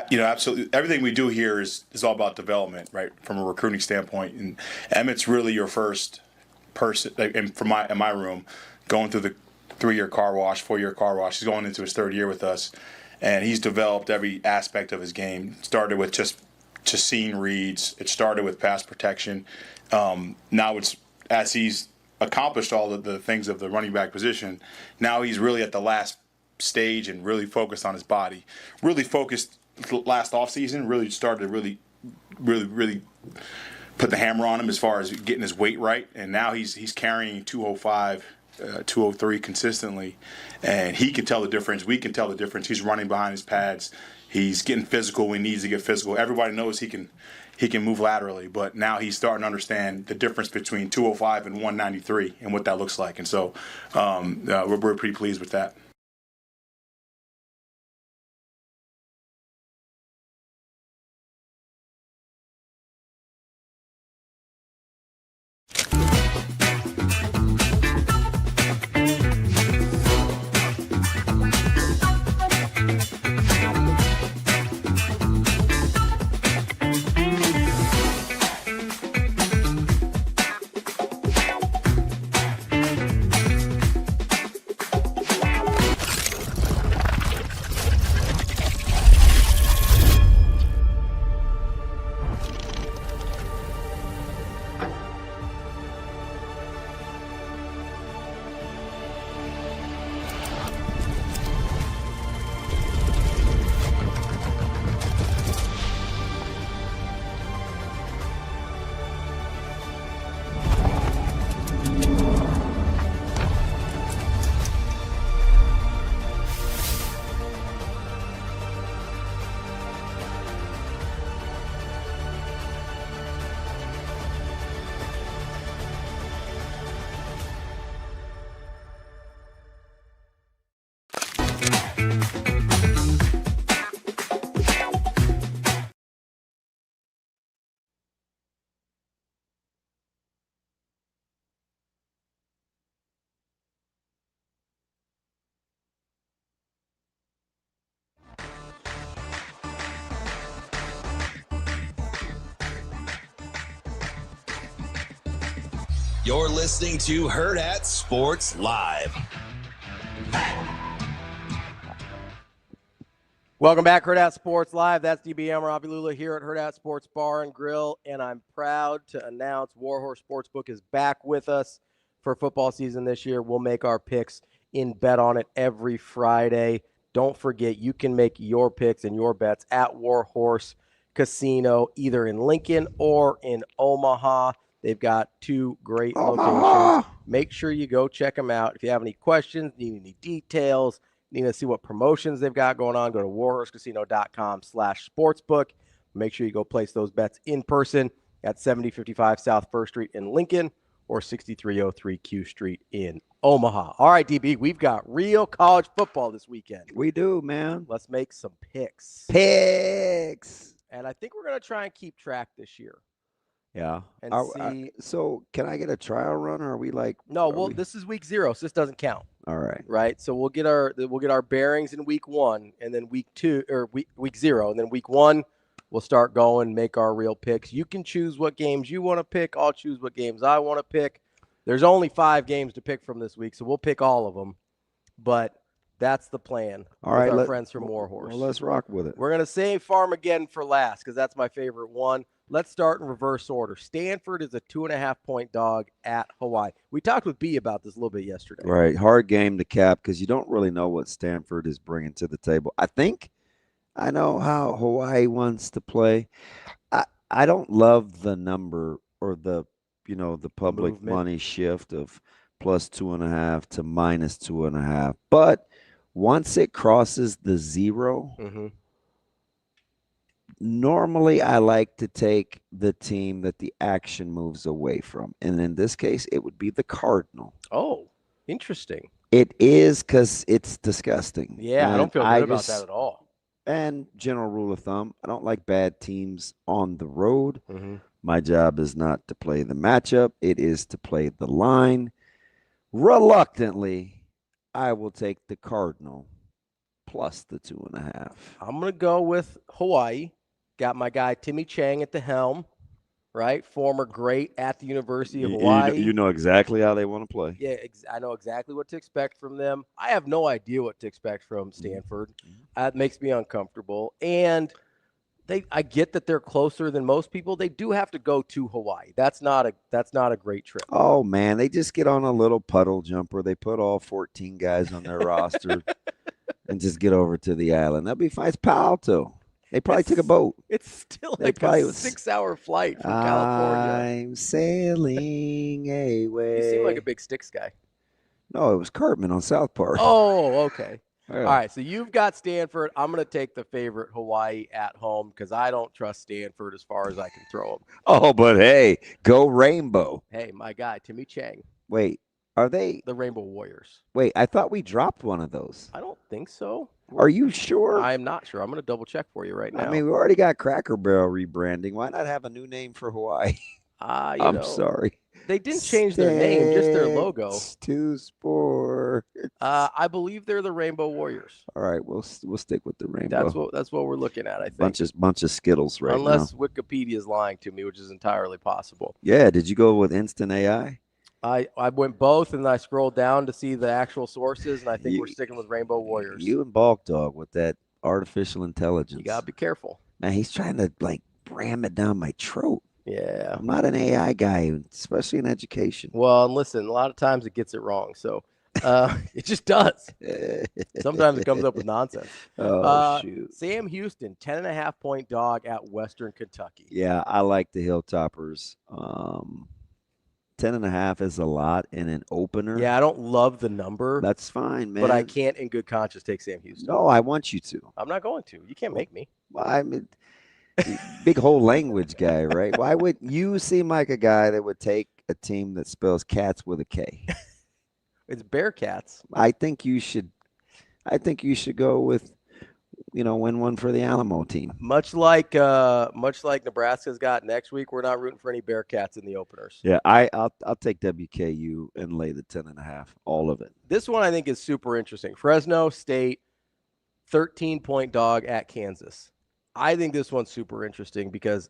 Yeah, absolutely. Everything we do here is all about development, right? From a recruiting standpoint, and Emmett's really your first person. And in my room, going through the 3-year car wash, 4-year car wash. He's going into his 3rd year with us, and he's developed every aspect of his game. Started with just seeing reads. It started with pass protection. Now it's as he's accomplished all of the things of the running back position. Now he's really at the last stage and really focused on his body. Really focused last offseason. Really started to really put the hammer on him as far as getting his weight right. And now he's carrying 205, 203 consistently, and he can tell the difference. We can tell the difference. He's running behind his pads. He's getting physical when he needs to get physical. Everybody knows he can move laterally, but now he's starting to understand the difference between 205 and 193 and what that looks like. And so we're pretty pleased with that. You're listening to Hurrdat Sports Live. Welcome back, Hurrdat Sports Live. That's DBM Ravi Lulla here at Hurrdat Sports Bar and Grill, and I'm proud to announce Warhorse Sportsbook is back with us for football season this year. We'll make our picks in Bet On It every Friday. Don't forget, you can make your picks and your bets at Warhorse Casino, either in Lincoln or in Omaha. They've got 2 great locations. Make sure you go check them out. If you have any questions, need any details, need to see what promotions they've got going on, go to warhorsecasino.com/sportsbook. Make sure you go place those bets in person at 7055 South 1st Street in Lincoln or 6303 Q Street in Omaha. All right, DB, we've got real college football this weekend. We do, man. Let's make some picks. Picks. And I think we're going to try and keep track this year. Yeah. And see. So can I get a trial run, or are we like? No, well, this is week 0, so this doesn't count. All right. Right. So we'll get our bearings in week 1, and then week 2 or week 0, and then week 1 we'll start going, make our real picks. You can choose what games you want to pick. I'll choose what games I want to pick. There's only 5 games to pick from this week, so we'll pick all of them. But that's the plan. All right, with our friends from Warhorse. Well, let's rock with it. We're going to save Farmageddon for last because that's my favorite one. Let's start in reverse order. Stanford is a 2.5-point dog at Hawaii. We talked with B about this a little bit yesterday. Right. Hard game to cap because you don't really know what Stanford is bringing to the table. I think I know how Hawaii wants to play. I don't love the number or the public Movement. money shift of +2.5 to -2.5. But once it crosses the 0, normally I like to take the team that the action moves away from. And in this case, it would be the Cardinal. Oh, interesting. It is because it's disgusting. Yeah, I don't feel good about that at all. And general rule of thumb, I don't like bad teams on the road. Mm-hmm. My job is not to play the matchup. It is to play the line. Reluctantly, I will take the Cardinal plus the 2.5. I'm going to go with Hawaii. Got my guy Timmy Chang at the helm, right? Former great at the University of Hawaii. You know exactly how they want to play. Yeah, I know exactly what to expect from them. I have no idea what to expect from Stanford. That makes me uncomfortable. And I get that they're closer than most people. They do have to go to Hawaii. That's not a great trip. Oh man, they just get on a little puddle jumper. They put all 14 guys on their roster and just get over to the island. That'll be fine. It's Palo Alto. They probably took a boat. It's still like a 6-hour flight from California. I'm sailing away. You seem like a big Sticks guy. No, it was Cartman on South Park. Oh, okay. Yeah. All right, so you've got Stanford. I'm going to take the favorite Hawaii at home because I don't trust Stanford as far as I can throw them. Oh, but hey, go Rainbow. Hey, my guy, Timmy Chang. Wait, are they the Rainbow Warriors? Wait, I thought we dropped one of those. I don't think so. Are you sure? I'm not sure. I'm going to double check for you right now. I mean, we already got Cracker Barrel rebranding. Why not have a new name for Hawaii? I'm sorry. They didn't change their name, just their logo. To sports. I believe they're the Rainbow Warriors. All right, we'll stick with the Rainbow. That's what we're looking at, I think. Bunch of Skittles right Unless now. Wikipedia is lying to me, which is entirely possible. Yeah, did you go with Instant AI? I went both, and I scrolled down to see the actual sources, and I think we're sticking with Rainbow Warriors. You and Bulk Dog with that artificial intelligence. You got to be careful. Man, he's trying to ram it down my throat. Yeah. I'm not an AI guy, especially in education. Well, and listen, a lot of times it gets it wrong, so it just does. Sometimes it comes up with nonsense. Shoot. Sam Houston, 10.5-point dog at Western Kentucky. Yeah, I like the Hilltoppers. 10.5 is a lot in an opener. Yeah, I don't love the number. That's fine, man. But I can't in good conscience take Sam Houston. No, I want you to. I'm not going to. You can't make me. Well, I mean, big whole language guy, right? Why would you seem like a guy that would take a team that spells cats with a K? It's Bearcats. I think you should go with, win one for the Alamo team. Much like Nebraska's got next week, we're not rooting for any Bearcats in the openers. Yeah, I'll take WKU and lay the 10.5, all of it. This one I think is super interesting. Fresno State, 13-point dog at Kansas. I think this one's super interesting because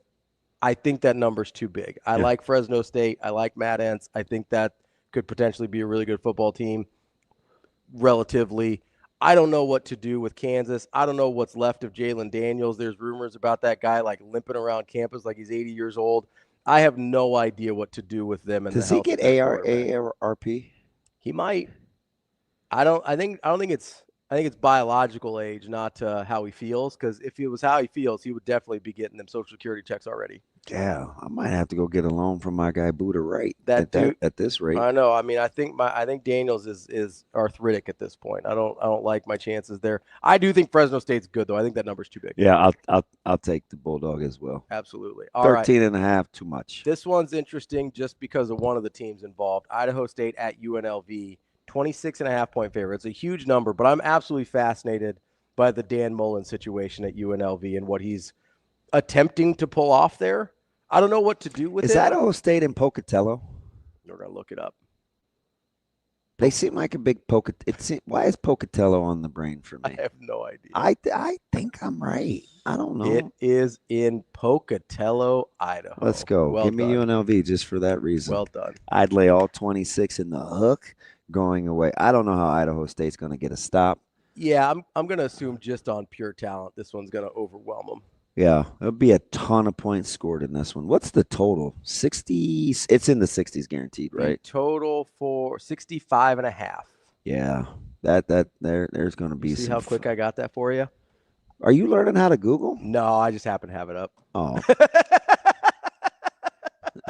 I think that number's too big. I like Fresno State. I like Matt Entz. I think that could potentially be a really good football team relatively. I don't know what to do with Kansas. I don't know what's left of Jalen Daniels. There's rumors about that guy like limping around campus like he's 80 years old. I have no idea what to do with them. And does he get ARP? He might. I think it's biological age, not how he feels. Because if it was how he feels, he would definitely be getting them Social Security checks already. Yeah, I might have to go get a loan from my guy Buddha Wright at this rate. I know. I mean, I think Daniels is arthritic at this point. I don't like my chances there. I do think Fresno State's good though. I think that number's too big. Yeah, I'll take the Bulldog as well. Absolutely. 13.5, too much. This one's interesting just because of one of the teams involved. Idaho State at UNLV, 26.5-point favorite. It's a huge number, but I'm absolutely fascinated by the Dan Mullen situation at UNLV and what he's attempting to pull off there. I don't know what to do with it. Is Idaho State in Pocatello? We're going to look it up. They seem like a big why is Pocatello on the brain for me? I have no idea. I think I'm right. I don't know. It is in Pocatello, Idaho. Let's go. Well Give me done. UNLV just for that reason. Well done. I'd lay all 26 in the hook going away. I don't know how Idaho State's going to get a stop. Yeah, I'm going to assume just on pure talent, this one's going to overwhelm them. Yeah, there'll be a ton of points scored in this one. What's the total? 60. It's in the 60s guaranteed, right? The total for 65.5. Yeah, there's going to be See some. how quick I got that for you? Are you learning how to Google? No, I just happen to have it up. Oh, at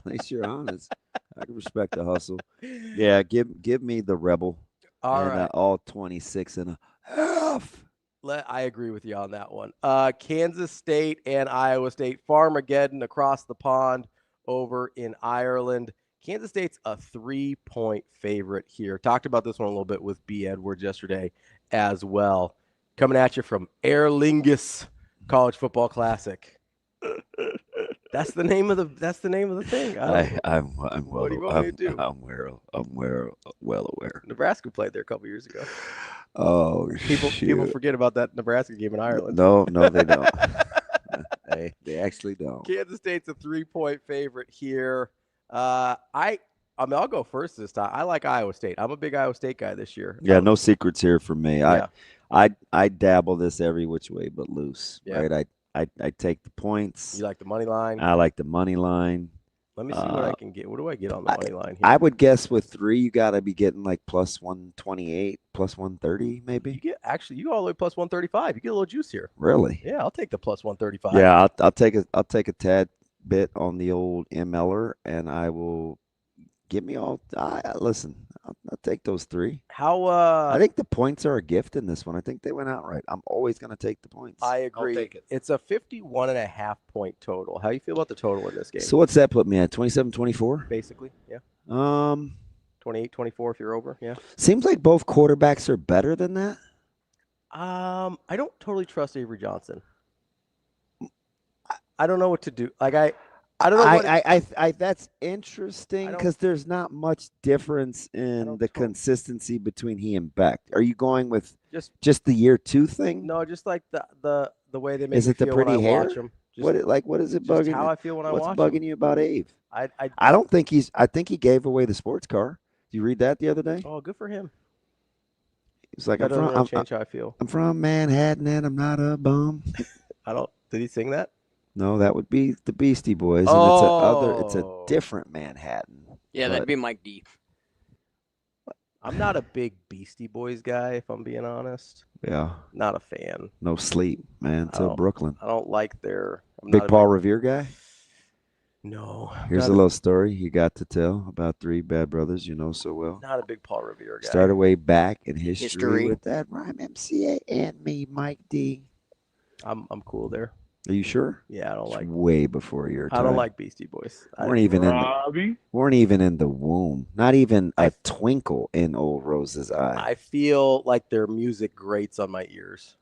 least you're honest. I can respect the hustle. Yeah, give me the Rebel. All and, right, all 26.5. I agree with you on that one. Kansas State and Iowa State, Farmageddon across the pond over in Ireland. Kansas State's a 3-point favorite here. Talked about this one a little bit with B. Edwards yesterday as well. Coming at you from Aer Lingus College Football Classic. That's the name of the thing. I'm well. What do you want me to do? I'm well aware. Nebraska played there a couple years ago. Oh, people forget about that Nebraska game in Ireland. No, they don't. They actually don't. Kansas State's a 3-point favorite here. I'll go first this time. I like Iowa State. I'm a big Iowa State guy this year. Yeah, no secrets here for me. Yeah. I dabble this every which way but loose. Yeah. Right. I take the points. You like the money line? I like the money line. Let me see what I can get. What do I get on the money line here? I would guess with 3, you got to be getting like plus 128, plus 130, maybe. You go all the way plus 135. You get a little juice here. Really? Yeah, I'll take the plus 135. Yeah, I'll take a tad bit on the old MLer, and I will give me all. Listen, I'll take those 3. I think the points are a gift in this one. I think they went out right. I'm always going to take the points. I agree. I'll take it. It's a 51.5-point total. How do you feel about the total in this game? So what's that put me at? 27-24? Basically, yeah. 28-24 if you're over, yeah. Seems like both quarterbacks are better than that. I don't totally trust Avery Johnson. I don't know what to do. Like I don't know. That's interesting because there's not much difference in the consistency between he and Beck. Are you going with just the year 2 thing? No, just like the way they make Is me it the feel pretty when I hair? watch them. What is it just bugging? how I feel when I watch What's bugging them. you about Abe? I don't think I think he gave away the sports car. Did you read that the other day? Oh, good for him. It's like That doesn't really change how I feel. I'm from Manhattan and I'm not a bum. Did he sing that? No, that would be the Beastie Boys, and it's a different Manhattan. Yeah, that'd be Mike D. I'm not a big Beastie Boys guy, if I'm being honest. Yeah. Not a fan. No sleep, man, till Brooklyn. I don't like their Big Paul Revere guy? No. Here's a little story you got to tell about 3 bad brothers you know so well. Not a big Paul Revere guy. Started way back in history with that Rhyme MCA and me, Mike D. I'm cool there. Are you sure? Yeah, I don't like. Way before your time. I don't like Beastie Boys. Weren't even in the womb. Not even a twinkle in old Rose's eye. I feel like their music grates on my ears.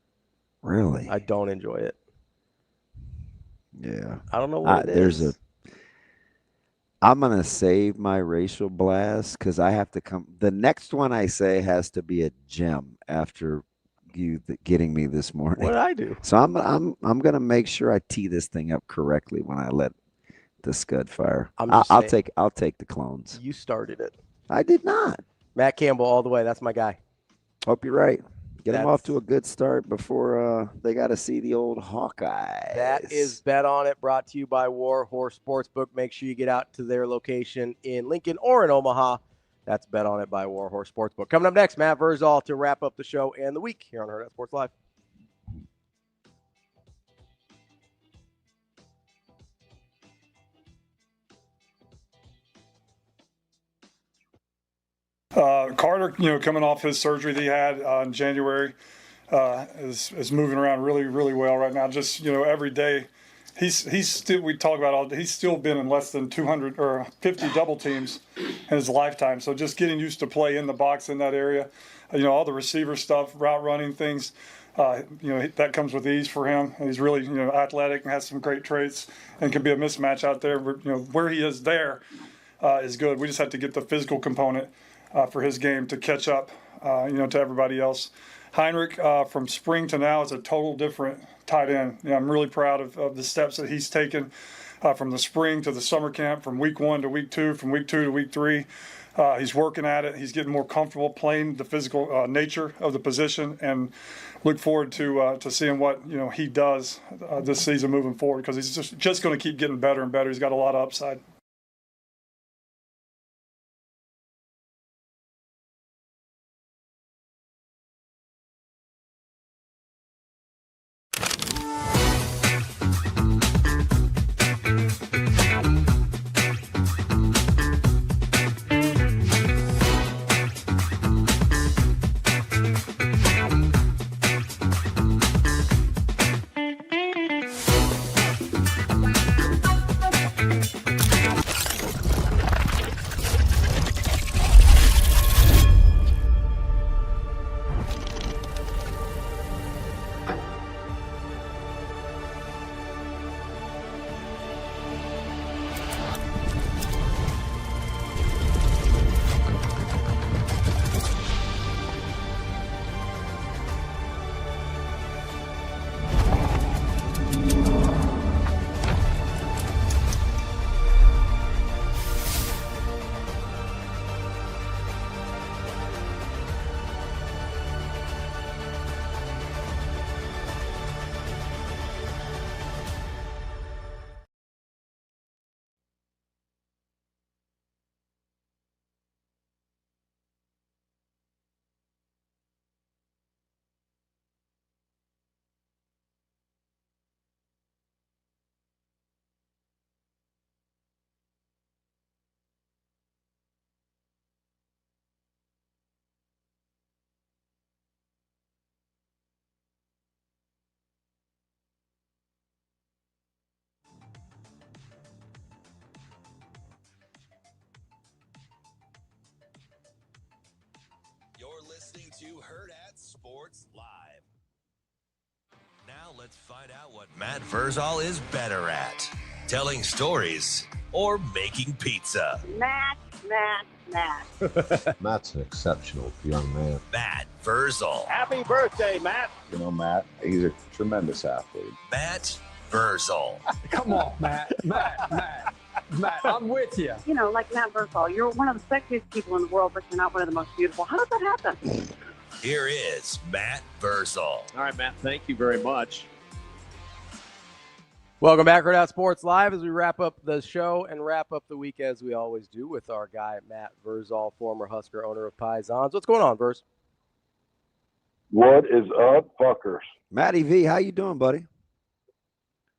Really? I don't enjoy it. Yeah. I don't know what it is. I'm gonna save my racial blast because I have to come. The next one I say has to be a gem after you getting me this morning. What did I do? So I'm gonna make sure I tee this thing up correctly when I let the Scud Fire. I'm just I'll saying. take the clones. You started it. I did not. Matt Campbell all the way. That's my guy. Hope you're right. Get them off to a good start before they got to see the old Hawkeyes. That is Bet On It, brought to you by War Horse Sportsbook. Make sure you get out to their location in Lincoln or in Omaha. That's Bet On It by War Horse Sportsbook. Coming up next, Matt Vrzal to wrap up the show and the week here on Hurrdat Sports Live. Carter, coming off his surgery that he had in January, is moving around really, really well right now. Just every day, he's still, we talk about he's still been in less than 200 or 50 double teams in his lifetime. So just getting used to play in the box in that area, all the receiver stuff, route running things, that comes with ease for him. He's really athletic and has some great traits and can be a mismatch out there. Where he is there is good. We just have to get the physical component for his game to catch up, to everybody else. Heinrich, from spring to now, is a total different tight end. I'm really proud of the steps that he's taken from the spring to the summer camp, from week 1 to week 2, from week 2 to week 3. He's working at it. He's getting more comfortable playing the physical nature of the position, and look forward to seeing what he does this season moving forward, because he's just going to keep getting better and better. He's got a lot of upside. Listening to Hurrdat Sports Live. Now let's find out what Matt Vrzal is better at: telling stories or making pizza. Matt. Matt's an exceptional young man. Matt Vrzal. Happy birthday, Matt. Matt, he's a tremendous athlete. Matt Vrzal. Come on, Matt, I'm with you. Like Matt Vrzal, you're one of the sexiest people in the world, but you're not one of the most beautiful. How does that happen? Here is Matt Vrzal. All right, Matt, thank you very much. Welcome back, Hurrdat Sports Live, as we wrap up the show and wrap up the week as we always do with our guy, Matt Vrzal, former Husker, owner of Piezons. What's going on, Verz? What is up, fuckers? Matty V, how you doing, buddy?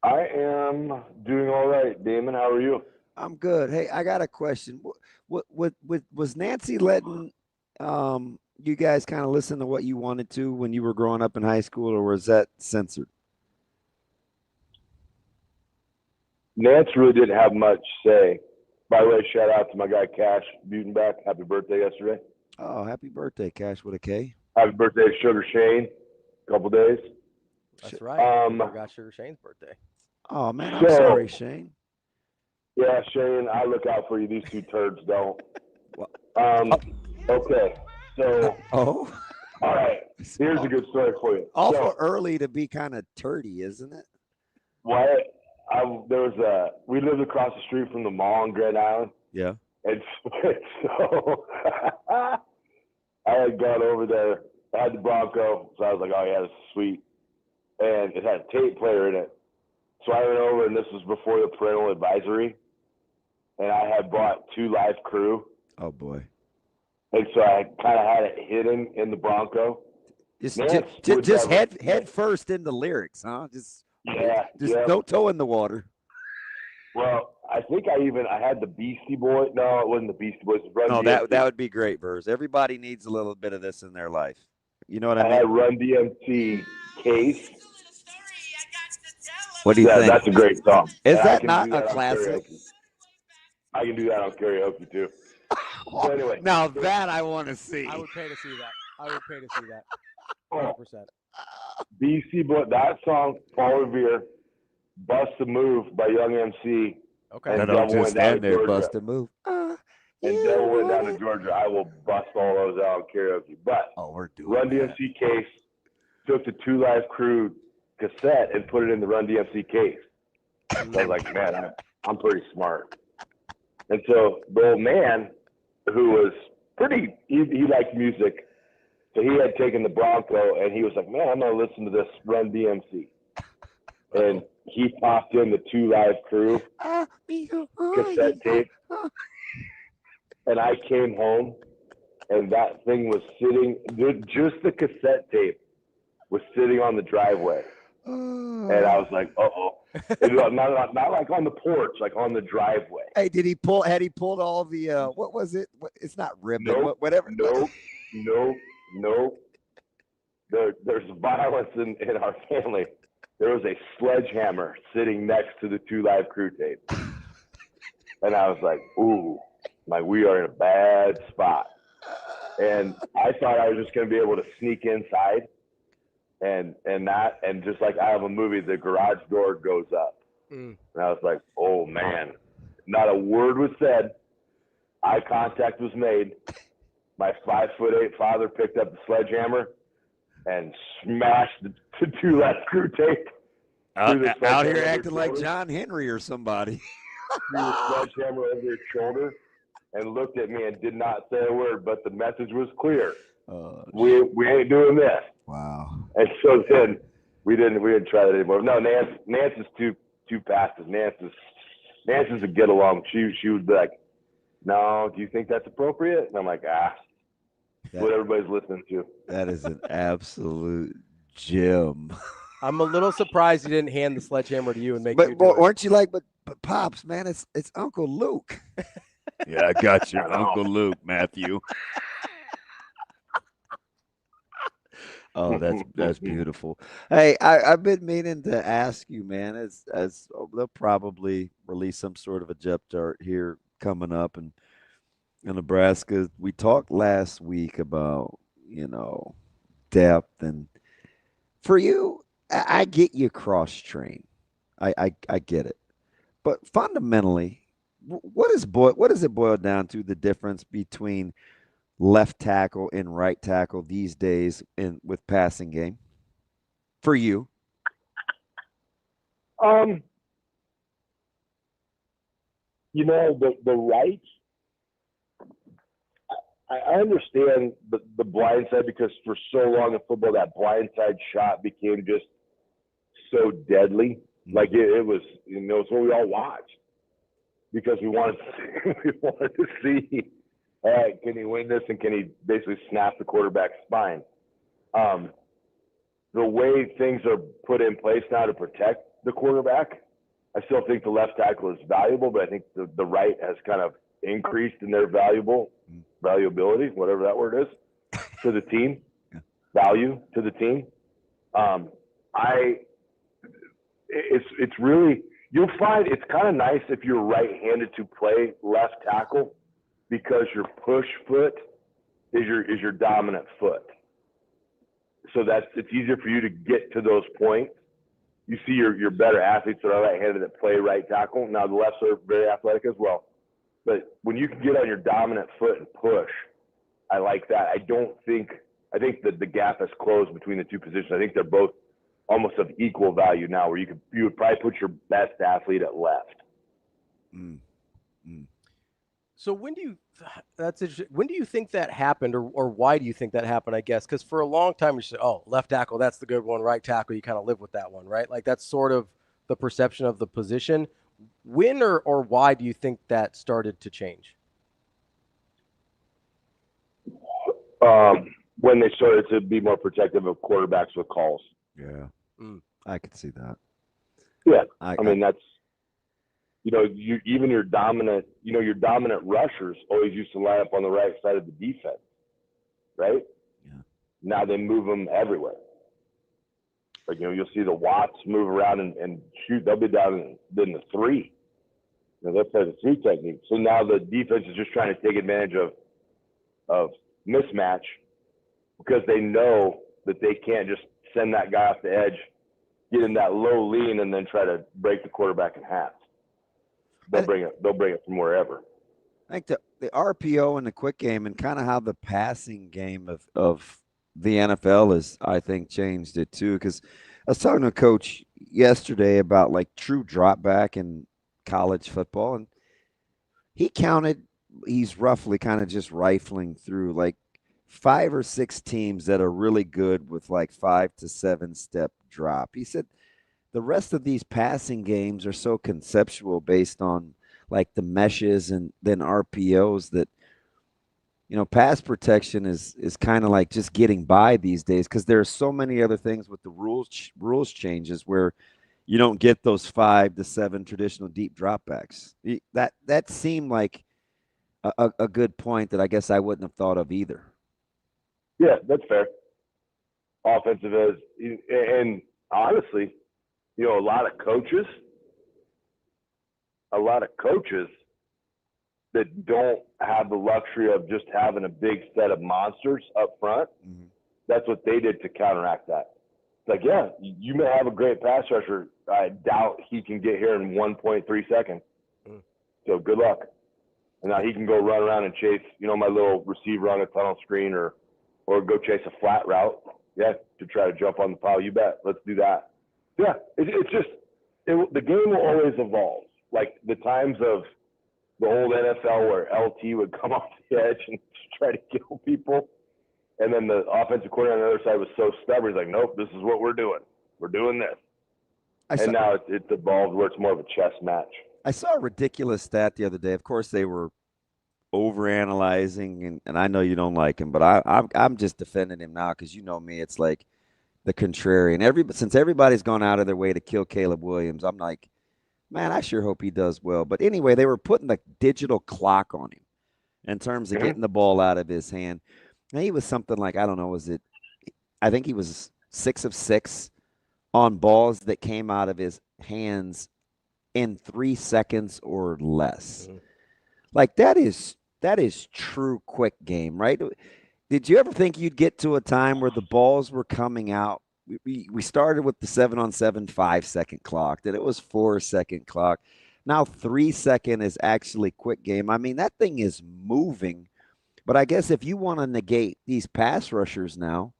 I am doing all right, Damon. How are you? I'm good. Hey, I got a question. What was Nancy letting you guys kind of listen to what you wanted to when you were growing up in high school, or was that censored? Nance really didn't have much say. By the way, shout out to my guy Cash Butenbach. Happy birthday yesterday. Oh, happy birthday, Cash with a K. Happy birthday, Sugar Shane. A couple days. That's right. I forgot Sugar Shane's birthday. Oh man, I'm sorry, Shane. Yeah, Shane, I look out for you. These two turds don't. Okay, so. Oh. All right. Here's a good story for you. Awful early to be kind of turdy, isn't it? What? we lived across the street from the mall on Grand Island. Yeah. And so I had gone over there. I had the Bronco, so I was like, oh, yeah, this is sweet. And it had a tape player in it. So I went over, and this was before the parental advisory. And I had bought 2 Live Crew. Oh, boy. And so I kind of had it hidden in the Bronco. Just head first into lyrics, huh? Just no toe in the water. Well, I think I had the Beastie Boys. No, it wasn't the Beastie Boys. No, that would be great, Verz. Everybody needs a little bit of this in their life. You know what I mean? I had Run DMC Case. What do you think? That's a great song. Is And that not a classic? I can do that on karaoke too. So anyway, now that I want to see. I would pay to see that. 100%. BC Boy, that song, Paul Revere, Bust a Move by Young MC. Okay. And I don't just stand there, bust a move. And Devil Went Down to Georgia. I will bust all those out on karaoke. But we're doing Run DMC Case, took the 2 Live Crew cassette and put it in the Run DMC case. So I was like, man, I'm pretty smart. And so the old man, who was he liked music, so he had taken the Bronco and he was like, man, I'm going to listen to this Run DMC. And he popped in the 2 Live Crew cassette tape. And I came home and that thing was sitting, just the cassette tape was sitting on the driveway. And I was like, uh-oh. Not like on the porch, like on the driveway. Hey, had he pulled all the, what was it? It's not ribbon, whatever. Nope. There's violence in our family. There was a sledgehammer sitting next to the 2 Live Crew tape. And I was like, ooh, like we are in a bad spot. And I thought I was just going to be able to sneak inside. And just like I have a movie, the garage door goes up. And I was like, oh, man. Not a word was said. Eye contact was made. My 5'8" father picked up the sledgehammer and smashed the 2 Live Crew tape. Out here acting like John Henry or somebody. Threw the sledgehammer over his shoulder and looked at me and did not say a word, but the message was clear. We ain't doing this. Wow. And so then we didn't try that anymore. No, Nance is too passive. Nance is a get along. She would be like, no, do you think that's appropriate? And I'm like, what everybody's listening to. That is an absolute gem. I'm a little surprised you didn't hand the sledgehammer to you and make you do it. Weren't you like, but Pops, man, it's Uncle Luke. Yeah, I got you, Uncle Luke, Matthew. Oh, that's beautiful. Hey, I've been meaning to ask you, man, as they'll probably release some sort of a depth chart here coming up in Nebraska. We talked last week about, depth, and for you, I get you cross-train. I get it. But fundamentally, what does it boil down to, the difference between left tackle and right tackle these days with passing game for you? The right, I understand the blindside, because for so long in football that blindside shot became just so deadly. Like it was, it's what we all watched because we wanted to see. Can he win this, and can he basically snap the quarterback's spine? The way things are put in place now to protect the quarterback, I still think the left tackle is valuable, but I think the right has kind of increased in their valuability, whatever that word is, to the team, value to the team. It's really, you'll find it's kind of nice if you're right-handed to play left tackle, because your push foot is your dominant foot. So it's easier for you to get to those points. You see your better athletes that are right-handed that play right tackle. Now the lefts are very athletic as well. But when you can get on your dominant foot and push, I like that. I think that the gap has closed between the two positions. I think they're both almost of equal value now, where you would probably put your best athlete at left. So when do you think that happened, or why do you think that happened? I guess because for a long time you said, "Oh, left tackle, that's the good one. Right tackle, you kind of live with that one, right?" Like that's sort of the perception of the position. When or why do you think that started to change? When they started to be more protective of quarterbacks with calls. Yeah, I could see that. Yeah, I mean that's, your dominant rushers always used to line up on the right side of the defense, right? Yeah. Now they move them everywhere. Like, you'll see the Watts move around and shoot. They'll be down in the 3. They'll play the 3 technique. So now the defense is just trying to take advantage of mismatch, because they know that they can't just send that guy off the edge, get in that low lean, and then try to break the quarterback in half. They'll bring it from wherever. I think the RPO and the quick game, and kind of how the passing game of the NFL is, I think, changed it too. Because I was talking to a coach yesterday about like true drop back in college football, and he's roughly kind of just rifling through like 5 or 6 teams that are really good with like 5 to 7 step drop. He said the rest of these passing games are so conceptual based on like the meshes and then RPOs that, pass protection is kind of like just getting by these days, because there are so many other things with the rules changes where you don't get those 5 to 7 traditional deep dropbacks. That seemed like a good point that I guess I wouldn't have thought of either. Yeah, that's fair. Offensive is, and honestly, a lot of coaches that don't have the luxury of just having a big set of monsters up front, that's what they did to counteract that. It's like, yeah, you may have a great pass rusher. I doubt he can get here in 1.3 seconds. So good luck. And now he can go run around and chase, my little receiver on a tunnel screen, or go chase a flat route, to try to jump on the pile. You bet. Let's do that. Yeah, it's just the game will always evolve. Like the times of the old NFL where LT would come off the edge and try to kill people, and then the offensive coordinator on the other side was so stubborn. He's like, nope, this is what we're doing. We're doing this. Now it's evolved where it's more of a chess match. I saw a ridiculous stat the other day. Of course, they were overanalyzing, and I know you don't like him, but I'm just defending him now because you know me. It's like the contrarian. Since everybody's gone out of their way to kill Caleb Williams, I'm like, man, I sure hope he does well. But anyway, they were putting the digital clock on him in terms of getting the ball out of his hand. And he was something like, I don't know, I think he was 6 of 6 on balls that came out of his hands in 3 seconds or less. Like that is true quick game, right? Did you ever think you'd get to a time where the balls were coming out? We started with the 7-on-7 5-second clock, then it was 4-second clock. Now 3-second is actually quick game. I mean, that thing is moving. But I guess if you want to negate these pass rushers now,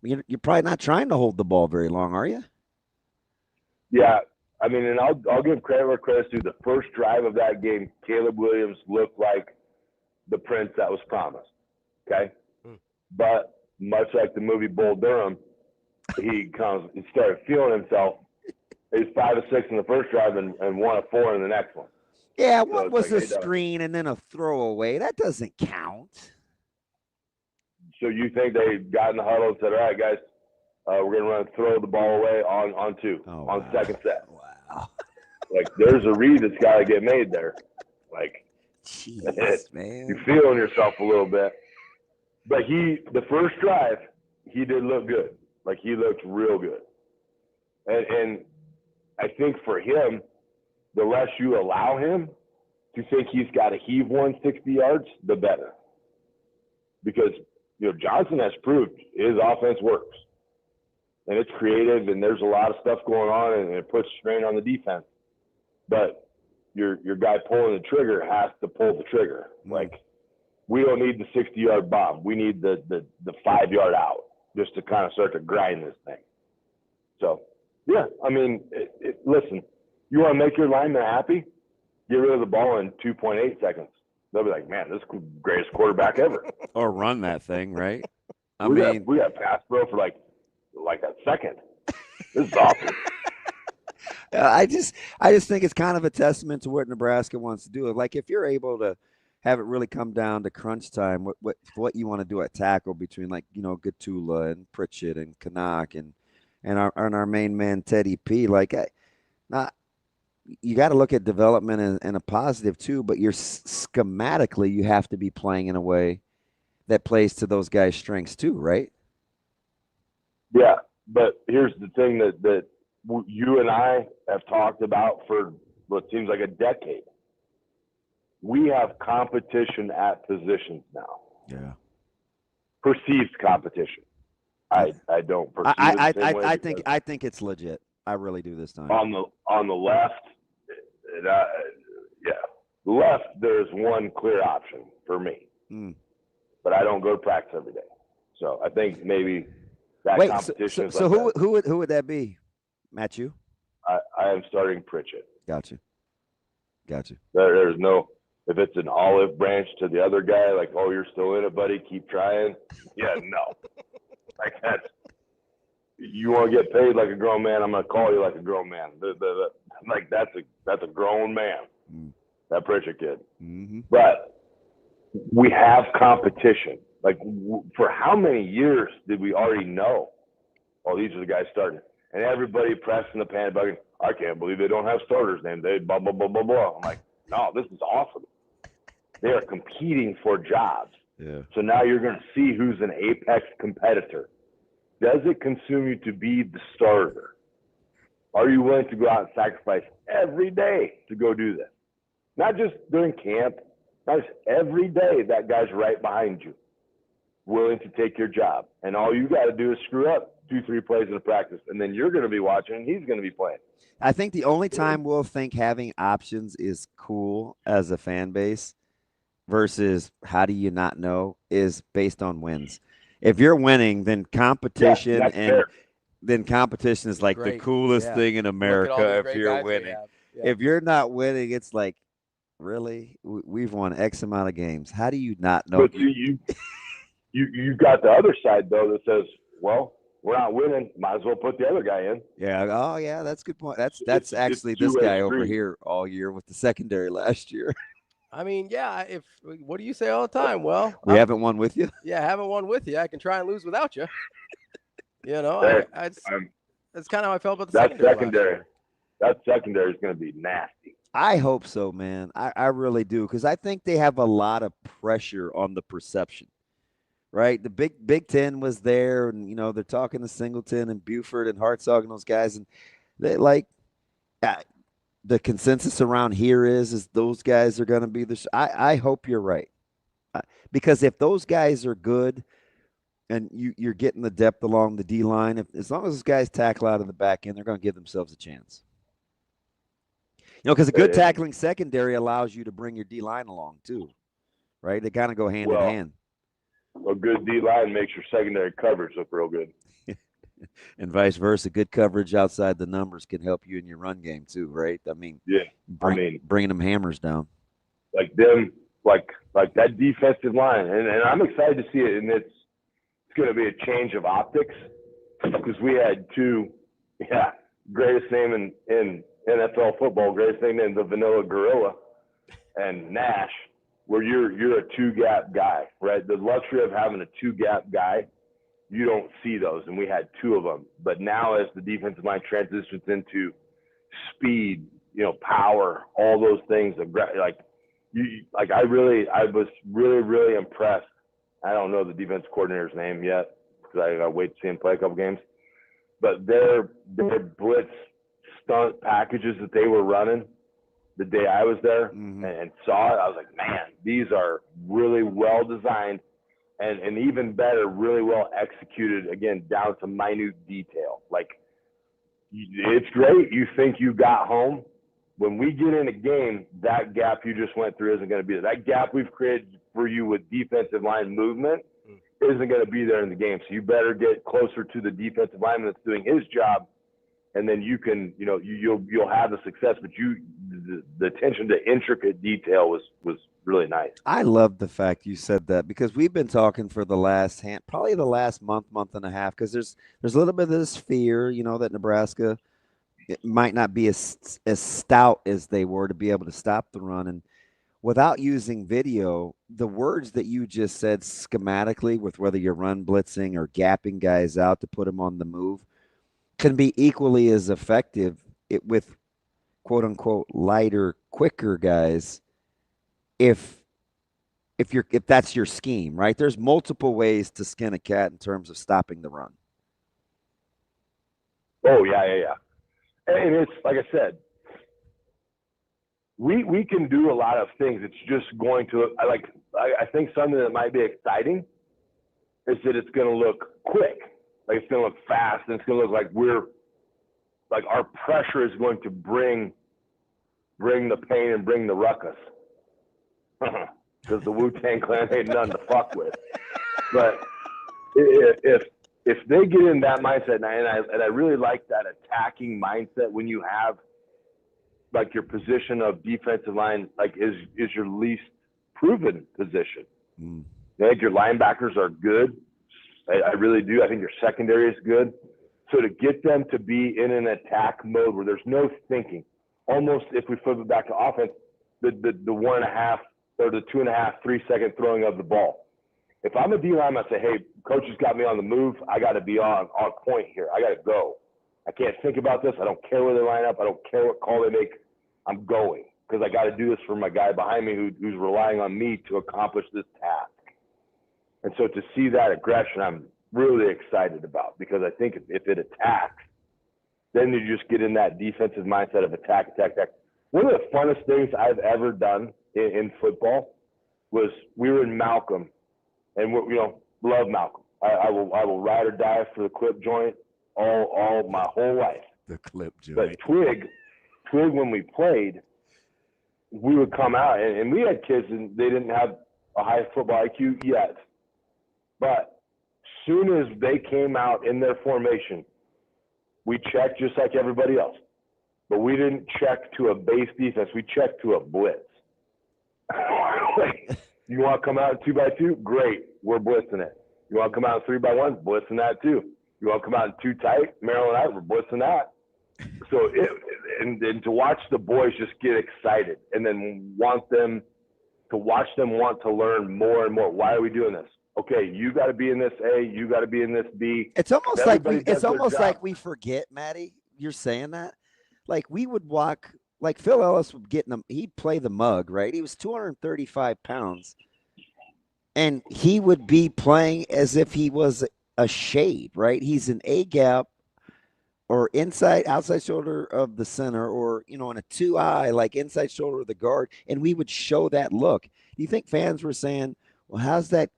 you're probably not trying to hold the ball very long, are you? Yeah. I mean, and I'll give credit where credit's due. The first drive of that game, Caleb Williams looked like the prince that was promised. Okay? But much like the movie Bull Durham, he started feeling himself. He was 5 of 6 in the first drive and 1 of 4 in the next one. Yeah, one was a screen and then a throwaway. That doesn't count. So you think they got in the huddle and said, all right, guys, we're going to throw the ball away on 2, on second set. Wow. Like, there's a read that's got to get made there. Like, jeez, man. You're feeling yourself a little bit. But the first drive, he did look good. Like, he looked real good. And I think for him, the less you allow him to think he's got to heave 160 yards, the better. Because, Johnson has proved his offense works. And it's creative, and there's a lot of stuff going on, and it puts strain on the defense. But your guy pulling the trigger has to pull the trigger. Like, we don't need the 60-yard bomb. We need the 5-yard out just to kind of start to grind this thing. So, yeah, I mean, listen, you want to make your lineman happy? Get rid of the ball in 2.8 seconds. They'll be like, man, this is the greatest quarterback ever. Or run that thing, right? We got pass pro for like a second. This is awesome. I just think it's kind of a testament to what Nebraska wants to do. Like, if you're able to have it really come down to crunch time, what you want to do at tackle between, like, Gatula and Pritchett and Canuck and our main man Teddy P. Like, you got to look at development and a positive too. But you're schematically, you have to be playing in a way that plays to those guys' strengths too, right? Yeah, but here's the thing that you and I have talked about for what seems like a decade. We have competition at positions now. Yeah. Perceived competition. I don't perceive it the same way I think it's legit. I really do this time. On the left, the left, there's one clear option for me. But I don't go to practice every day. So I think maybe that competition is so like who would that be? Matt, you? I am starting Pritchett. Gotcha. There's no, if it's an olive branch to the other guy, like, oh, you're still in it, buddy, keep trying. Yeah, no. Like, you want to get paid like a grown man, I'm going to call you like a grown man. Like, that's a grown man, that Pritchett kid. Mm-hmm. But we have competition. Like, for how many years did we already know, oh, these are the guys starting? And everybody pressing the panic button. I can't believe they don't have starters named. They blah, blah, blah, blah, blah. I'm like, no, this is awesome. They are competing for jobs. Yeah. So now you're going to see who's an apex competitor. Does it consume you to be the starter? Are you willing to go out and sacrifice every day to go do this? Not just during camp, not just every day that guy's right behind you, willing to take your job. And all you got to do is screw up 2-3 plays in a practice, and then you're going to be watching and he's going to be playing. I think the only time we'll think having options is cool as a fan base versus how do you not know is based on wins. If you're winning, then competition then competition is like the coolest thing in America if you're winning. Yeah. If you're not winning, it's like, really? We've won X amount of games. How do you not know? But you got the other side, though, that says, well, we're not winning. Might as well put the other guy in. Yeah. Oh, yeah. That's a good point. That's actually this guy over here all year with the secondary last year. I mean, yeah. What do you say all the time? Well, we haven't won with you. Yeah, I haven't won with you. I can try and lose without you. That's kind of how I felt about the secondary. That secondary is going to be nasty. I hope so, man. I really do, because I think they have a lot of pressure on the perception. Right, the Big Ten was there, and they're talking to Singleton and Buford and Hartzog and those guys, and they the consensus around here is those guys are going to be I hope you're right, because if those guys are good, and you're getting the depth along the D line, as long as those guys tackle out of the back end, they're going to give themselves a chance. Because a good tackling secondary allows you to bring your D line along too, right? They kind of go hand in hand. A good D-line makes your secondary coverage look real good. And vice versa. Good coverage outside the numbers can help you in your run game too, right? I mean, bringing them hammers down. Like them, like that defensive line. And I'm excited to see it. And it's going to be a change of optics, because we had two, greatest name in NFL football, greatest name in the Vanilla Gorilla and Nash, where you're a two-gap guy, right? The luxury of having a two-gap guy, you don't see those, and we had two of them. But now as the defensive line transitions into speed, power, all those things, I was really, really impressed. I don't know the defense coordinator's name yet, because I got to wait to see him play a couple games. But their blitz stunt packages that they were running the day I was there and saw it, I was like, man, these are really well designed and even better, really well executed, again, down to minute detail. Like, it's great. You think you got home. When we get in a game, that gap you just went through isn't going to be there. That gap we've created for you with defensive line movement isn't going to be there in the game. So you better get closer to the defensive lineman that's doing his job and then you can, you'll have the success. But the attention to intricate detail was really nice. I love the fact you said that, because we've been talking for probably the last month and a half, because there's a little bit of this fear, that Nebraska, it might not be as stout as they were to be able to stop the run. And without using video, the words that you just said schematically, with whether you're run blitzing or gapping guys out to put them on the move, can be equally as effective with quote unquote lighter, quicker guys. If that's your scheme, right? There's multiple ways to skin a cat in terms of stopping the run. Oh yeah. And it's like I said, we can do a lot of things. It's just going to, I think something that might be exciting is that it's going to look quick. Like it's going to look fast, and it's going to look like our pressure is going to bring the pain and bring the ruckus. Because the Wu-Tang Clan ain't nothing to fuck with. But if they get in that mindset, and I really like that attacking mindset when you have like your position of defensive line, like is your least proven position. I think your linebackers are good. I really do. I think your secondary is good. So to get them to be in an attack mode where there's no thinking, almost if we flip it back to offense, the 1.5 or the 2.5, 3 second throwing of the ball. If I'm a D-lineman, I say, hey, coach has got me on the move. I got to be on point here. I got to go. I can't think about this. I don't care where they line up. I don't care what call they make. I'm going because I got to do this for my guy behind me who's relying on me to accomplish this task. And so to see that aggression, I'm really excited about, because I think if it attacks, then you just get in that defensive mindset of attack. One of the funnest things I've ever done in football was we were in Malcolm, and love Malcolm. I will ride or die for the clip joint all my whole life. The clip joint. But Twig, when we played, we would come out, and we had kids, and they didn't have a high football IQ yet. But soon as they came out in their formation, we checked just like everybody else. But we didn't check to a base defense. We checked to a blitz. You want to come out in 2x2? Great. We're blitzing it. You want to come out in 3x1? Blitzing that too. You want to come out in 2 tight? Maryland out? We're blitzing that. So and to watch the boys just get excited, and then watch them want to learn more and more. Why are we doing this? Okay, you got to be in this A. You got to be in this B. It's almost like we forget, Maddie. You're saying that, like we would walk. Like Phil Ellis would get him. He'd play the mug, right? He was 235 pounds, and he would be playing as if he was a shade, right? He's an A gap or outside shoulder of the center, or in a 2-eye, like inside shoulder of the guard, and we would show that look. Do you think fans were saying, "Well, how's that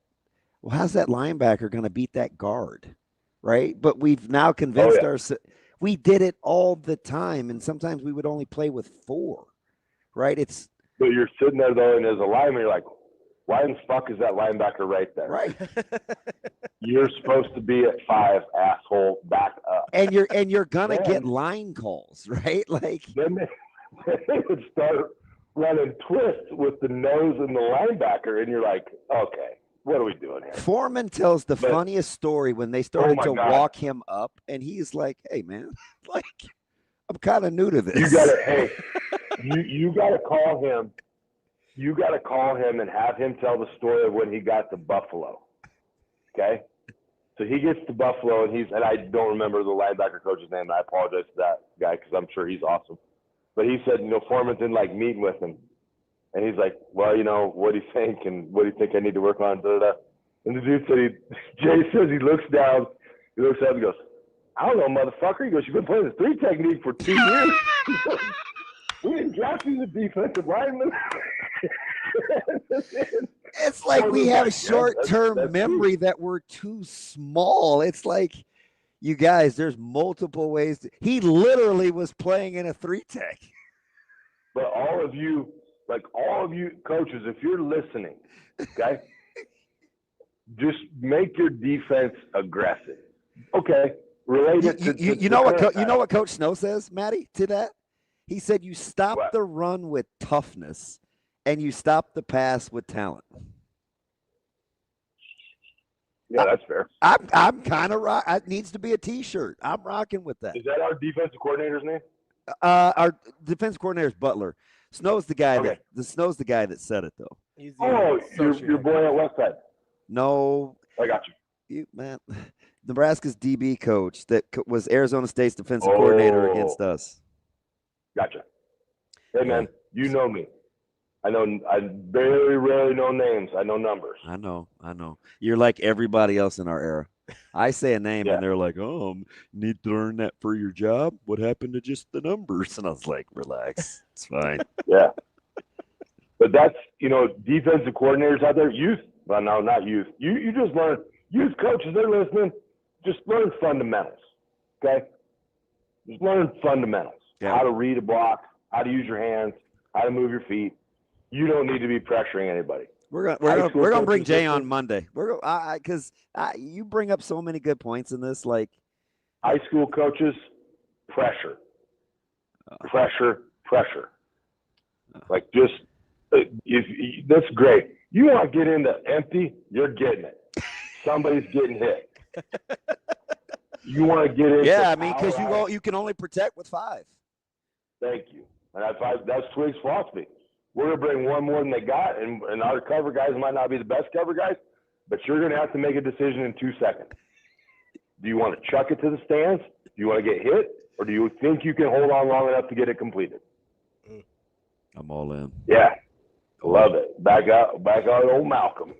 linebacker going to beat that guard?" Right? But we've now convinced ourselves. We did it all the time, and sometimes we would only play with 4, right? But you're sitting there, though, and as a lineman, you're like, why in the fuck is that linebacker right there? Right. You're supposed to be at 5, asshole, back up. And you're going to get line calls, right? Like Then they would start running twists with the nose and the linebacker, and you're like, okay. What are we doing here? Foreman tells the funniest story when they started to walk him up, and he's like, "Hey, man, like I'm kind of new to this." You gotta call him. You gotta call him and have him tell the story of when he got to Buffalo. Okay, so he gets to Buffalo, and I don't remember the linebacker coach's name, and I apologize to that guy because I'm sure he's awesome. But he said, Foreman didn't like meeting with him. And he's like, well, what do you think? And what do you think I need to work on? Da-da-da. And the dude said, Jay says he looks down, he looks up and goes, I don't know, motherfucker. He goes, you've been playing the 3 technique for 2 years. We didn't draft you the defensive lineman. It's like we have short-term memory that we're too small. It's like, you guys, there's multiple ways. He literally was playing in a 3-tech. But all of you coaches, if you're listening, okay, just make your defense aggressive. Okay, You know what? You know what Coach Snow says, Matty, to that? He said you stop the run with toughness, and you stop the pass with talent. Yeah, that's fair. I'm kind of rock. It needs to be a T-shirt. I'm rocking with that. Is that our defensive coordinator's name? Our defense coordinator is Butler. Snow's the guy Snow's the guy that said it though. Your boy at Westside. No, I got you man. Nebraska's DB coach that was Arizona State's defensive coordinator against us. Gotcha. Hey man, you know me. I very rarely know names. I know numbers. I know. You're like everybody else in our era. I say a name and they're like, "Oh, need to learn that for your job? What happened to just the numbers?" And I was like, "Relax, it's fine." Yeah. But that's, defensive coordinators out there, youth. Well, no, not youth. You just learn. Youth coaches, they're listening. Just learn fundamentals. Okay. Just learn fundamentals. Yeah. How to read a block, how to use your hands, how to move your feet. You don't need to be pressuring anybody. We're gonna bring Jay on Monday. Because you bring up so many good points in this. Like high school coaches, pressure. Like just that's great. You want to get into empty, you're getting it. Somebody's getting hit. You want to get into because you can only protect with 5. Thank you. And that's Twig's philosophy. We're going to bring one more than they got, and our cover guys might not be the best cover guys, but you're going to have to make a decision in 2 seconds. Do you want to chuck it to the stands? Do you want to get hit? Or do you think you can hold on long enough to get it completed? I'm all in. Yeah. Love it. Back out old Malcolm.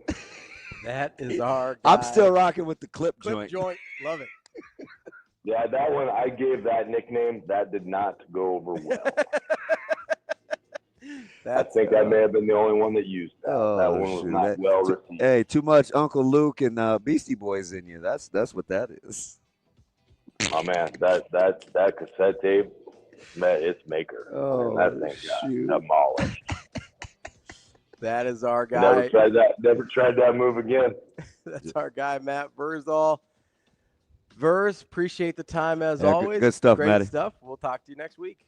That is our guy. I'm still rocking with the clip joint. Love it. Yeah, that one, I gave that nickname. That did not go over well. I think I may have been the only one that used that. That one was not well received. Hey, too much Uncle Luke and Beastie Boys in you. That's what that is. Oh man, that cassette tape, man, it's maker. Oh, man, that thing got demolished. That is our guy. Never tried that move again. That's our guy, Matt Vrzal. Verz, appreciate the time as always. Good stuff, Great Matty. stuff. We'll talk to you next week.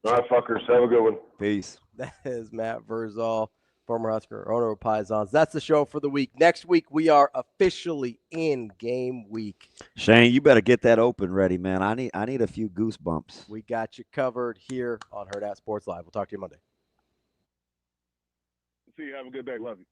All right, fuckers. Have a good one. Peace. That is Matt Vrzal, former Husker, owner of Piezons. That's the show for the week. Next week, we are officially in game week. Shane, you better get that open ready, man. I need a few goosebumps. We got you covered here on Hurrdat Sports Live. We'll talk to you Monday. See you. Have a good day. Love you.